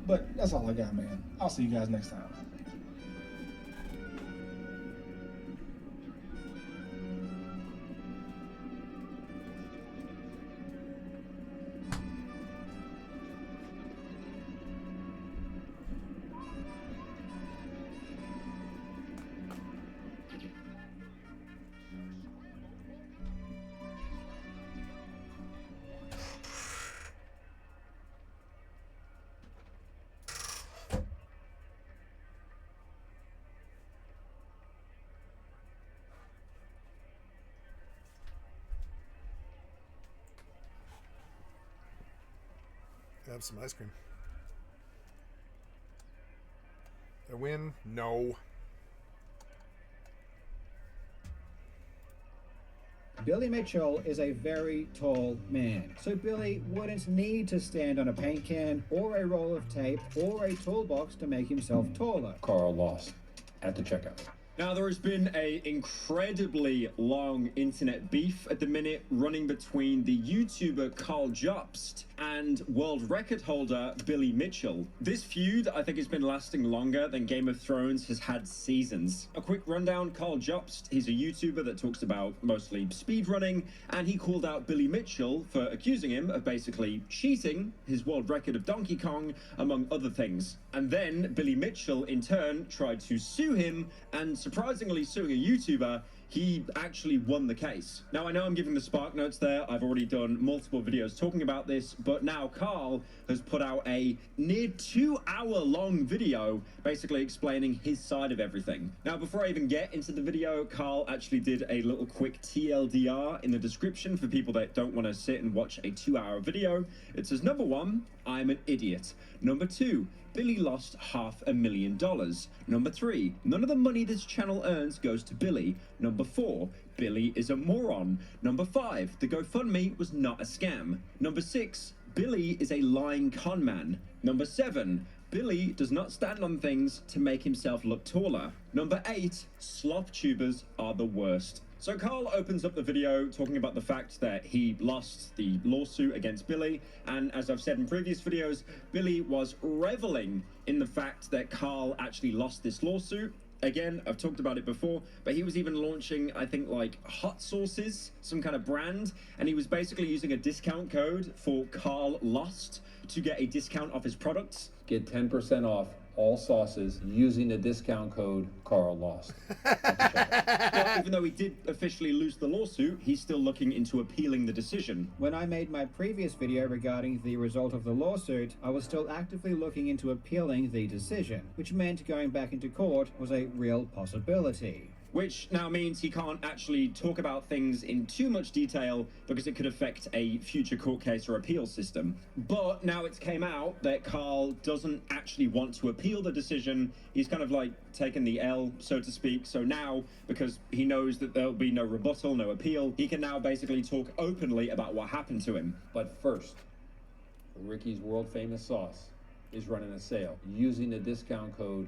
But that's all I got, man. I'll see you guys next time. Have some ice cream. A win? No. Billy Mitchell is a very tall man, so Billy wouldn't need to stand on a paint can or a roll of tape or a toolbox to make himself taller. Carl lost at the checkout. Now, there has been an incredibly long internet beef at the minute running between the YouTuber Carl Jobst and world record holder Billy Mitchell. This feud, I think, has been lasting longer than Game of Thrones has had seasons. A quick rundown: Carl Jobst, he's a YouTuber that talks about mostly speedrunning, and he called out Billy Mitchell for accusing him of basically cheating his world record of Donkey Kong, among other things. And then Billy Mitchell, in turn, tried to sue him, and surprisingly, suing a YouTuber, he actually won the case. Now, I know I'm giving the spark notes there. I've already done multiple videos talking about this, but now Carl has put out a near 2-hour-long video basically explaining his side of everything. Now, before I even get into the video, Carl actually did a little quick TLDR in the description for people that don't want to sit and watch a 2-hour video. It says, number 1, I'm an idiot. Number 2, Billy lost $500,000. Number 3, none of the money this channel earns goes to Billy. Number 4, Billy is a moron. Number 5, the GoFundMe was not a scam. Number 6, Billy is a lying con man. Number 7, Billy does not stand on things to make himself look taller. Number 8, slop tubers are the worst. So Carl opens up the video talking about the fact that he lost the lawsuit against Billy, and as I've said in previous videos, Billy was reveling in the fact that Carl actually lost this lawsuit. Again, I've talked about it before, but he was even launching, I think, like hot sauces, some kind of brand, and he was basically using a discount code for Carl Lost to get a discount off his products. Get 10% off all sauces using the discount code Carl Lost. Well, even though he did officially lose the lawsuit, he's still looking into appealing the decision. When I made my previous video regarding the result of the lawsuit, I was still actively looking into appealing the decision, which meant going back into court was a real possibility. Which now means he can't actually talk about things in too much detail because it could affect a future court case or appeal system. But now it's came out that Carl doesn't actually want to appeal the decision. He's kind of like taken the L, so to speak. So now, because he knows that there'll be no rebuttal, no appeal, he can now basically talk openly about what happened to him. But first, Ricky's world famous sauce is running a sale using the discount code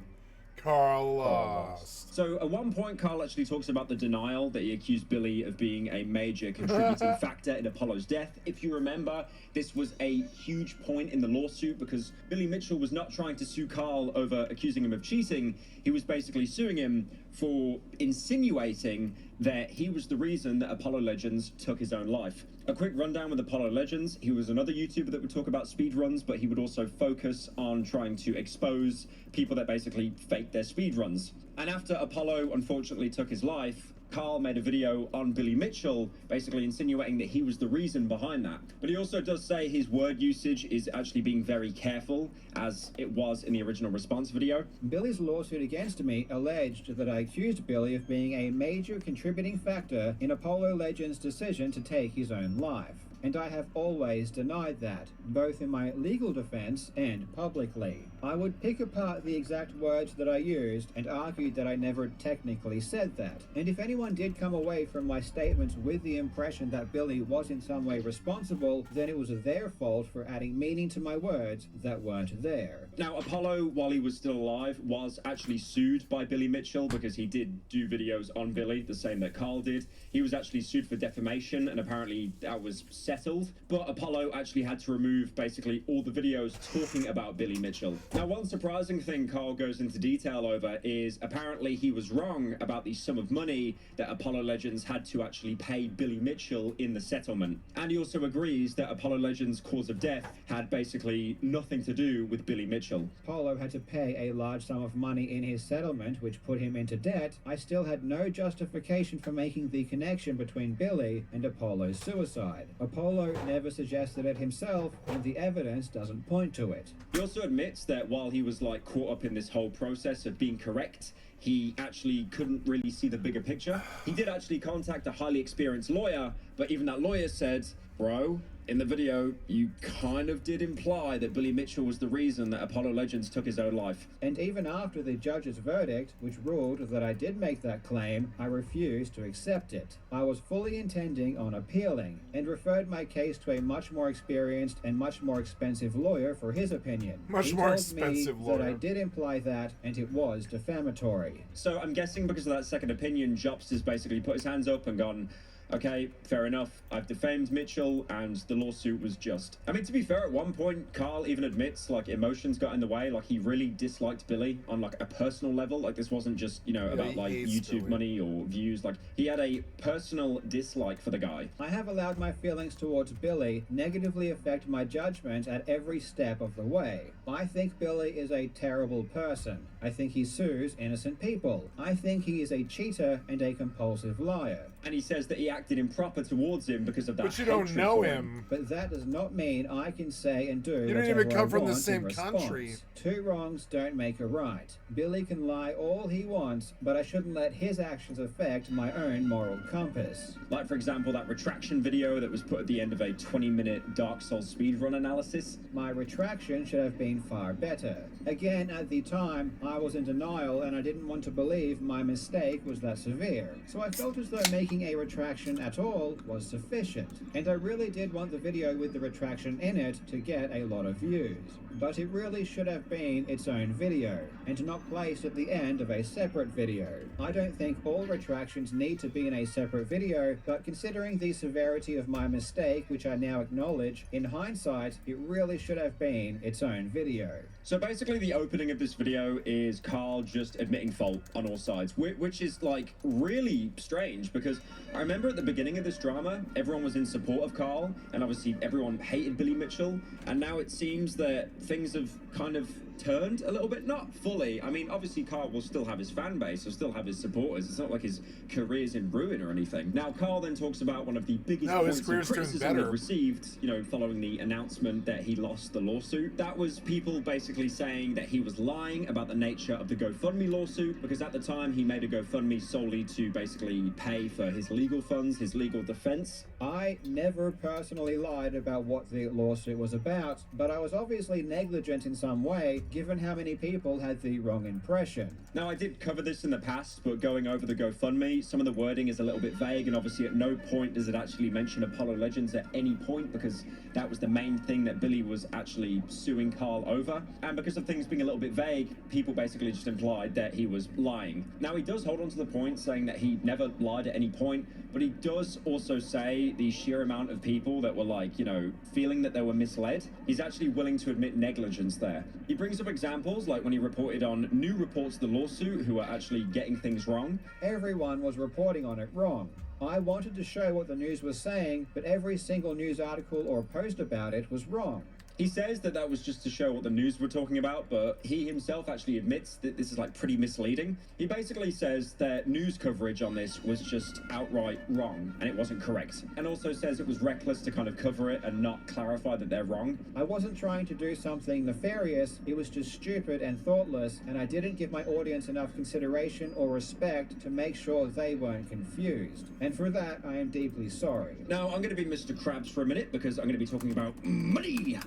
Carl Lost. So at one point, Carl actually talks about the denial that he accused Billy of being a major contributing factor in Apollo's death. If you remember, this was a huge point in the lawsuit because Billy Mitchell was not trying to sue Carl over accusing him of cheating. He was basically suing him for insinuating that he was the reason that Apollo Legends took his own life. A quick rundown with Apollo Legends: he was another YouTuber that would talk about speedruns, but he would also focus on trying to expose people that basically fake their speedruns. And after Apollo unfortunately took his life, Carl made a video on Billy Mitchell, basically insinuating that he was the reason behind that. But he also does say his word usage is actually being very careful, as it was in the original response video. Billy's lawsuit against me alleged that I accused Billy of being a major contributing factor in Apollo Legends' decision to take his own life. And I have always denied that, both in my legal defense and publicly. I would pick apart the exact words that I used and argued that I never technically said that. And if anyone did come away from my statements with the impression that Billy was in some way responsible, then it was their fault for adding meaning to my words that weren't there. Now, Apollo, while he was still alive, was actually sued by Billy Mitchell because he did do videos on Billy, the same that Carl did. He was actually sued for defamation, and apparently that was settled. But Apollo actually had to remove basically all the videos talking about Billy Mitchell. Now, one surprising thing Carl goes into detail over is apparently he was wrong about the sum of money that Apollo Legends had to actually pay Billy Mitchell in the settlement. And he also agrees that Apollo Legends' cause of death had basically nothing to do with Billy Mitchell. Apollo had to pay a large sum of money in his settlement, which put him into debt. I still had no justification for making the connection between Billy and Apollo's suicide. Apollo never suggested it himself, and the evidence doesn't point to it. He also admits that while he was like caught up in this whole process of being correct, he actually couldn't really see the bigger picture. He did actually contact a highly experienced lawyer, but even that lawyer said, bro, in the video, you kind of did imply that Billy Mitchell was the reason that Apollo Legends took his own life. And even after the judge's verdict, which ruled that I did make that claim, I refused to accept it. I was fully intending on appealing, and referred my case to a much more experienced and much more expensive lawyer for his opinion. Much more expensive lawyer. That I did imply that, and it was defamatory. So I'm guessing because of that second opinion, Jobst has basically put his hands up and gone, okay, fair enough. I've defamed Mitchell, and the lawsuit was just. I mean, to be fair, at one point, Carl even admits, like, emotions got in the way. Like, he really disliked Billy on, like, a personal level. Like, this wasn't just, you know, about, like, YouTube money or views. Like, he had a personal dislike for the guy. I have allowed my feelings towards Billy negatively affect my judgment at every step of the way. I think Billy is a terrible person. I think he sues innocent people. I think he is a cheater and a compulsive liar. And he says that he acted improper towards him because of that. But you don't know him. But that does not mean I can say and do. You don't even come from the same country. Two wrongs don't make a right. Billy can lie all he wants, but I shouldn't let his actions affect my own moral compass. Like, for example, that retraction video that was put at the end of a 20-minute Dark Souls speedrun analysis. My retraction should have been far better. Again, at the time, I was in denial and I didn't want to believe my mistake was that severe. So I felt as though making a retraction at all was sufficient. And I really did want the video with the retraction in it to get a lot of views. But it really should have been its own video, and not placed at the end of a separate video. I don't think all retractions need to be in a separate video, but considering the severity of my mistake, which I now acknowledge, in hindsight, it really should have been its own video. So basically the opening of this video is Carl just admitting fault on all sides, which is like really strange because I remember at the beginning of this drama, everyone was in support of Carl and obviously everyone hated Billy Mitchell, and now it seems that things have kind of turned a little bit, not fully. I mean, obviously Carl will still have his fan base, he'll still have his supporters. It's not like his career's in ruin or anything. Now, Carl then talks about one of the biggest points of criticism he received, you know, following the announcement that he lost the lawsuit. That was people basically saying that he was lying about the nature of the GoFundMe lawsuit, because at the time he made a GoFundMe solely to basically pay for his legal funds, his legal defense. I never personally lied about what the lawsuit was about, but I was obviously negligent in some way, given how many people had the wrong impression. Now, I did cover this in the past, but going over the GoFundMe, some of the wording is a little bit vague, and obviously at no point does it actually mention Apollo Legends at any point, because that was the main thing that Billy was actually suing Carl over. And because of things being a little bit vague, people basically just implied that he was lying. Now, he does hold on to the point, saying that he never lied at any point, but he does also say the sheer amount of people that were like, you know, feeling that they were misled. He's actually willing to admit negligence there. He brings up examples like when he reported on new reports of the lawsuit who are actually getting things wrong. Everyone was reporting on it wrong. I wanted to show what the news was saying, but every single news article or post about it was wrong. He says that that was just to show what the news were talking about, but he himself actually admits that this is like pretty misleading. He basically says that news coverage on this was just outright wrong and it wasn't correct, and also says it was reckless to kind of cover it and not clarify that they're wrong. I wasn't trying to do something nefarious, it was just stupid and thoughtless, and I didn't give my audience enough consideration or respect to make sure they weren't confused. And for that, I am deeply sorry. Now, I'm going to be Mr. Krabs for a minute because I'm going to be talking about money.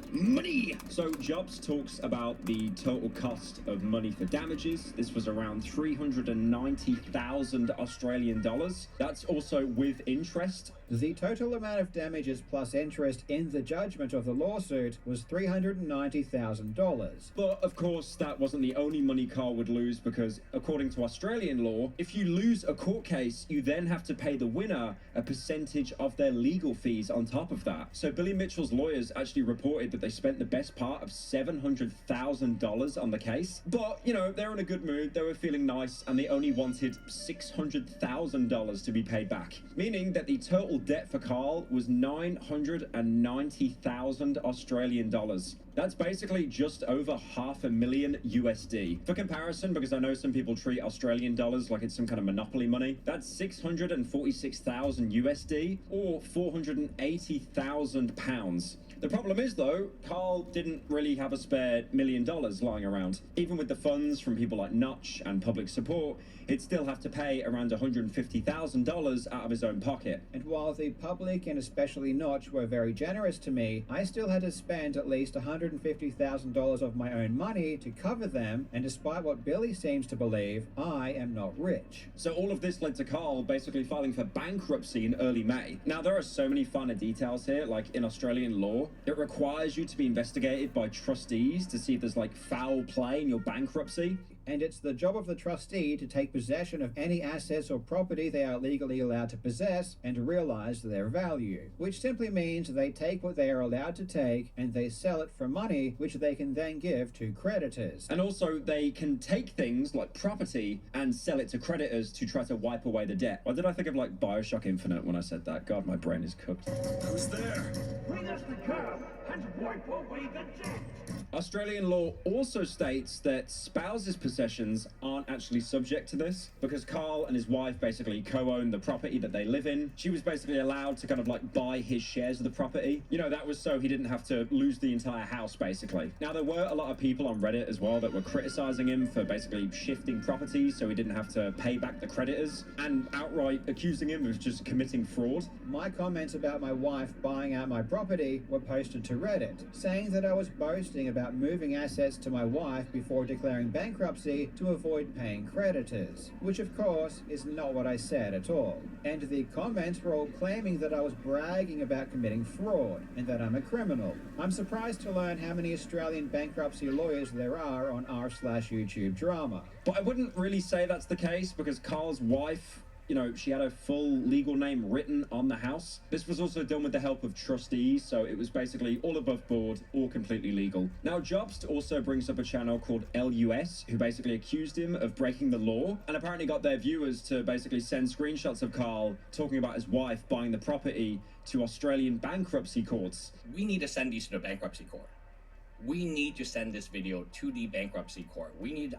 So Jobst talks about the total cost of money for damages. This was around 390,000 Australian dollars. That's also with interest. The total amount of damages plus interest in the judgment of the lawsuit was $390,000. But of course, that wasn't the only money Carl would lose, because according to Australian law, if you lose a court case, you then have to pay the winner a percentage of their legal fees on top of that. So Billy Mitchell's lawyers actually reported that they spent the best part of $700,000 on the case. But, you know, they're in a good mood, they were feeling nice, and they only wanted $600,000 to be paid back. Meaning that the total debt for Carl was 990,000 Australian dollars. That's basically just over $500,000 USD. For comparison, because I know some people treat Australian dollars like it's some kind of monopoly money, that's 646,000 USD or 480,000 pounds. The problem is, though, Carl didn't really have a spare $1 million lying around. Even with the funds from people like Notch and public support, he'd still have to pay around $150,000 out of his own pocket. And while the public and especially Notch were very generous to me, I still had to spend at least $150,000 of my own money to cover them, and despite what Billy seems to believe, I am not rich. So all of this led to Carl basically filing for bankruptcy in early May. Now, there are so many finer details here, like in Australian law, it requires you to be investigated by trustees to see if there's like foul play in your bankruptcy. And it's the job of the trustee to take possession of any assets or property they are legally allowed to possess and realize their value, which simply means they take what they are allowed to take and they sell it for money, which they can then give to creditors. And also, they can take things like property and sell it to creditors to try to wipe away the debt. Or did I think of like Bioshock Infinite when I said that? God, my brain is cooked. Who's there? Bring us the curb and wipe away the debt. Australian law also states that spouses' possessions aren't actually subject to this because Carl and his wife basically co-own the property that they live in. She was basically allowed to kind of like buy his shares of the property. You know, that was so he didn't have to lose the entire house, basically. Now, there were a lot of people on Reddit as well that were criticizing him for basically shifting properties so he didn't have to pay back the creditors and outright accusing him of just committing fraud. My comments about my wife buying out my property were posted to Reddit, saying that I was boasting about moving assets to my wife before declaring bankruptcy to avoid paying creditors, which of course is not what I said at all. And the comments were all claiming that I was bragging about committing fraud and that I'm a criminal. I'm surprised to learn how many Australian bankruptcy lawyers there are on r/YouTube drama. But I wouldn't really say that's the case because Carl's wife, you know, she had her full legal name written on the house. This was also done with the help of trustees, so it was basically all above board, all completely legal. Now, Jobst also brings up a channel called LUS, who basically accused him of breaking the law, and apparently got their viewers to basically send screenshots of Carl talking about his wife buying the property to Australian bankruptcy courts. We need to send these to the bankruptcy court. We need to send this video to the bankruptcy court.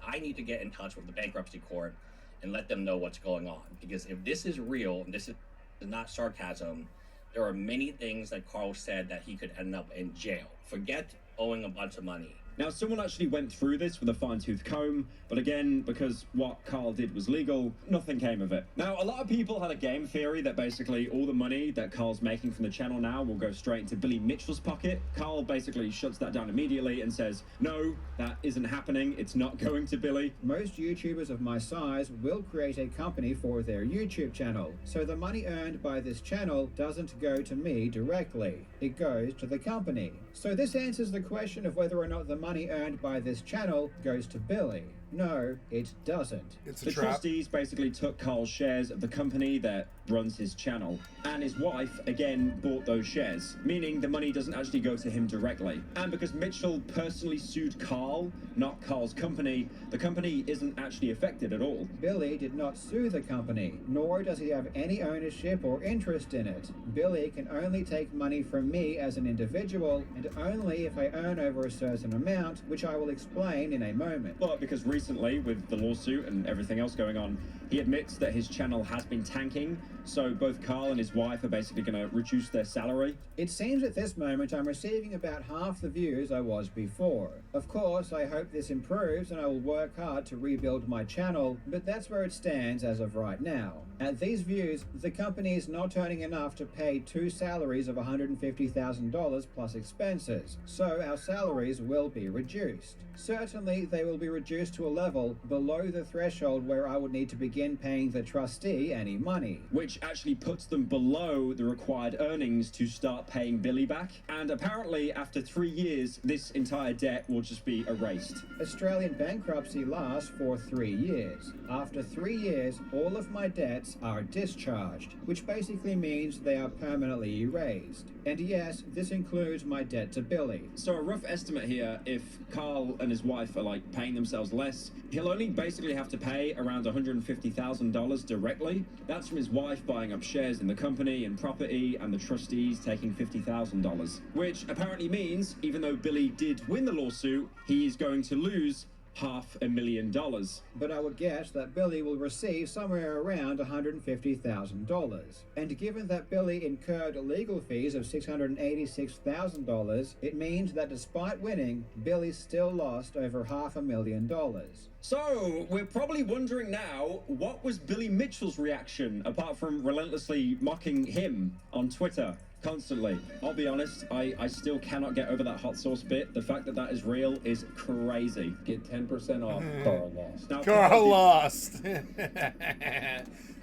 I need to get in touch with the bankruptcy court and let them know what's going on. Because if this is real, and this is not sarcasm, there are many things that Carl said that he could end up in jail. Forget owing a bunch of money. Now, someone actually went through this with a fine-tooth comb, but again, because what Carl did was legal, nothing came of it. Now, a lot of people had a game theory that basically all the money that Carl's making from the channel now will go straight into Billy Mitchell's pocket. Carl basically shuts that down immediately and says, no, that isn't happening. It's not going to Billy. Most YouTubers of my size will create a company for their YouTube channel, so the money earned by this channel doesn't go to me directly. It goes to the company. So this answers the question of whether or not the money earned by this channel goes to Billy. No, it doesn't. It's a the trap. trustees basically took Carl's shares of the company that runs his channel, and his wife again bought those shares, meaning the money doesn't actually go to him directly. And because Mitchell personally sued Carl, not Carl's company, the company isn't actually affected at all. Billy did not sue the company, nor does he have any ownership or interest in it. Billy can only take money from me as an individual, and only if I earn over a certain amount, which I will explain in a moment. But because recently, with the lawsuit and everything else going on, he admits that his channel has been tanking, so both Carl and his wife are basically going to reduce their salary. It seems at this moment I'm receiving about half the views I was before. Of course, I hope this improves and I will work hard to rebuild my channel, but that's where it stands as of right now. At these views, the company is not earning enough to pay 2 salaries of $150,000 plus expenses, so our salaries will be reduced. Certainly, they will be reduced to a level below the threshold where I would need to begin paying the trustee any money. Which actually puts them below the required earnings to start paying Billy back. And apparently, after 3 years, this entire debt will just be erased. Australian bankruptcy lasts for 3 years. After 3 years, all of my debts are discharged, which basically means they are permanently erased. And yes, this includes my debt to Billy. So a rough estimate here, if Carl and his wife are like paying themselves less this. He'll only basically have to pay around $150,000 directly. That's from his wife buying up shares in the company and property, and the trustees taking $50,000. Which apparently means, even though Billy did win the lawsuit, he's going to lose $500,000. But I would guess that Billy will receive somewhere around $150,000. And given that Billy incurred legal fees of $686,000, it means that despite winning, Billy still lost over $500,000. So, we're probably wondering now, what was Billy Mitchell's reaction, apart from relentlessly mocking him on Twitter constantly? I'll be honest, I still cannot get over that hot sauce bit. The fact that that is real is crazy. Get 10% off. Carl lost. Now, Carl lost.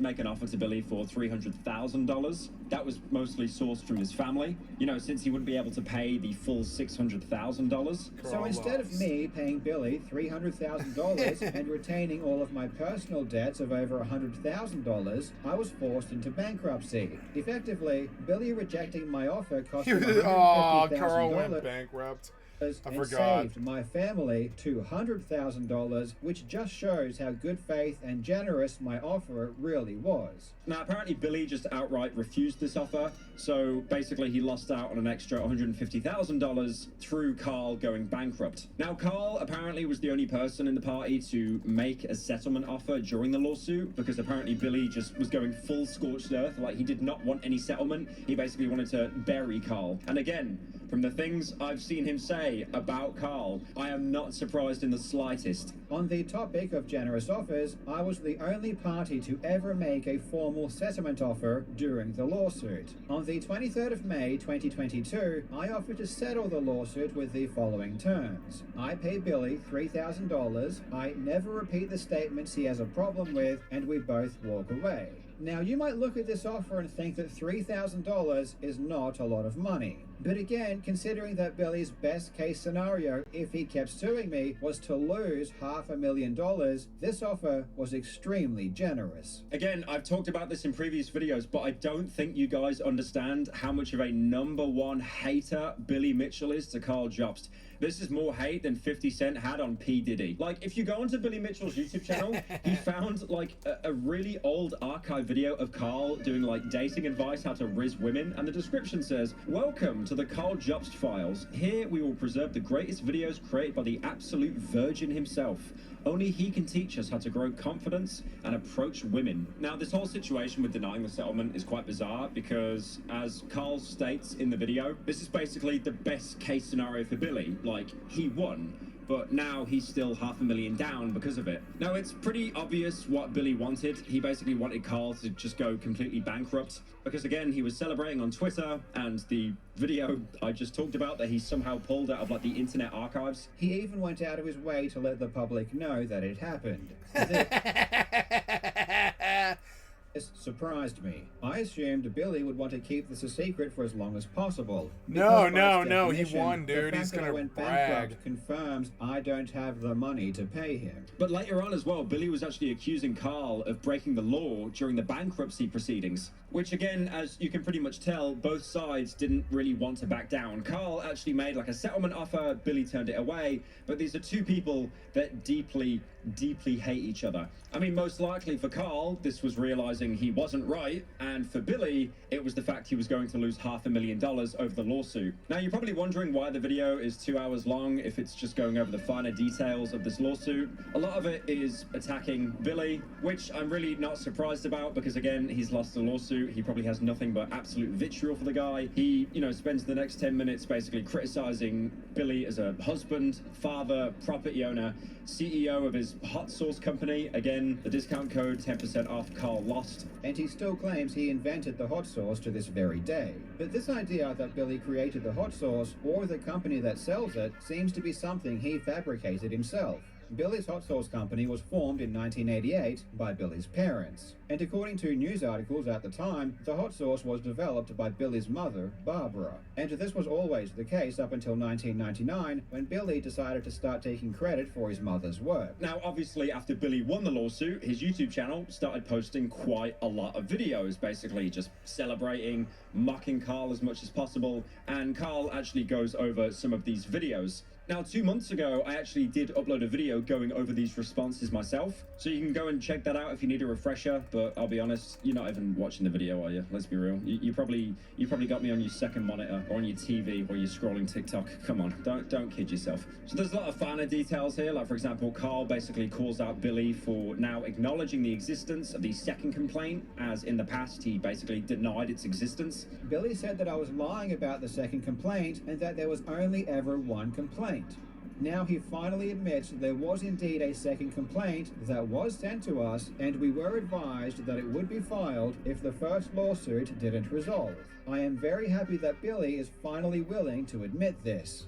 Make an offer to Billy for $300,000. That was mostly sourced from his family, you know, since he wouldn't be able to pay the full $600,000. So instead of me paying Billy $300,000 and retaining all of my personal debts of over $100,000, I was forced into bankruptcy. Effectively, Billy rejecting my offer cost me $150,000. Carl went bankrupt. I forgot. Saved my family $200,000, which just shows how good faith and generous my offer really was. Now, apparently Billy just outright refused this offer, so basically he lost out on an extra $150,000 through Carl going bankrupt. Now, Carl apparently was the only person in the party to make a settlement offer during the lawsuit, because apparently Billy just was going full scorched earth, like he did not want any settlement. He basically wanted to bury Carl. And again, from the things I've seen him say about Carl, I am not surprised in the slightest. On the topic of generous offers, I was the only party to ever make a formal settlement offer during the lawsuit. On the 23rd of May 2022, I offered to settle the lawsuit with the following terms. I pay Billy $3,000, I never repeat the statements he has a problem with, and we both walk away. Now, you might look at this offer and think that $3,000 is not a lot of money. But again, considering that Billy's best case scenario, if he kept suing me, was to lose $500,000, this offer was extremely generous. Again, I've talked about this in previous videos, but I don't think you guys understand how much of a #1 hater Billy Mitchell is to Carl Jobst. This is more hate than 50 Cent had on P. Diddy. Like, if you go onto Billy Mitchell's YouTube channel, he found, like, a really old archive video of Carl doing, like, dating advice, how to riz women, and the description says, "Welcome to the Carl Jobst Files. Here we will preserve the greatest videos created by the absolute virgin himself. Only he can teach us how to grow confidence and approach women." Now, this whole situation with denying the settlement is quite bizarre because, as Carl states in the video, this is basically the best case scenario for Billy. Like, he won, but now he's still $500,000 down because of it. Now, it's pretty obvious what Billy wanted. He basically wanted Carl to just go completely bankrupt because, again, he was celebrating on Twitter, and the video I just talked about that he somehow pulled out of, like, the internet archives. He even went out of his way to let the public know that it happened. This surprised me. I assumed Billy would want to keep this a secret for as long as possible. No, he won, dude. He's gonna brag. Confirms I don't have the money to pay him. But later on as well, Billy was actually accusing Carl of breaking the law during the bankruptcy proceedings, which, again, as you can pretty much tell, both sides didn't really want to back down. Carl actually made like a settlement offer, Billy turned it away, but these are two people that deeply hate each other. I mean, most likely for Carl, this was realizing he wasn't right, and for Billy, it was the fact he was going to lose $500,000 over the lawsuit. Now, you're probably wondering why the video is 2 hours long if it's just going over the finer details of this lawsuit. A lot of it is attacking Billy, which I'm really not surprised about because, again, he's lost the lawsuit. He probably has nothing but absolute vitriol for the guy. He, spends the next 10 minutes basically criticizing Billy as a husband, father, property owner, CEO of his hot sauce company. Again, the discount code 10% off, Carl lost. And he still claims he invented the hot sauce to this very day. But this idea that Billy created the hot sauce or the company that sells it seems to be something he fabricated himself. Billy's hot sauce company was formed in 1988 by Billy's parents. And according to news articles at the time, the hot sauce was developed by Billy's mother, Barbara. And this was always the case up until 1999, when Billy decided to start taking credit for his mother's work. Now, obviously, after Billy won the lawsuit, his YouTube channel started posting quite a lot of videos, basically just celebrating, mocking Carl as much as possible, and Carl actually goes over some of these videos. Now, 2 months ago, I actually did upload a video going over these responses myself, so you can go and check that out if you need a refresher, but I'll be honest, you're not even watching the video, are you? Let's be real. You probably got me on your second monitor or on your TV while you're scrolling TikTok. Come on, don't kid yourself. So there's a lot of finer details here, like for example, Carl basically calls out Billy for now acknowledging the existence of the second complaint, as in the past he basically denied its existence. Billy said that I was lying about the second complaint and that there was only ever one complaint. Now he finally admits there was indeed a second complaint that was sent to us, and we were advised that it would be filed if the first lawsuit didn't resolve. I am very happy that Billy is finally willing to admit this.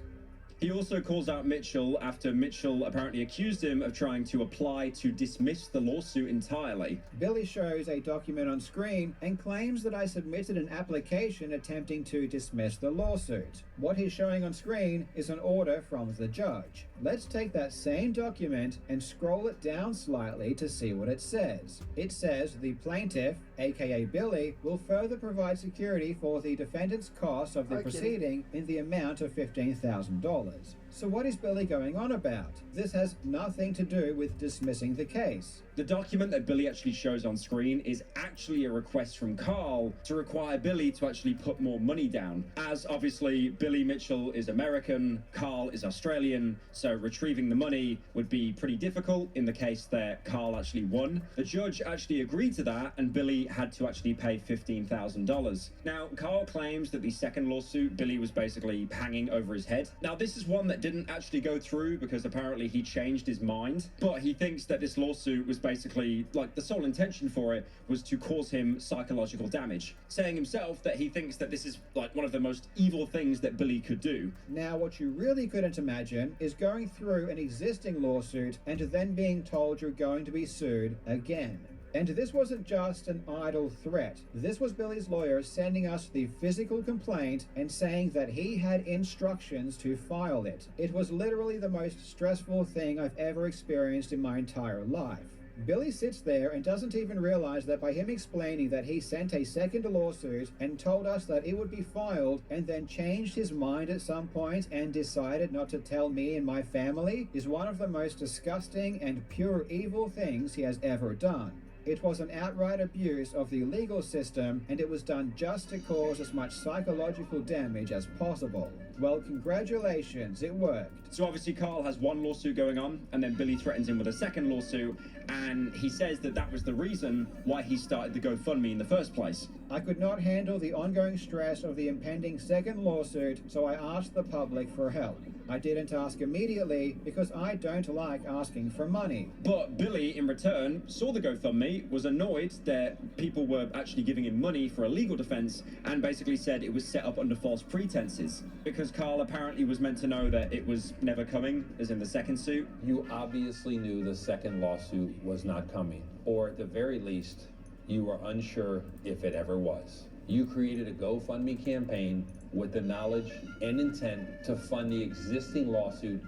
He also calls out Mitchell after Mitchell apparently accused him of trying to apply to dismiss the lawsuit entirely. Billy shows a document on screen and claims that I submitted an application attempting to dismiss the lawsuit. What he's showing on screen is an order from the judge. Let's take that same document and scroll it down slightly to see what it says. It says the plaintiff, aka Billy, will further provide security for the defendant's costs of the proceeding in the amount of $15,000. So what is Billy going on about? This has nothing to do with dismissing the case. The document that Billy actually shows on screen is actually a request from Carl to require Billy to actually put more money down. As obviously Billy Mitchell is American, Carl is Australian, so retrieving the money would be pretty difficult in the case that Carl actually won. The judge actually agreed to that, and Billy had to actually pay $15,000. Now, Carl claims that the second lawsuit, Billy was basically hanging over his head. Now, this is one that didn't actually go through because apparently he changed his mind, but he thinks that this lawsuit was basically, like, the sole intention for it was to cause him psychological damage, saying himself that he thinks that this is like one of the most evil things that Billy could do. Now, what you really couldn't imagine is going through an existing lawsuit and then being told you're going to be sued again. And this wasn't just an idle threat. This was Billy's lawyer sending us the physical complaint and saying that he had instructions to file it. It was literally the most stressful thing I've ever experienced in my entire life. Billy sits there and doesn't even realize that by him explaining that he sent a second lawsuit and told us that it would be filed and then changed his mind at some point and decided not to tell me and my family is one of the most disgusting and pure evil things he has ever done. It was an outright abuse of the legal system, and it was done just to cause as much psychological damage as possible. Well, congratulations, it worked. So obviously Carl has one lawsuit going on, and then Billy threatens him with a second lawsuit, and he says that that was the reason why he started the GoFundMe in the first place. I could not handle the ongoing stress of the impending second lawsuit, so I asked the public for help. I didn't ask immediately because I don't like asking for money. But Billy, in return, saw the GoFundMe, was annoyed that people were actually giving him money for a legal defense, and basically said it was set up under false pretenses. Because Carl apparently was meant to know that it was never coming, as in the second suit. You obviously knew the second lawsuit was not coming, or at the very least, you were unsure if it ever was. You created a GoFundMe campaign with the knowledge and intent to fund the existing lawsuit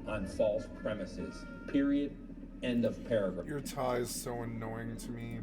on false premises. Period. End of paragraph. Your tie is so annoying to me.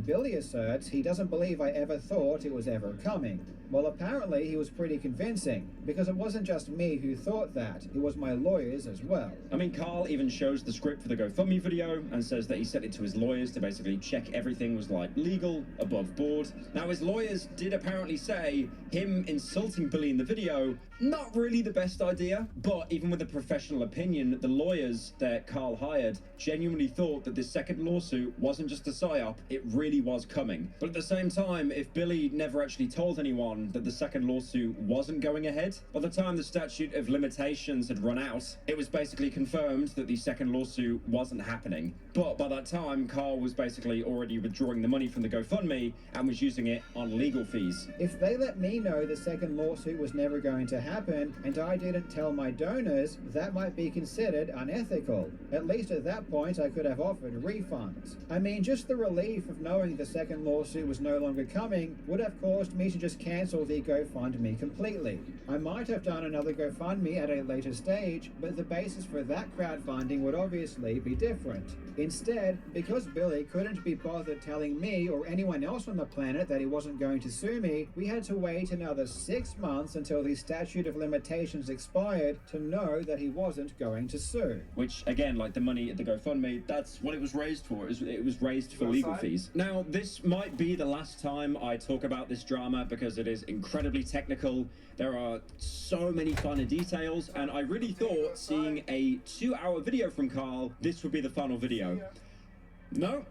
Billy asserts he doesn't believe I ever thought it was ever coming. Well, apparently he was pretty convincing, because it wasn't just me who thought that, it was my lawyers as well. I mean, Carl even shows the script for the GoFundMe video and says that he sent it to his lawyers to basically check everything was, like, legal, above board. Now, his lawyers did apparently say him insulting Billy in the video, not really the best idea, but even with a professional opinion, the lawyers that Carl hired genuinely thought that this second lawsuit wasn't just a psyop, it really was coming. But at the same time, if Billy never actually told anyone that the second lawsuit wasn't going ahead, by the time the statute of limitations had run out, it was basically confirmed that the second lawsuit wasn't happening. But by that time, Carl was basically already withdrawing the money from the GoFundMe and was using it on legal fees. If they let me know the second lawsuit was never going to happen and I didn't tell my donors, that might be considered unethical. At least at that point I could have offered refunds. I mean, just the relief of knowing the second lawsuit was no longer coming would have caused me to just cancel the GoFundMe completely. I might have done another GoFundMe at a later stage, but the basis for that crowdfunding would obviously be different. Instead, because Billy couldn't be bothered telling me or anyone else on the planet that he wasn't going to sue me, we had to wait another 6 months until the statute of limitations expired to know that he wasn't going to sue. Which, again, like the money at the GoFundMe, that's what it was raised for. It was raised for legal fees. Now, this might be the last time I talk about this drama because it is incredibly technical. There are so many finer details, and I really thought seeing a 2-hour video from Carl, this would be the final video. No,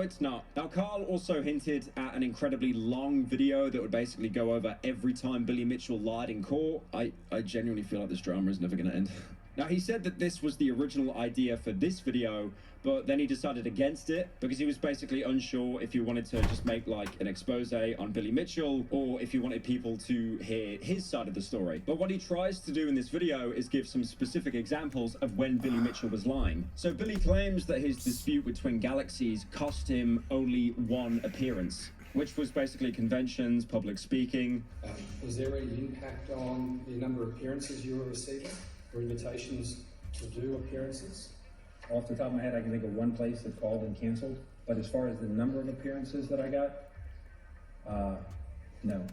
it's not. Now, Carl also hinted at an incredibly long video that would basically go over every time Billy Mitchell lied in court. I genuinely feel like this drama is never going to end. Now, he said that this was the original idea for this video, but then he decided against it because he was basically unsure if he wanted to just make like an expose on Billy Mitchell or if he wanted people to hear his side of the story. But what he tries to do in this video is give some specific examples of when Billy Mitchell was lying. So Billy claims that his dispute with Twin Galaxies cost him only 1 appearance, which was basically conventions, public speaking. Was there any impact on the number of appearances you were receiving or invitations to do appearances? Off the top of my head, I can think of one place that called and canceled. But as far as the number of appearances that I got, no.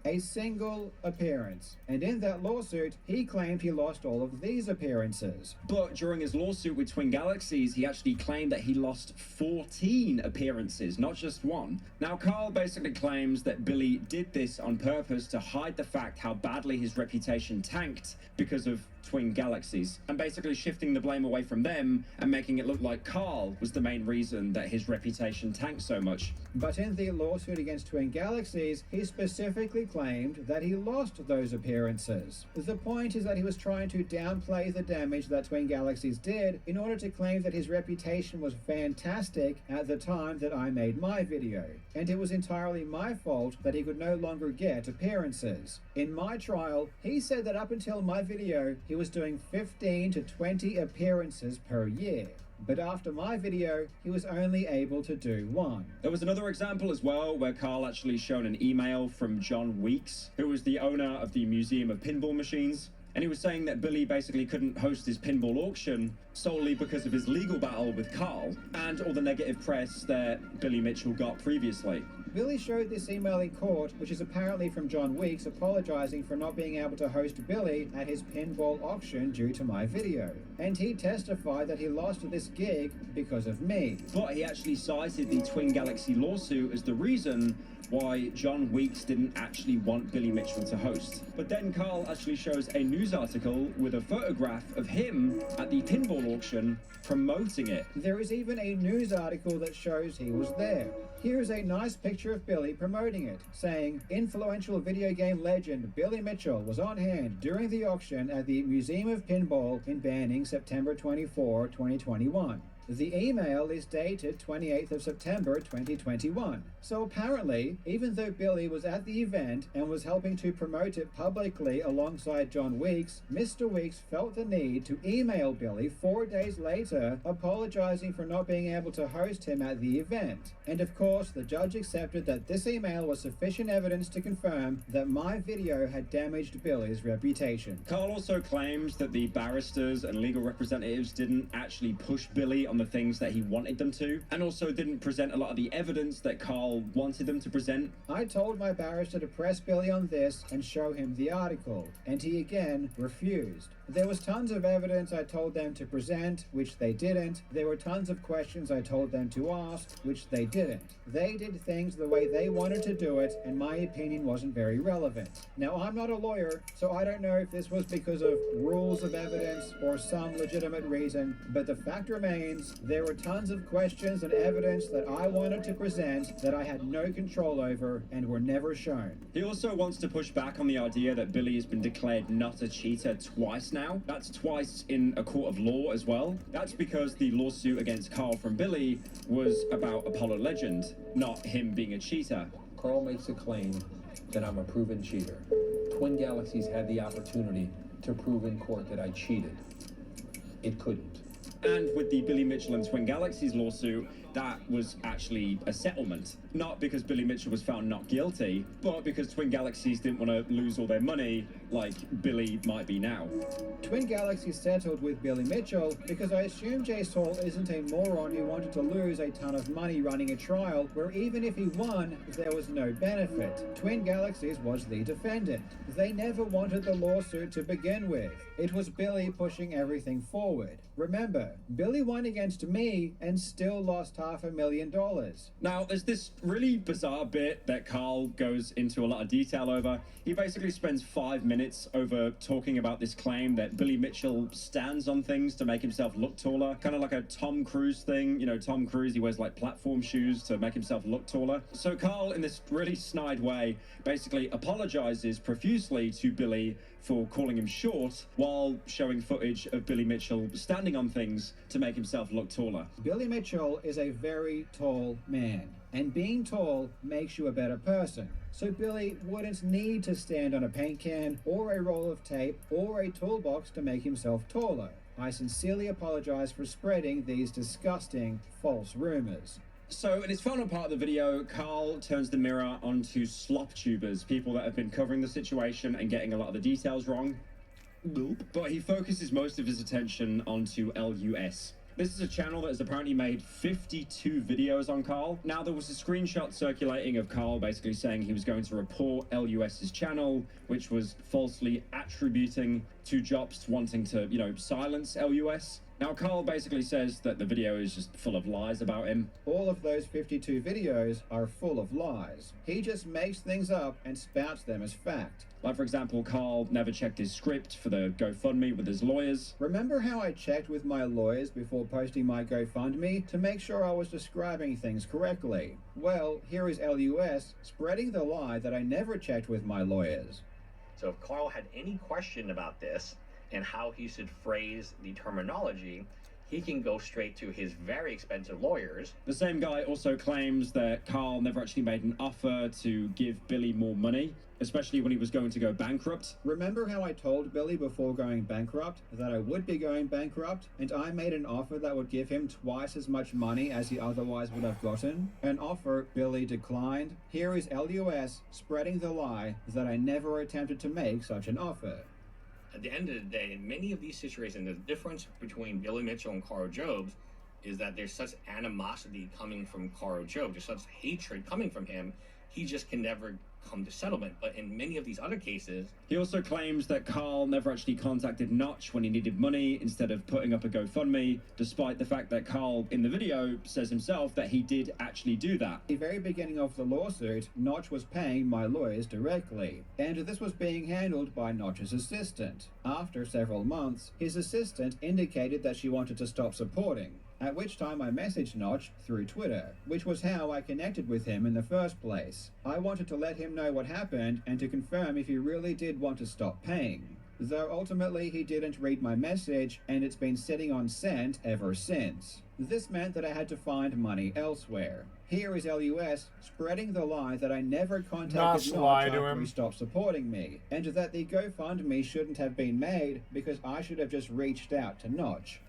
A single appearance. And in that lawsuit, he claimed he lost all of these appearances. But during his lawsuit with Twin Galaxies, he actually claimed that he lost 14 appearances, not just 1. Now, Carl basically claims that Billy did this on purpose to hide the fact how badly his reputation tanked because of Twin Galaxies, and basically shifting the blame away from them and making it look like Carl was the main reason that his reputation tanked so much. But in the lawsuit against Twin Galaxies, he specifically claimed that he lost those appearances. The point is that he was trying to downplay the damage that Twin Galaxies did in order to claim that his reputation was fantastic at the time that I made my video, and it was entirely my fault that he could no longer get appearances. In my trial, he said that up until my video, he was doing 15 to 20 appearances per year. But after my video, he was only able to do 1. There was another example as well where Carl actually shown an email from John Weeks, who was the owner of the Museum of Pinball Machines. And he was saying that Billy basically couldn't host his pinball auction solely because of his legal battle with Carl and all the negative press that Billy Mitchell got previously. Billy showed this email in court, which is apparently from John Weeks apologizing for not being able to host Billy at his pinball auction due to my video. And he testified that he lost this gig because of me. But he actually cited the Twin Galaxy lawsuit as the reason why John Weeks didn't actually want Billy Mitchell to host. But then Carl actually shows a news article with a photograph of him at the pinball auction promoting it. There is even a news article that shows he was there. Here is a nice picture of Billy promoting it, saying, influential video game legend Billy Mitchell was on hand during the auction at the Museum of Pinball in Banning, September 24, 2021. The email is dated 28th of September 2021. So apparently, even though Billy was at the event and was helping to promote it publicly alongside John Weeks, Mr. Weeks felt the need to email Billy 4 days later, apologizing for not being able to host him at the event. And of course, the judge accepted that this email was sufficient evidence to confirm that my video had damaged Billy's reputation. Carl also claims that the barristers and legal representatives didn't actually push Billy on the things that he wanted them to, and also didn't present a lot of the evidence that Carl wanted them to present. I told my barrister to press Billy on this and show him the article, and he again refused. There was tons of evidence I told them to present, which they didn't. There were tons of questions I told them to ask, which they didn't. They did things the way they wanted to do it, and my opinion wasn't very relevant. Now, I'm not a lawyer, so I don't know if this was because of rules of evidence or some legitimate reason, but the fact remains, there were tons of questions and evidence that I wanted to present that I had no control over and were never shown. He also wants to push back on the idea that Billy has been declared not a cheater twice now. That's twice in a court of law as well. That's because the lawsuit against Carl from Billy was about Apollo Legend, not him being a cheater. Carl makes a claim that I'm a proven cheater. Twin Galaxies had the opportunity to prove in court that I cheated. It couldn't. And with the Billy Mitchell and Twin Galaxies lawsuit, that was actually a settlement. Not because Billy Mitchell was found not guilty, but because Twin Galaxies didn't want to lose all their money like Billy might be now. Twin Galaxies settled with Billy Mitchell because I assume Jay Saul isn't a moron who wanted to lose a ton of money running a trial where even if he won, there was no benefit. Twin Galaxies was the defendant. They never wanted the lawsuit to begin with. It was Billy pushing everything forward. Remember, Billy won against me and still lost $500,000. Now, there's this really bizarre bit that Carl goes into a lot of detail over. He basically spends 5 minutes over talking about this claim that Billy Mitchell stands on things to make himself look taller. Kind of like a Tom Cruise thing. You know, Tom Cruise, he wears like platform shoes to make himself look taller. So Carl, in this really snide way, basically apologizes profusely to Billy for calling him short while showing footage of Billy Mitchell standing on things to make himself look taller. Billy Mitchell is a very tall man, and being tall makes you a better person. So Billy wouldn't need to stand on a paint can or a roll of tape or a toolbox to make himself taller. I sincerely apologize for spreading these disgusting false rumors. So in his final part of the video, Carl turns the mirror onto slop tubers, people that have been covering the situation and getting a lot of the details wrong. Nope. But he focuses most of his attention onto LUS. This is a channel that has apparently made 52 videos on Carl. Now, there was a screenshot circulating of Carl basically saying he was going to report LUS's channel, which was falsely attributing to Jobst wanting to, silence LUS. Now, Carl basically says that the video is just full of lies about him. All of those 52 videos are full of lies. He just makes things up and spouts them as fact. Like, for example, Carl never checked his script for the GoFundMe with his lawyers. Remember how I checked with my lawyers before posting my GoFundMe to make sure I was describing things correctly? Well, here is LUS spreading the lie that I never checked with my lawyers. So if Carl had any question about this and how he should phrase the terminology, he can go straight to his very expensive lawyers. The same guy also claims that Carl never actually made an offer to give Billy more money, especially when he was going to go bankrupt. Remember how I told Billy before going bankrupt that I would be going bankrupt, and I made an offer that would give him twice as much money as he otherwise would have gotten? An offer Billy declined. Here is LUS spreading the lie that I never attempted to make such an offer. At the end of the day, in many of these situations, the difference between Billy Mitchell and Carl Jobst is that there's such animosity coming from Carl Jobst, there's such hatred coming from him, he just can never come to settlement. But in many of these other cases... He also claims that Carl never actually contacted Notch when he needed money instead of putting up a GoFundMe, despite the fact that Carl, in the video, says himself that he did actually do that. At the very beginning of the lawsuit, Notch was paying my lawyers directly, and this was being handled by Notch's assistant. After several months, his assistant indicated that she wanted to stop supporting, at which time I messaged Notch through Twitter, which was how I connected with him in the first place. I wanted to let him know what happened and to confirm if he really did want to stop paying. Though ultimately he didn't read my message and it's been sitting on sent ever since. This meant that I had to find money elsewhere. Here is LUS spreading the lie that I never contacted Notch after he stopped supporting me, and that the GoFundMe shouldn't have been made because I should have just reached out to Notch.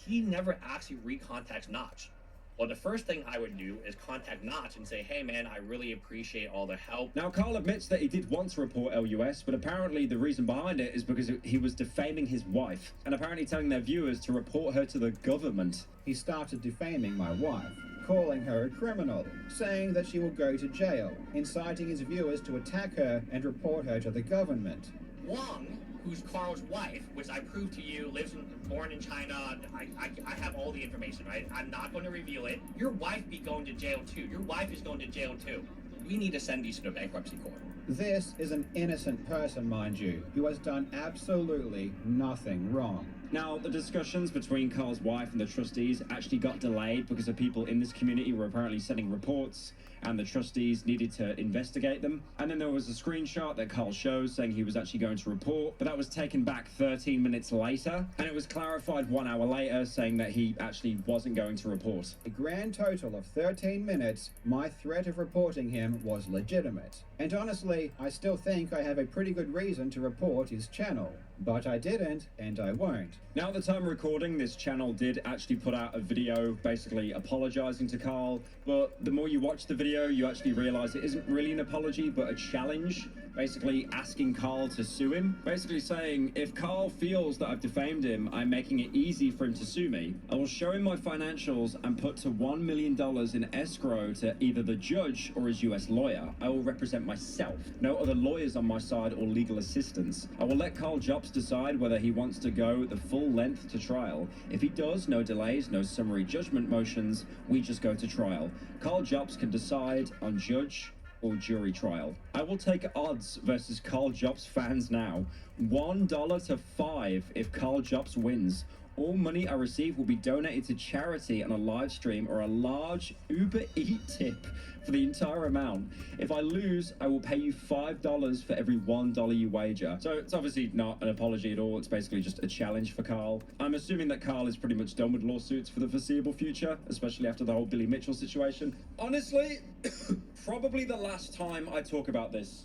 He never actually recontacts Notch. Well, the first thing I would do is contact Notch and say, hey man, I really appreciate all the help. Now, Carl admits that he did want to report LUS, but apparently the reason behind it is because he was defaming his wife, and apparently telling their viewers to report her to the government. He started defaming my wife, calling her a criminal, saying that she will go to jail, inciting his viewers to attack her and report her to the government. Wang, who's Carl's wife, which I proved to you, born in China, I have all the information, right? I'm not going to reveal it. Your wife be going to jail too. Your wife is going to jail too. We need to send these to the bankruptcy court. This is an innocent person, mind you, who has done absolutely nothing wrong. Now, the discussions between Carl's wife and the trustees actually got delayed because of people in this community were apparently sending reports and the trustees needed to investigate them. And then there was a screenshot that Carl shows saying he was actually going to report, but that was taken back 13 minutes later, and it was clarified 1 hour later saying that he actually wasn't going to report. A grand total of 13 minutes, my threat of reporting him was legitimate. And honestly, I still think I have a pretty good reason to report his channel. But I didn't, and I won't. Now, at the time of recording, this channel did actually put out a video basically apologizing to Carl, but the more you watch the video, you actually realize it isn't really an apology, but a challenge, basically asking Carl to sue him, basically saying, if Carl feels that I've defamed him, I'm making it easy for him to sue me. I will show him my financials and put to $1 million in escrow to either the judge or his US lawyer. I will represent myself. No other lawyers on my side or legal assistance. I will let Carl Jobs decide whether he wants to go the full length to trial. If he does, no delays, no summary judgment motions, we just go to trial. Carl Jobs can decide on judge or jury trial. I will take odds versus Carl Jobs fans now. $1 to 5 if Carl Jobs wins. All money I receive will be donated to charity on a live stream or a large Uber Eat tip for the entire amount. If I lose, I will pay you $5 for every $1 you wager. So it's obviously not an apology at all. It's basically just a challenge for Carl. I'm assuming that Carl is pretty much done with lawsuits for the foreseeable future, especially after the whole Billy Mitchell situation. Honestly, probably the last time I talk about this.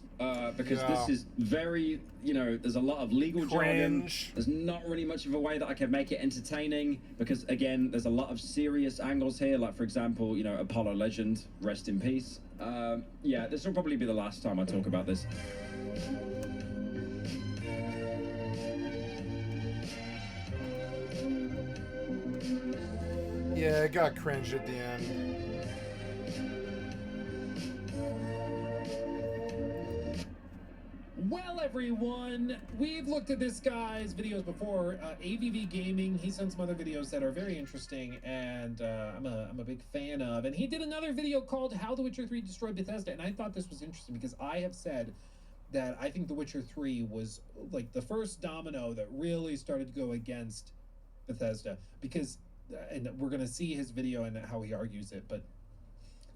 Because this is very, you know, there's a lot of legal jargon. There's not really much of a way that I can make it entertaining because, again, there's a lot of serious angles here. Like, for example, you know, Apollo legend, rest in peace. Yeah, this will probably be the last time I talk about this. Yeah, it got cringe at the end. Well, everyone, we've looked at this guy's videos before. AVV Gaming, he's done some other videos that are very interesting, and I'm a big fan of. And he did another video called How The Witcher 3 Destroyed Bethesda, and I thought this was interesting because I have said that I think The Witcher 3 was like the first domino that really started to go against Bethesda, because, and we're going to see his video and how he argues it, but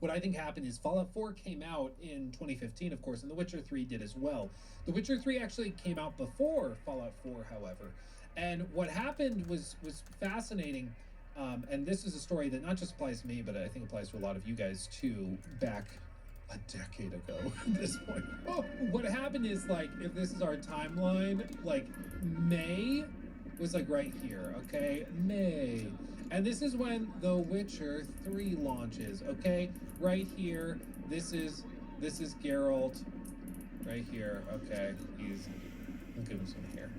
what I think happened is Fallout 4 came out in 2015, of course, and The Witcher 3 did as well. The Witcher 3 actually came out before Fallout 4, however. And what happened was fascinating, and this is a story that not just applies to me, but I think applies to a lot of you guys too, back a decade ago at this point. Oh, what happened is, like, if this is our timeline, like, May was, like, right here, okay? May. And this is when The Witcher 3 launches, okay? Right here, this is Geralt. Right here, okay? I'll give him some hair.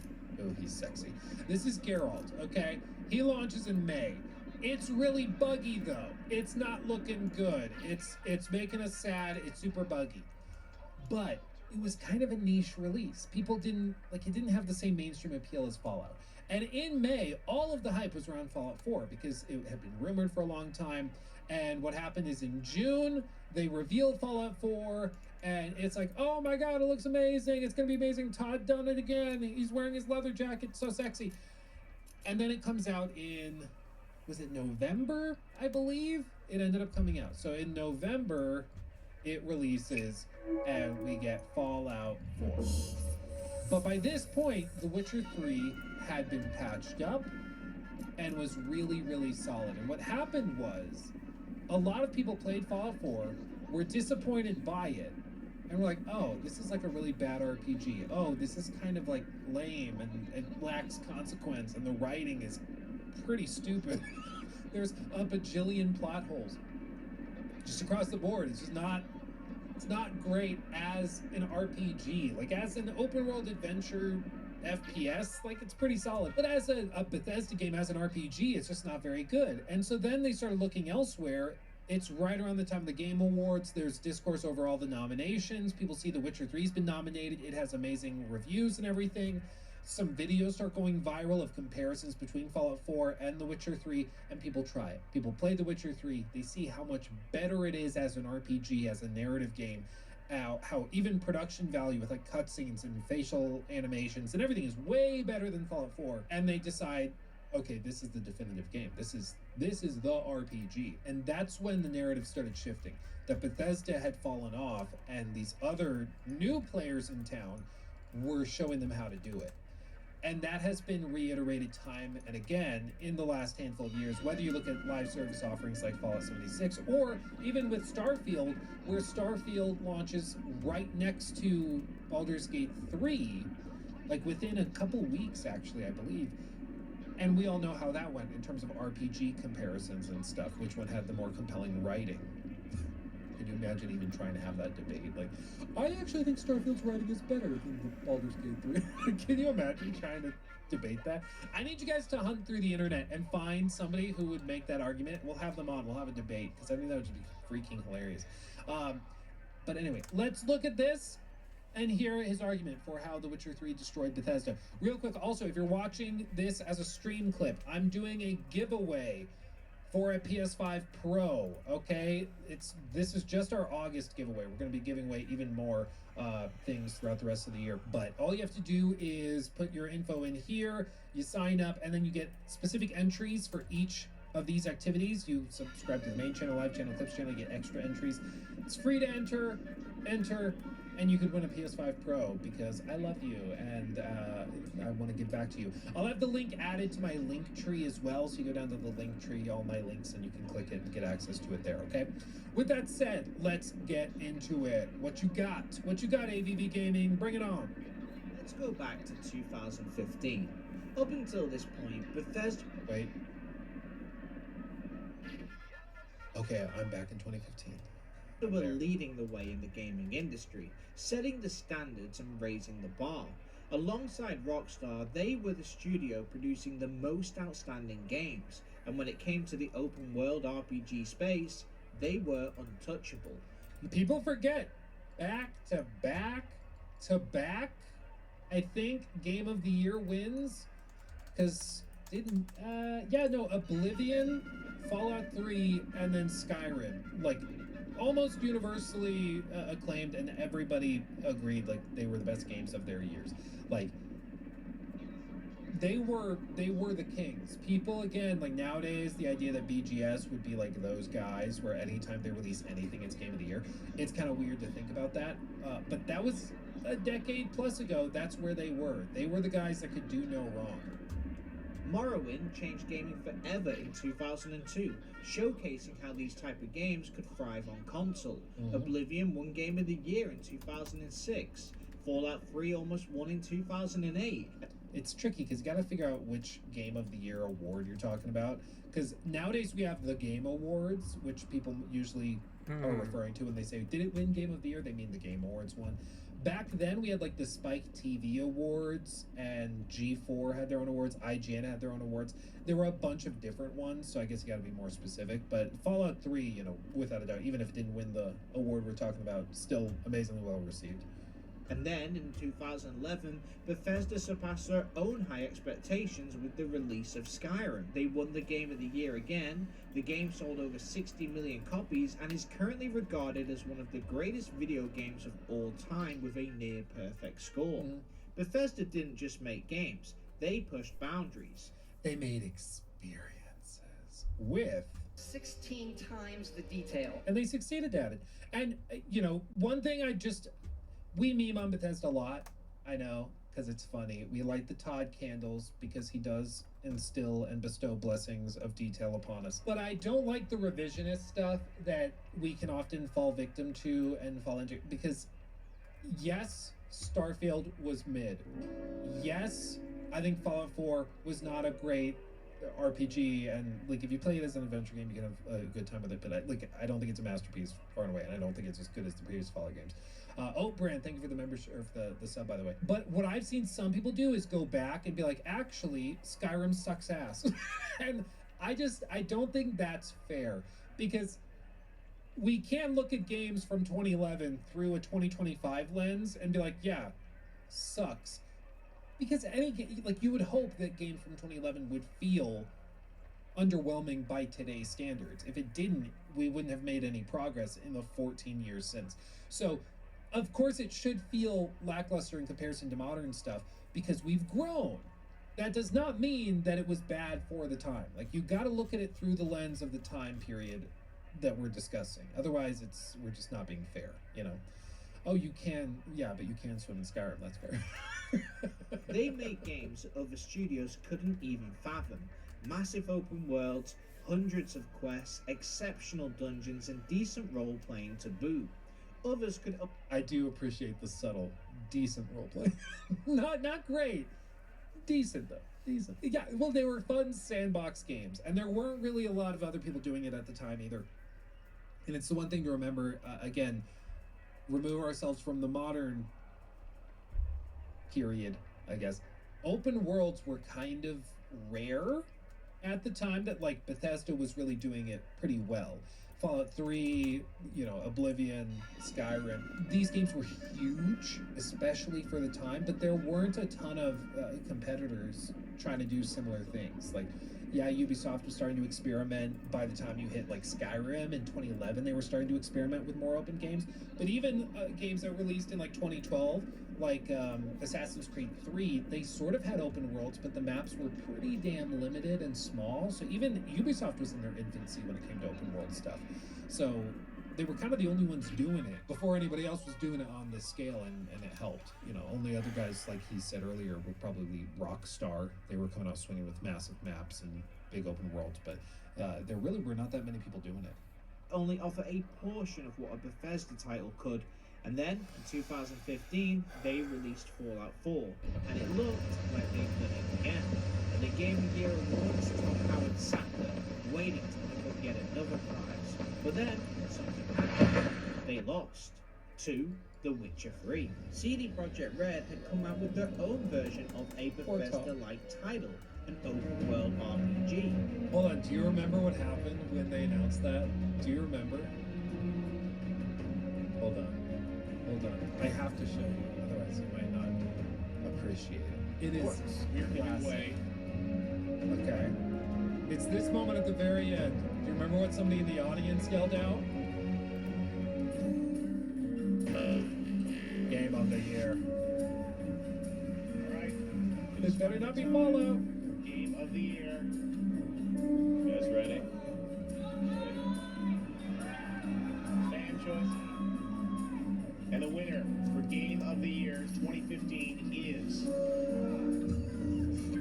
Oh, he's sexy. This is Geralt, okay? He launches in May. It's really buggy, though. It's not looking good. It's making us sad. It's super buggy. But it was kind of a niche release. People didn't, like, it didn't have the same mainstream appeal as Fallout. And in May, all of the hype was around Fallout 4 because it had been rumored for a long time. And what happened is in June, they revealed Fallout 4, and it's like, oh my god, it looks amazing. It's going to be amazing. Todd done it again. He's wearing his leather jacket. So sexy. And then it comes out in, was it November, I believe? It ended up coming out. So in November, it releases, and we get Fallout 4. But by this point, The Witcher 3 had been patched up and was really, really solid. And what happened was, a lot of people played Fallout 4, were disappointed by it, and were like, oh, this is like a really bad RPG. Oh, this is kind of like lame, and it lacks consequence, and the writing is pretty stupid. There's a bajillion plot holes just across the board. It's just not, it's not great as an RPG. Like, as an open world adventure FPS, like, it's pretty solid. But as a Bethesda game, as an RPG, it's just not very good. And so then they started looking elsewhere. It's right around the time of the Game Awards. There's discourse over all the nominations. People see The Witcher 3's been nominated. It has amazing reviews and everything. Some videos start going viral of comparisons between Fallout 4 and The Witcher 3, and people try it. People play The Witcher 3. They see how much better it is as an RPG, as a narrative game. How even production value with, like, cutscenes and facial animations and everything is way better than Fallout 4. And they decide, okay, this is the definitive game. This is the RPG. And that's when the narrative started shifting. That Bethesda had fallen off, and these other new players in town were showing them how to do it. And that has been reiterated time and again in the last handful of years, whether you look at live service offerings like Fallout 76, or even with Starfield, where Starfield launches right next to Baldur's Gate 3, like within a couple weeks, actually, I believe. And we all know how that went in terms of RPG comparisons and stuff, which one had the more compelling writing. Can you imagine even trying to have that debate? Like, I actually think Starfield's writing is better than Baldur's Gate 3. Can you imagine trying to debate that? I need you guys to hunt through the internet and find somebody who would make that argument. We'll have them on. We'll have a debate, because I think that would just be freaking hilarious. But anyway, let's look at this and hear his argument for how The Witcher 3 destroyed Bethesda. Real quick, also, if you're watching this as a stream clip, I'm doing a giveaway for a PS5 Pro, okay? This is just our August giveaway. We're going to be giving away even more things throughout the rest of the year. But all you have to do is put your info in here, you sign up, and then you get specific entries for each of these activities. You subscribe to the main channel, live channel, clips channel, you get extra entries. It's free to enter, and you could win a PS5 Pro, because I love you and I want to give back to you. I'll have the link added to my link tree as well, so you go down to the link tree, all my links, and you can click it and get access to it there, okay? With that said, let's get into it. What you got? What you got, AVV Gaming? Bring it on. Let's go back to 2015. Up until this point, Bethesda... Wait. Okay, I'm back in 2015. They were leading the way in the gaming industry, setting the standards and raising the bar. Alongside Rockstar, they were the studio producing the most outstanding games, and when it came to the open world RPG space, they were untouchable. People forget, back to back to back, I think Game of the Year wins, because Oblivion, Fallout 3, and then Skyrim, like, almost universally acclaimed, and everybody agreed like they were the best games of their years. Like, they were the kings. People, again, like nowadays, the idea that BGS would be like those guys where anytime they release anything, it's Game of the Year. It's kind of weird to think about that, but that was a decade plus ago. That's where they were. They were the guys that could do no wrong. Morrowind changed gaming forever in 2002, showcasing how these type of games could thrive on console. Oblivion won Game of the Year in 2006. Fallout 3 almost won in 2008. It's tricky because you got to figure out which Game of the Year award you're talking about. Because nowadays we have the Game Awards, which people usually are referring to when they say, did it win Game of the Year? They mean the Game Awards one. Back then, we had like the Spike TV Awards, and G4 had their own awards, IGN had their own awards. There were a bunch of different ones, so I guess you got to be more specific. But Fallout 3, without a doubt, even if it didn't win the award we're talking about, still amazingly well received. And then, in 2011, Bethesda surpassed their own high expectations with the release of Skyrim. They won the Game of the Year again. The game sold over 60 million copies and is currently regarded as one of the greatest video games of all time with a near-perfect score. Bethesda didn't just make games, they pushed boundaries. They made experiences with 16 times the detail. And they succeeded at it. And, one thing we meme on Bethesda a lot, I know, because it's funny. We light the Todd candles because he does instill and bestow blessings of detail upon us. But I don't like the revisionist stuff that we can often fall victim to and fall into, because yes, Starfield was mid. Yes, I think Fallout 4 was not a great RPG, and like if you play it as an adventure game, you can have a good time with it, but I don't think it's a masterpiece far and away, and I don't think it's as good as the previous Fallout games. Brand, thank you for the membership, or the sub, by the way. But what I've seen some people do is go back and be like, actually, Skyrim sucks ass. And I don't think that's fair, because we can look at games from 2011 through a 2025 lens and be like, yeah, sucks. Because you would hope that games from 2011 would feel underwhelming by today's standards. If it didn't, we wouldn't have made any progress in the 14 years since. So, of course, it should feel lackluster in comparison to modern stuff, because we've grown. that does not mean that it was bad for the time. Like, you got to look at it through the lens of the time period that we're discussing. Otherwise, we're just not being fair, you know? Oh, you can, yeah, but you can swim in Skyrim, that's fair. They made games other studios couldn't even fathom. Massive open worlds, hundreds of quests, exceptional dungeons, and decent role-playing to boot. Others could... I do appreciate the subtle, decent role-play. Not great. Decent, though. Decent. Yeah, well, they were fun sandbox games, and there weren't really a lot of other people doing it at the time either. And it's the one thing to remember, again, remove ourselves from the modern period, I guess. Open worlds were kind of rare at the time that, like, Bethesda was really doing it pretty well. Fallout 3, you know, Oblivion, Skyrim. These games were huge, especially for the time, but there weren't a ton of competitors trying to do similar things. Like, yeah, Ubisoft was starting to experiment by the time you hit, like, Skyrim in 2011. They were starting to experiment with more open games. But even games that released in, like, 2012, like Assassin's Creed 3, they sort of had open worlds, but the maps were pretty damn limited and small. So even Ubisoft was in their infancy when it came to open world stuff. So they were kind of the only ones doing it before anybody else was doing it on this scale, and it helped. You know, only other guys, like he said earlier, were probably Rockstar. They were coming out swinging with massive maps and big open worlds, but there really were not that many people doing it. Only offer a portion of what a Bethesda title could. And then, in 2015, they released Fallout 4, and it looked like they'd done it again. And the Game of the Year awards, Tom Howard sat there, waiting to pick up yet another prize. But then, something happened. They lost to The Witcher 3. CD Projekt Red had come out with their own version of a Bethesda-like title, an open-world RPG. Hold on, do you remember what happened when they announced that? Do you remember? Hold on. I have to show you, otherwise you might not appreciate it. It is classic. Okay. It's this moment at the very end. Do you remember what somebody in the audience yelled out? Game of the Year. Alright. It better not be Fallout. Game of the Year. You guys ready? Fan choice. And the winner for Game of the Year 2015 is...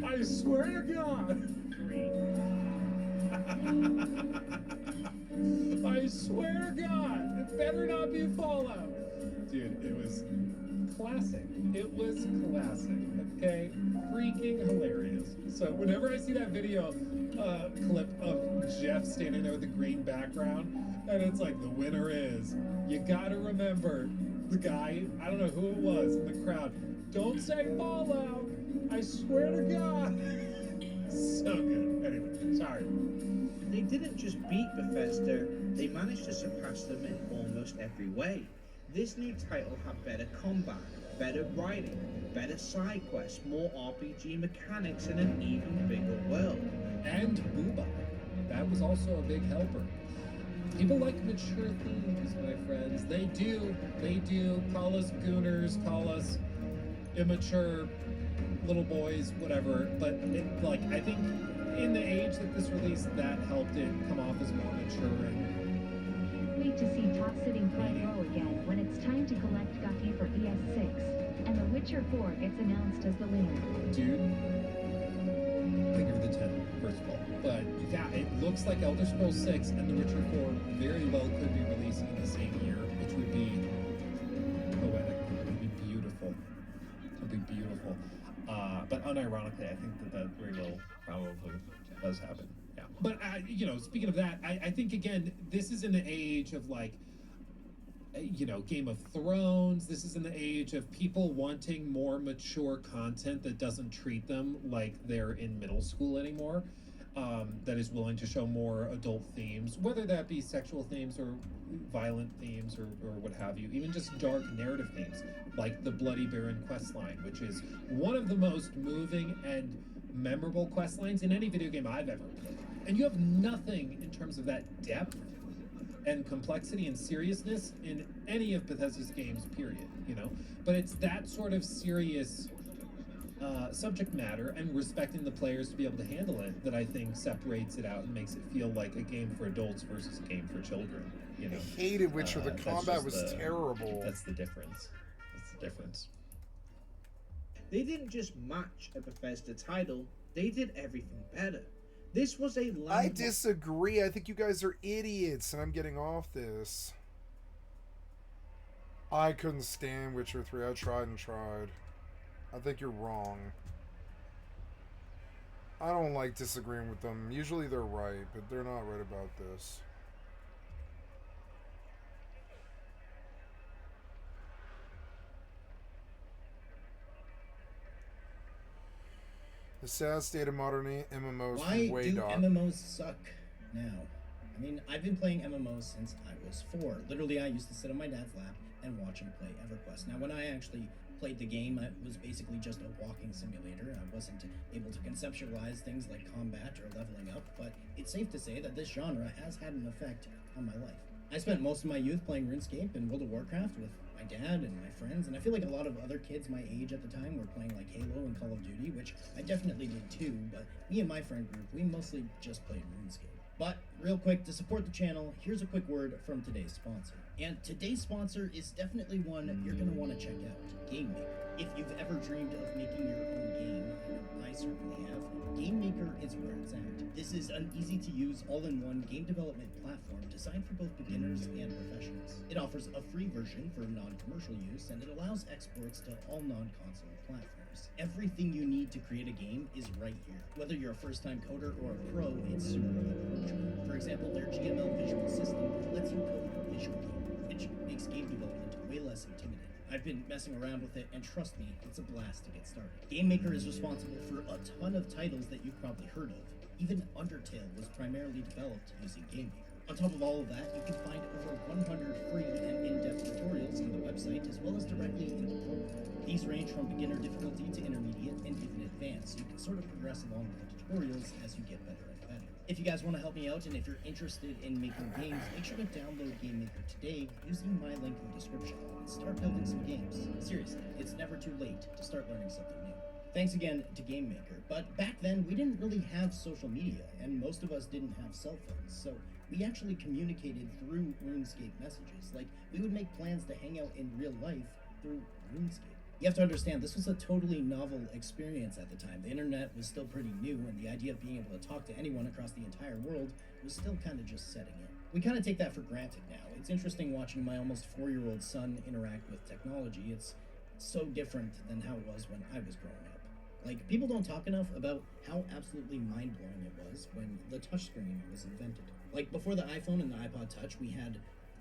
I swear to God! I swear to God! It better not be Fallout! Dude, it was classic. It was classic, okay? Freaking hilarious. So whenever I see that video clip of Jeff standing there with the green background, and it's like, the winner is, you gotta remember the guy, I don't know who it was in the crowd, don't say Fallout! I swear to God! So good. Anyway, sorry. They didn't just beat Bethesda, they managed to surpass them in almost every way. This new title had better combat, better writing, better side quests, more RPG mechanics, and an even bigger world. And Booba. That was also a big helper. People like mature themes, my friends. They do. Call us gooners, call us immature little boys, whatever. But I think in the age that this released, that helped it come off as more mature and... Wait to see Top sitting front row again when it's time to collect Guppy for ES6, and The Witcher 4 gets announced as the winner. Dude, think of the 10, first of all. But yeah, it looks like Elder Scrolls 6 and The Witcher 4 very well could be releasing in the same year, which would be poetic. It would be beautiful. It would be beautiful. But unironically, I think that very well probably does happen. Yeah. But, speaking of that, I think, again, this is in the age of, Game of Thrones. This is in the age of people wanting more mature content that doesn't treat them like they're in middle school anymore. That is willing to show more adult themes, whether that be sexual themes or violent themes or what have you, even just dark narrative themes, like the Bloody Baron questline, which is one of the most moving and memorable quest lines in any video game I've ever played. And you have nothing in terms of that depth and complexity and seriousness in any of Bethesda's games, period, But it's that sort of serious subject matter and respecting the players to be able to handle it that I think separates it out and makes it feel like a game for adults versus a game for children. You know, I hated Witcher. The combat was terrible. That's the difference. That's the difference. They didn't just match a Bethesda title, they did everything better. This was a I disagree. I think you guys are idiots, and I'm getting off this. I couldn't stand Witcher 3. I tried and tried. I think you're wrong. I don't like disagreeing with them. Usually they're right, but they're not right about this. The sad state of modern MMOs. Why way do dog. MMOs suck now? I mean, I've been playing MMOs since I was 4. Literally, I used to sit on my dad's lap and watch him play EverQuest. Now, when I actually played the game, it was basically just a walking simulator. I wasn't able to conceptualize things like combat or leveling up, but it's safe to say that this genre has had an effect on my life. I spent most of my youth playing RuneScape and World of Warcraft with my dad and my friends, and I feel like a lot of other kids my age at the time were playing like Halo and Call of Duty, which I definitely did too, but me and my friend group, we mostly just played RuneScape. But real quick, to support the channel, here's a quick word from today's sponsor. And today's sponsor is definitely one you're going to want to check out, GameMaker. If you've ever dreamed of making your own game, and I certainly have, GameMaker is where it's at. This is an easy-to-use, all-in-one game development platform designed for both beginners and professionals. It offers a free version for non-commercial use, and it allows exports to all non-console platforms. Everything you need to create a game is right here. Whether you're a first-time coder or a pro, it's super approachable. For example, their GML visual system lets you code a visual game, which makes game development way less intimidating. I've been messing around with it, and trust me, it's a blast to get started. GameMaker is responsible for a ton of titles that you've probably heard of. Even Undertale was primarily developed using GameMaker. On top of all of that, you can find over 100 free and in-depth tutorials on the website, as well as directly in the program. These range from beginner difficulty to intermediate and even advanced, so you can sort of progress along with the tutorials as you get better and better. If you guys want to help me out, and if you're interested in making games, make sure to download GameMaker today using my link in the description and start building some games. Seriously, it's never too late to start learning something new. Thanks again to GameMaker, but back then we didn't really have social media, and most of us didn't have cell phones, so we actually communicated through RuneScape messages. Like, we would make plans to hang out in real life through RuneScape. You have to understand, this was a totally novel experience at the time. The internet was still pretty new, and the idea of being able to talk to anyone across the entire world was still kind of just setting in. We kind of take that for granted now. It's interesting watching my almost 4-year-old son interact with technology. It's so different than how it was when I was growing up. Like, people don't talk enough about how absolutely mind-blowing it was when the touchscreen was invented. Like, before the iPhone and the iPod Touch, we had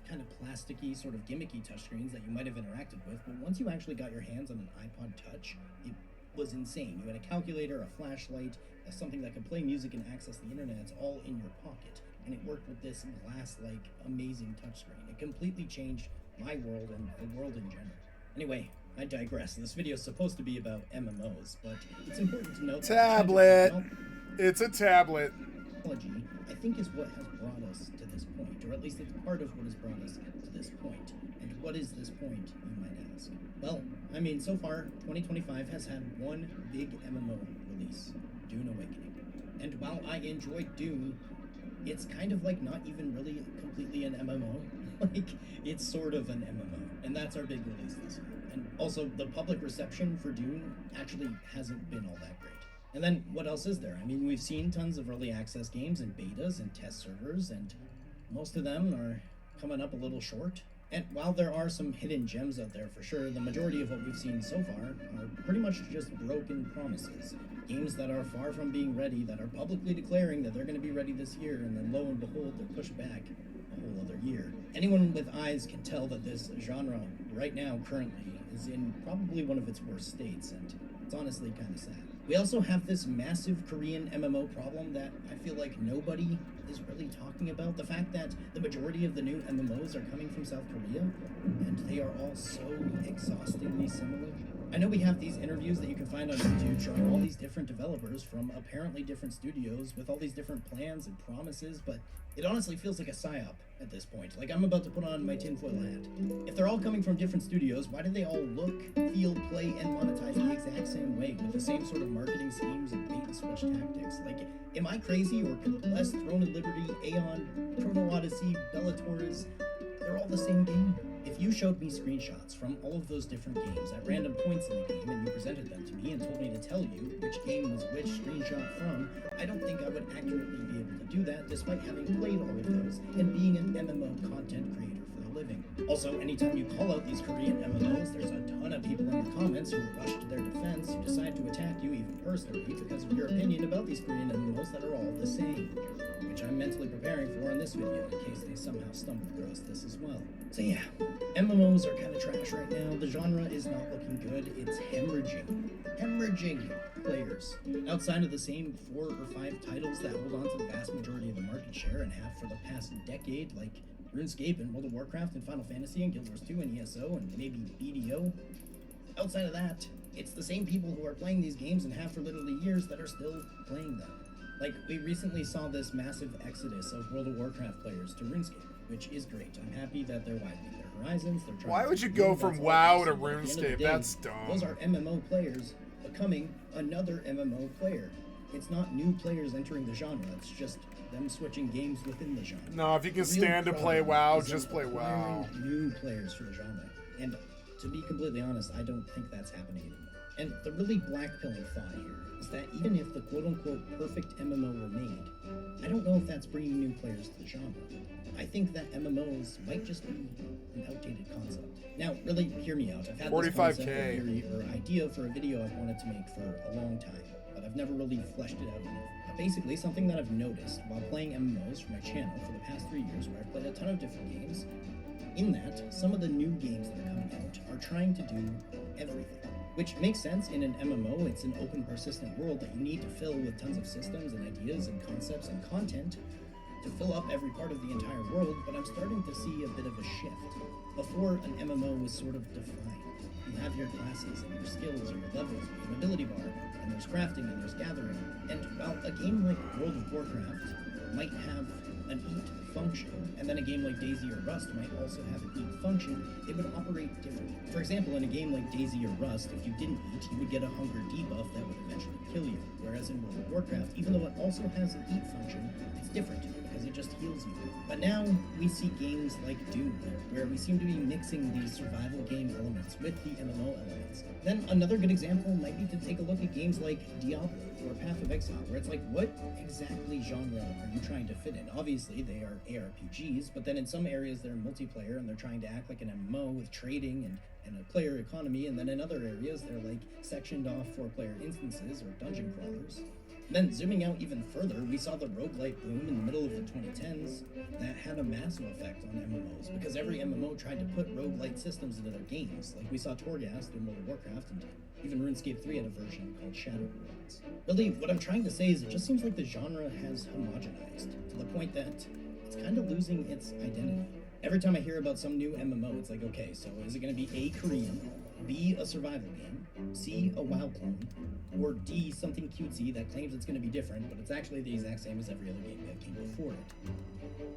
kind of plasticky, sort of gimmicky touchscreens that you might have interacted with, but once you actually got your hands on an iPod Touch, it was insane. You had a calculator, a flashlight, something that could play music and access the internet. It's all in your pocket, and it worked with this glass-like, amazing touchscreen. It completely changed my world and the world in general. Anyway, I digress. This video is supposed to be about MMOs, but it's important to note tablet. It's a tablet. Technology, I think, is what has brought us to this point, or at least it's part of what has brought us to this point. And what is this point, you might ask? Well, I mean, so far, 2025 has had one big MMO release, Dune Awakening. And while I enjoyed Dune, it's kind of like not even really completely an MMO. Like, it's sort of an MMO. And that's our big release this year. And also, the public reception for Dune actually hasn't been all that great. And then, what else is there? I mean, we've seen tons of early access games and betas and test servers, and most of them are coming up a little short. And while there are some hidden gems out there for sure, the majority of what we've seen so far are pretty much just broken promises. Games that are far from being ready, that are publicly declaring that they're going to be ready this year, and then lo and behold, they're pushed back a whole other year. Anyone with eyes can tell that this genre, right now, currently, is in probably one of its worst states, and it's honestly kind of sad. We also have this massive Korean MMO problem that I feel like nobody is really talking about. The fact that the majority of the new MMOs are coming from South Korea, and they are all so exhaustingly similar. I know we have these interviews that you can find on YouTube showing all these different developers from apparently different studios with all these different plans and promises, but it honestly feels like a psyop at this point. Like I'm about to put on my tinfoil hat. If they're all coming from different studios, why do they all look, feel, play, and monetize the exact same way with the same sort of marketing schemes and bait and switch tactics? Like, am I crazy, or could Blessed, Throne and Liberty, Aeon, Chrono Odyssey, Bellator's, they're all the same game? If you showed me screenshots from all of those different games at random points in the game and you presented them to me and told me to tell you which game was which screenshot from, I don't think I would accurately be able to do that despite having played all of those and being an MMO content creator for a living. Also, anytime you call out these Korean MMOs, there's a ton of people in the comments who rush to their defense, who decide to attack you even personally because of your opinion about these Korean MMOs that are all the same, which I'm mentally preparing for in this video in case they somehow stumble across this as well. So yeah, MMOs are kind of trash right now. The genre is not looking good. It's hemorrhaging players. Outside of the same 4 or 5 titles that hold on to the vast majority of the market share and have for the past decade, like RuneScape and World of Warcraft and Final Fantasy and Guild Wars 2 and ESO and maybe BDO. Outside of that, it's the same people who are playing these games and have for literally years that are still playing them. Like, we recently saw this massive exodus of World of Warcraft players to RuneScape, which is great. I'm happy that they're widening their horizons. They're trying. Why would you go from WoW to RuneScape? That's dumb. Those are MMO players becoming another MMO player. It's not new players entering the genre. It's just them switching games within the genre. No, if you can stand to play WoW, just play WoW. New players for the genre. And to be completely honest, I don't think that's happening anymore. And the really black-pilling thought here is that even if the quote-unquote perfect MMO were made, I don't know if that's bringing new players to the genre. I think that MMOs might just be an outdated concept. Now, really, hear me out. I've had this concept or theory or idea for a video I've wanted to make for a long time, but I've never really fleshed it out enough. Basically, something that I've noticed while playing MMOs for my channel for the past 3 years, where I've played a ton of different games, in that, some of the new games that are coming out are trying to do everything. Which makes sense in an MMO. It's an open, persistent world that you need to fill with tons of systems and ideas and concepts and content to fill up every part of the entire world, but I'm starting to see a bit of a shift. Before, an MMO was sort of defined. You have your classes and your skills or your levels with an ability bar, and there's crafting and there's gathering. And while a game like World of Warcraft might have an eat function, and then a game like DayZ or Rust might also have an eat function, it would operate differently. For example, in a game like DayZ or Rust, if you didn't eat, you would get a hunger debuff that would eventually kill you. Whereas in World of Warcraft, even though it also has an eat function, it's different because it just heals you. But now we see games like Doom, where we seem to be mixing these survival game elements with the MMO elements. Then another good example might be to take a look at games like Diablo or Path of Exile, where it's like, what exactly genre are you trying to fit in? Obviously, they are ARPGs, but then in some areas they're multiplayer and they're trying to act like an MMO with trading and a player economy, and then in other areas they're like sectioned off 4-player instances or dungeon crawlers. Then zooming out even further, we saw the roguelite boom in the middle of the 2010s that had a massive effect on MMOs because every MMO tried to put roguelite systems into their games. Like we saw Torghast in World of Warcraft, and even RuneScape 3 had a version called Shadow Worlds. Really, what I'm trying to say is it just seems like the genre has homogenized to the point that it's kind of losing its identity. Every time I hear about some new MMO, it's like, okay, so is it going to be A, Korean, B, a survival game, C, a WoW clone, or D, something cutesy that claims it's going to be different, but it's actually the exact same as every other game that came before it.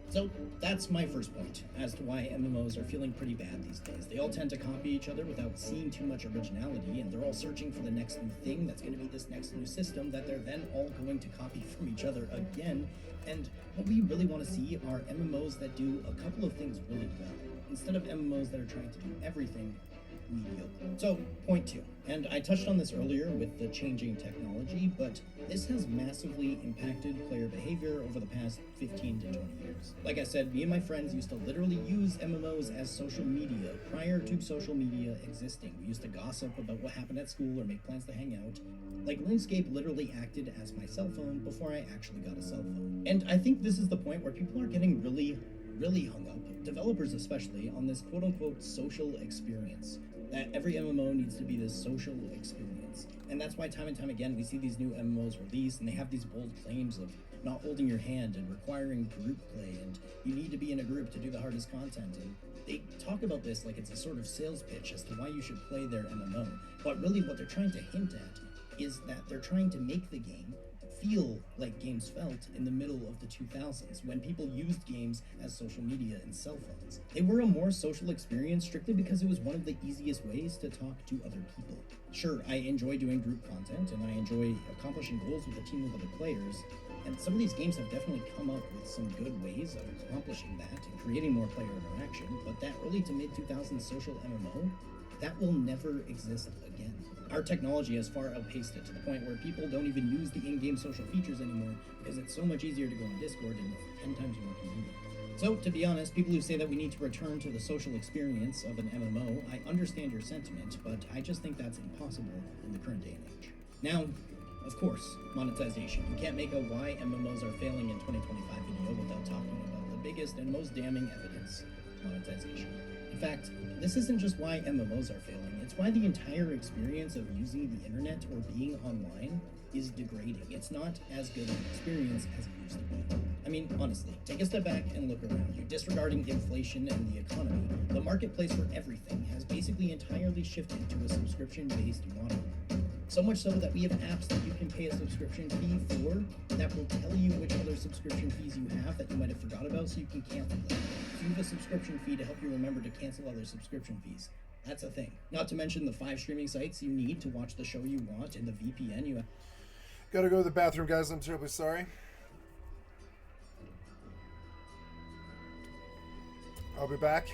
So that's my first point as to why MMOs are feeling pretty bad these days. They all tend to copy each other without seeing too much originality, and they're all searching for the next new thing that's going to be this next new system that they're then all going to copy from each other again. And what we really want to see are MMOs that do a couple of things really well, instead of MMOs that are trying to do everything mediocre. So, point 2. And I touched on this earlier with the changing technology, but this has massively impacted player behavior over the past 15 to 20 years. Like I said, me and my friends used to literally use MMOs as social media prior to social media existing. We used to gossip about what happened at school or make plans to hang out. Like, RuneScape literally acted as my cell phone before I actually got a cell phone. And I think this is the point where people are getting really hung up, developers especially, on this quote-unquote social experience. That every MMO needs to be this social experience. And that's why time and time again we see these new MMOs released and they have these bold claims of not holding your hand and requiring group play, and you need to be in a group to do the hardest content, and They talk about this like it's a sort of sales pitch as to why you should play their MMO, but really what they're trying to hint at is that they're trying to make the game feel like games felt in the middle of the 2000s, when people used games as social media and cell phones. They were a more social experience strictly because it was one of the easiest ways to talk to other people. Sure, I enjoy doing group content, and I enjoy accomplishing goals with a team of other players, and some of these games have definitely come up with some good ways of accomplishing that and creating more player interaction, but that early to mid-2000s social MMO, that will never exist again. Our technology has far outpaced it to the point where people don't even use the in-game social features anymore because it's so much easier to go on Discord and it's 10 times more convenient. So, to be honest, people who say that we need to return to the social experience of an MMO, I understand your sentiment, but I just think that's impossible in the current day and age. Now, of course, monetization. You can't make a why MMOs are failing in 2025 video without talking about the biggest and most damning evidence, monetization. In fact, this isn't just why MMOs are failing, it's why the entire experience of using the internet or being online is degrading. It's not as good an experience as it used to be. I mean, honestly, take a step back and look around you. Disregarding inflation and the economy, the marketplace for everything has basically entirely shifted to a subscription-based model. So much so that we have apps that you can pay a subscription fee for that will tell you which other subscription fees you have that you might have forgot about so you can cancel them. So you have a subscription fee to help you remember to cancel other subscription fees. That's a thing. Not to mention the 5 streaming sites you need to watch the show you want and the VPN you have. Gotta go to the bathroom, guys. I'm terribly sorry. I'll be back.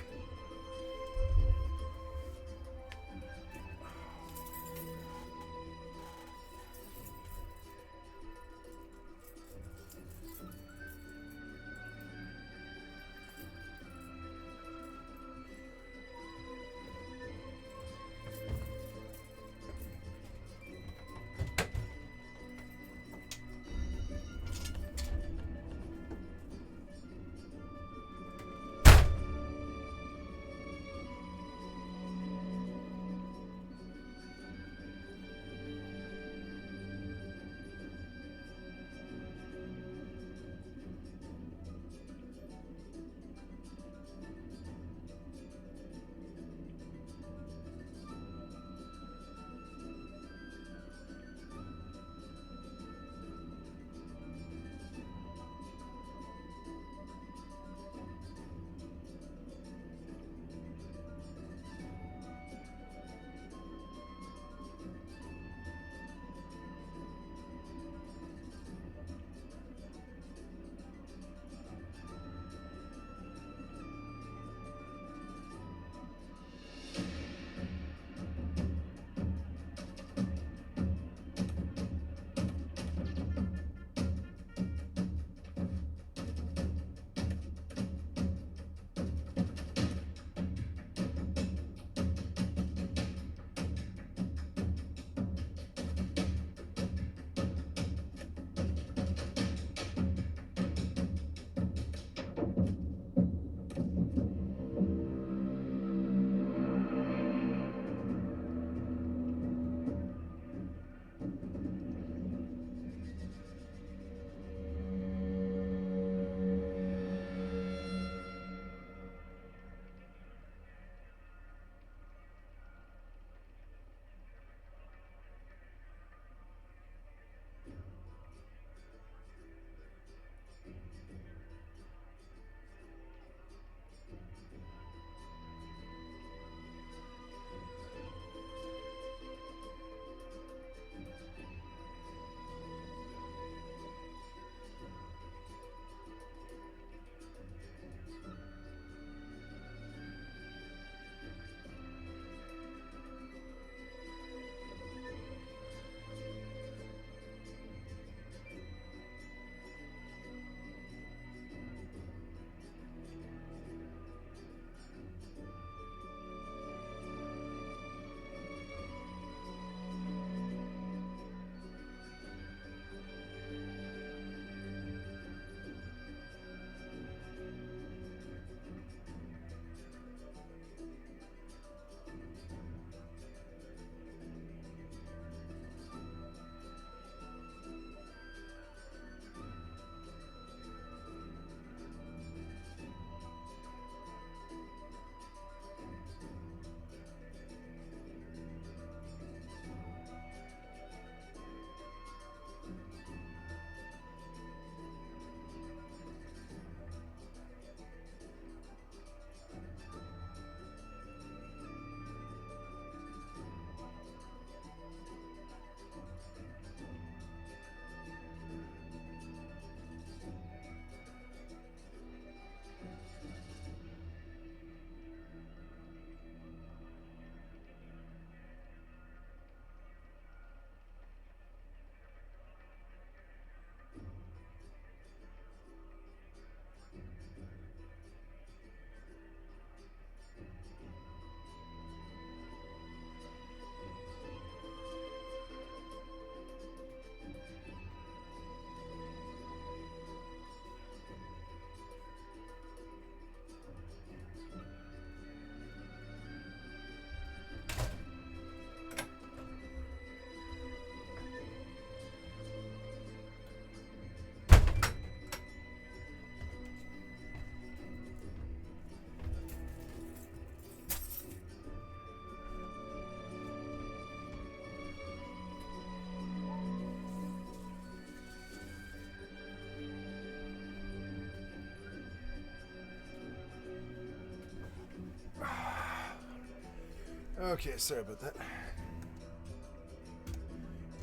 Okay, sorry about that.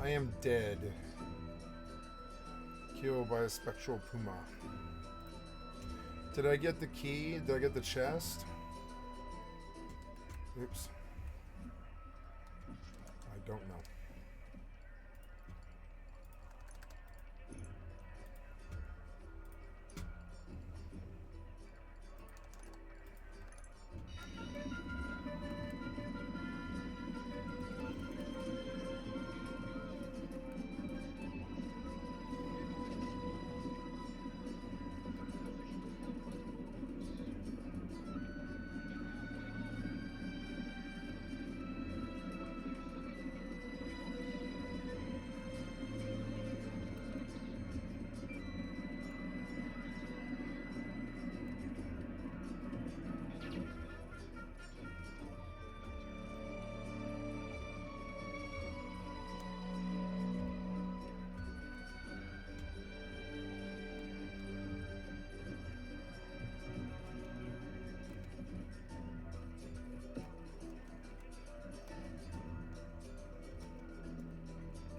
I am dead. Killed by a spectral puma. Did I get the key? Did I get the chest? Oops. I don't know.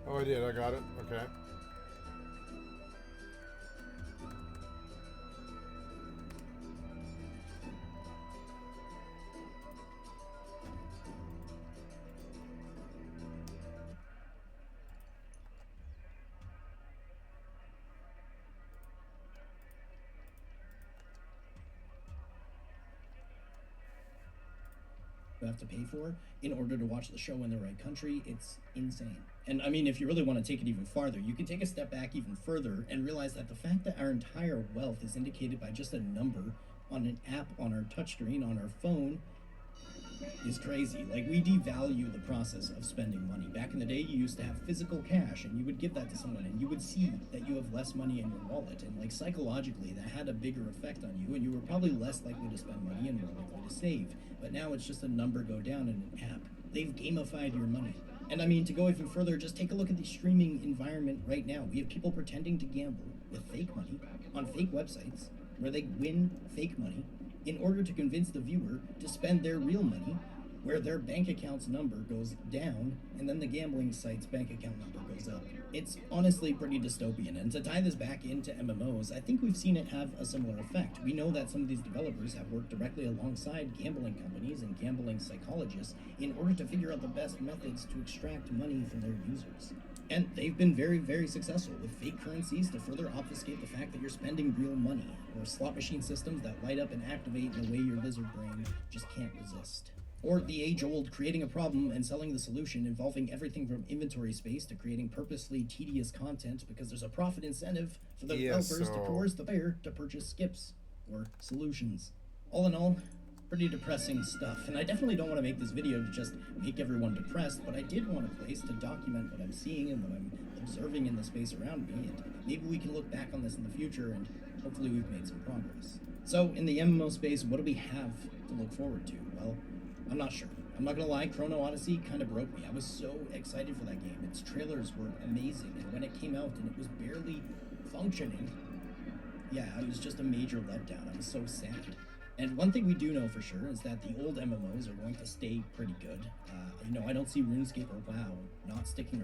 Oh, I did. I got it. Okay. Have to pay for in order to watch the show in the right country. It's insane. And I mean, if you really want to take it even farther, you can take a step back even further and realize that the fact that our entire wealth is indicated by just a number on an app on our touchscreen on our phone is crazy. Like, we devalue the process of spending money. Back in the day, you used to have physical cash and you would give that to someone and you would see that you have less money in your wallet, and like psychologically that had a bigger effect on you, and you were probably less likely to spend money and more likely to save. But now it's just a number go down in an app. They've gamified your money. And I mean, to go even further, just take a look at the streaming environment right now. We have people pretending to gamble with fake money on fake websites where they win fake money in order to convince the viewer to spend their real money, where their bank account's number goes down and then the gambling site's bank account number goes up. It's honestly pretty dystopian, and to tie this back into MMOs, I think we've seen it have a similar effect. We know that some of these developers have worked directly alongside gambling companies and gambling psychologists in order to figure out the best methods to extract money from their users. And they've been very, very successful with fake currencies to further obfuscate the fact that you're spending real money, or slot machine systems that light up and activate in a way your lizard brain just can't resist. Or the age-old creating a problem and selling the solution, involving everything from inventory space to creating purposely tedious content because there's a profit incentive for the developers to coerce the player to purchase skips or solutions. All in all, pretty depressing stuff, and I definitely don't want to make this video to just make everyone depressed, but I did want a place to document what I'm seeing and what I'm observing in the space around me, and maybe we can look back on this in the future and hopefully we've made some progress. So, in the MMO space, what do we have to look forward to? Well, I'm not sure. I'm not gonna lie, Chrono Odyssey kind of broke me. I was so excited for that game. Its trailers were amazing, and when it came out and it was barely functioning, yeah, it was just a major letdown. I was so sad. And one thing we do know for sure is that the old MMOs are going to stay pretty good. I don't see RuneScape or WoW not sticking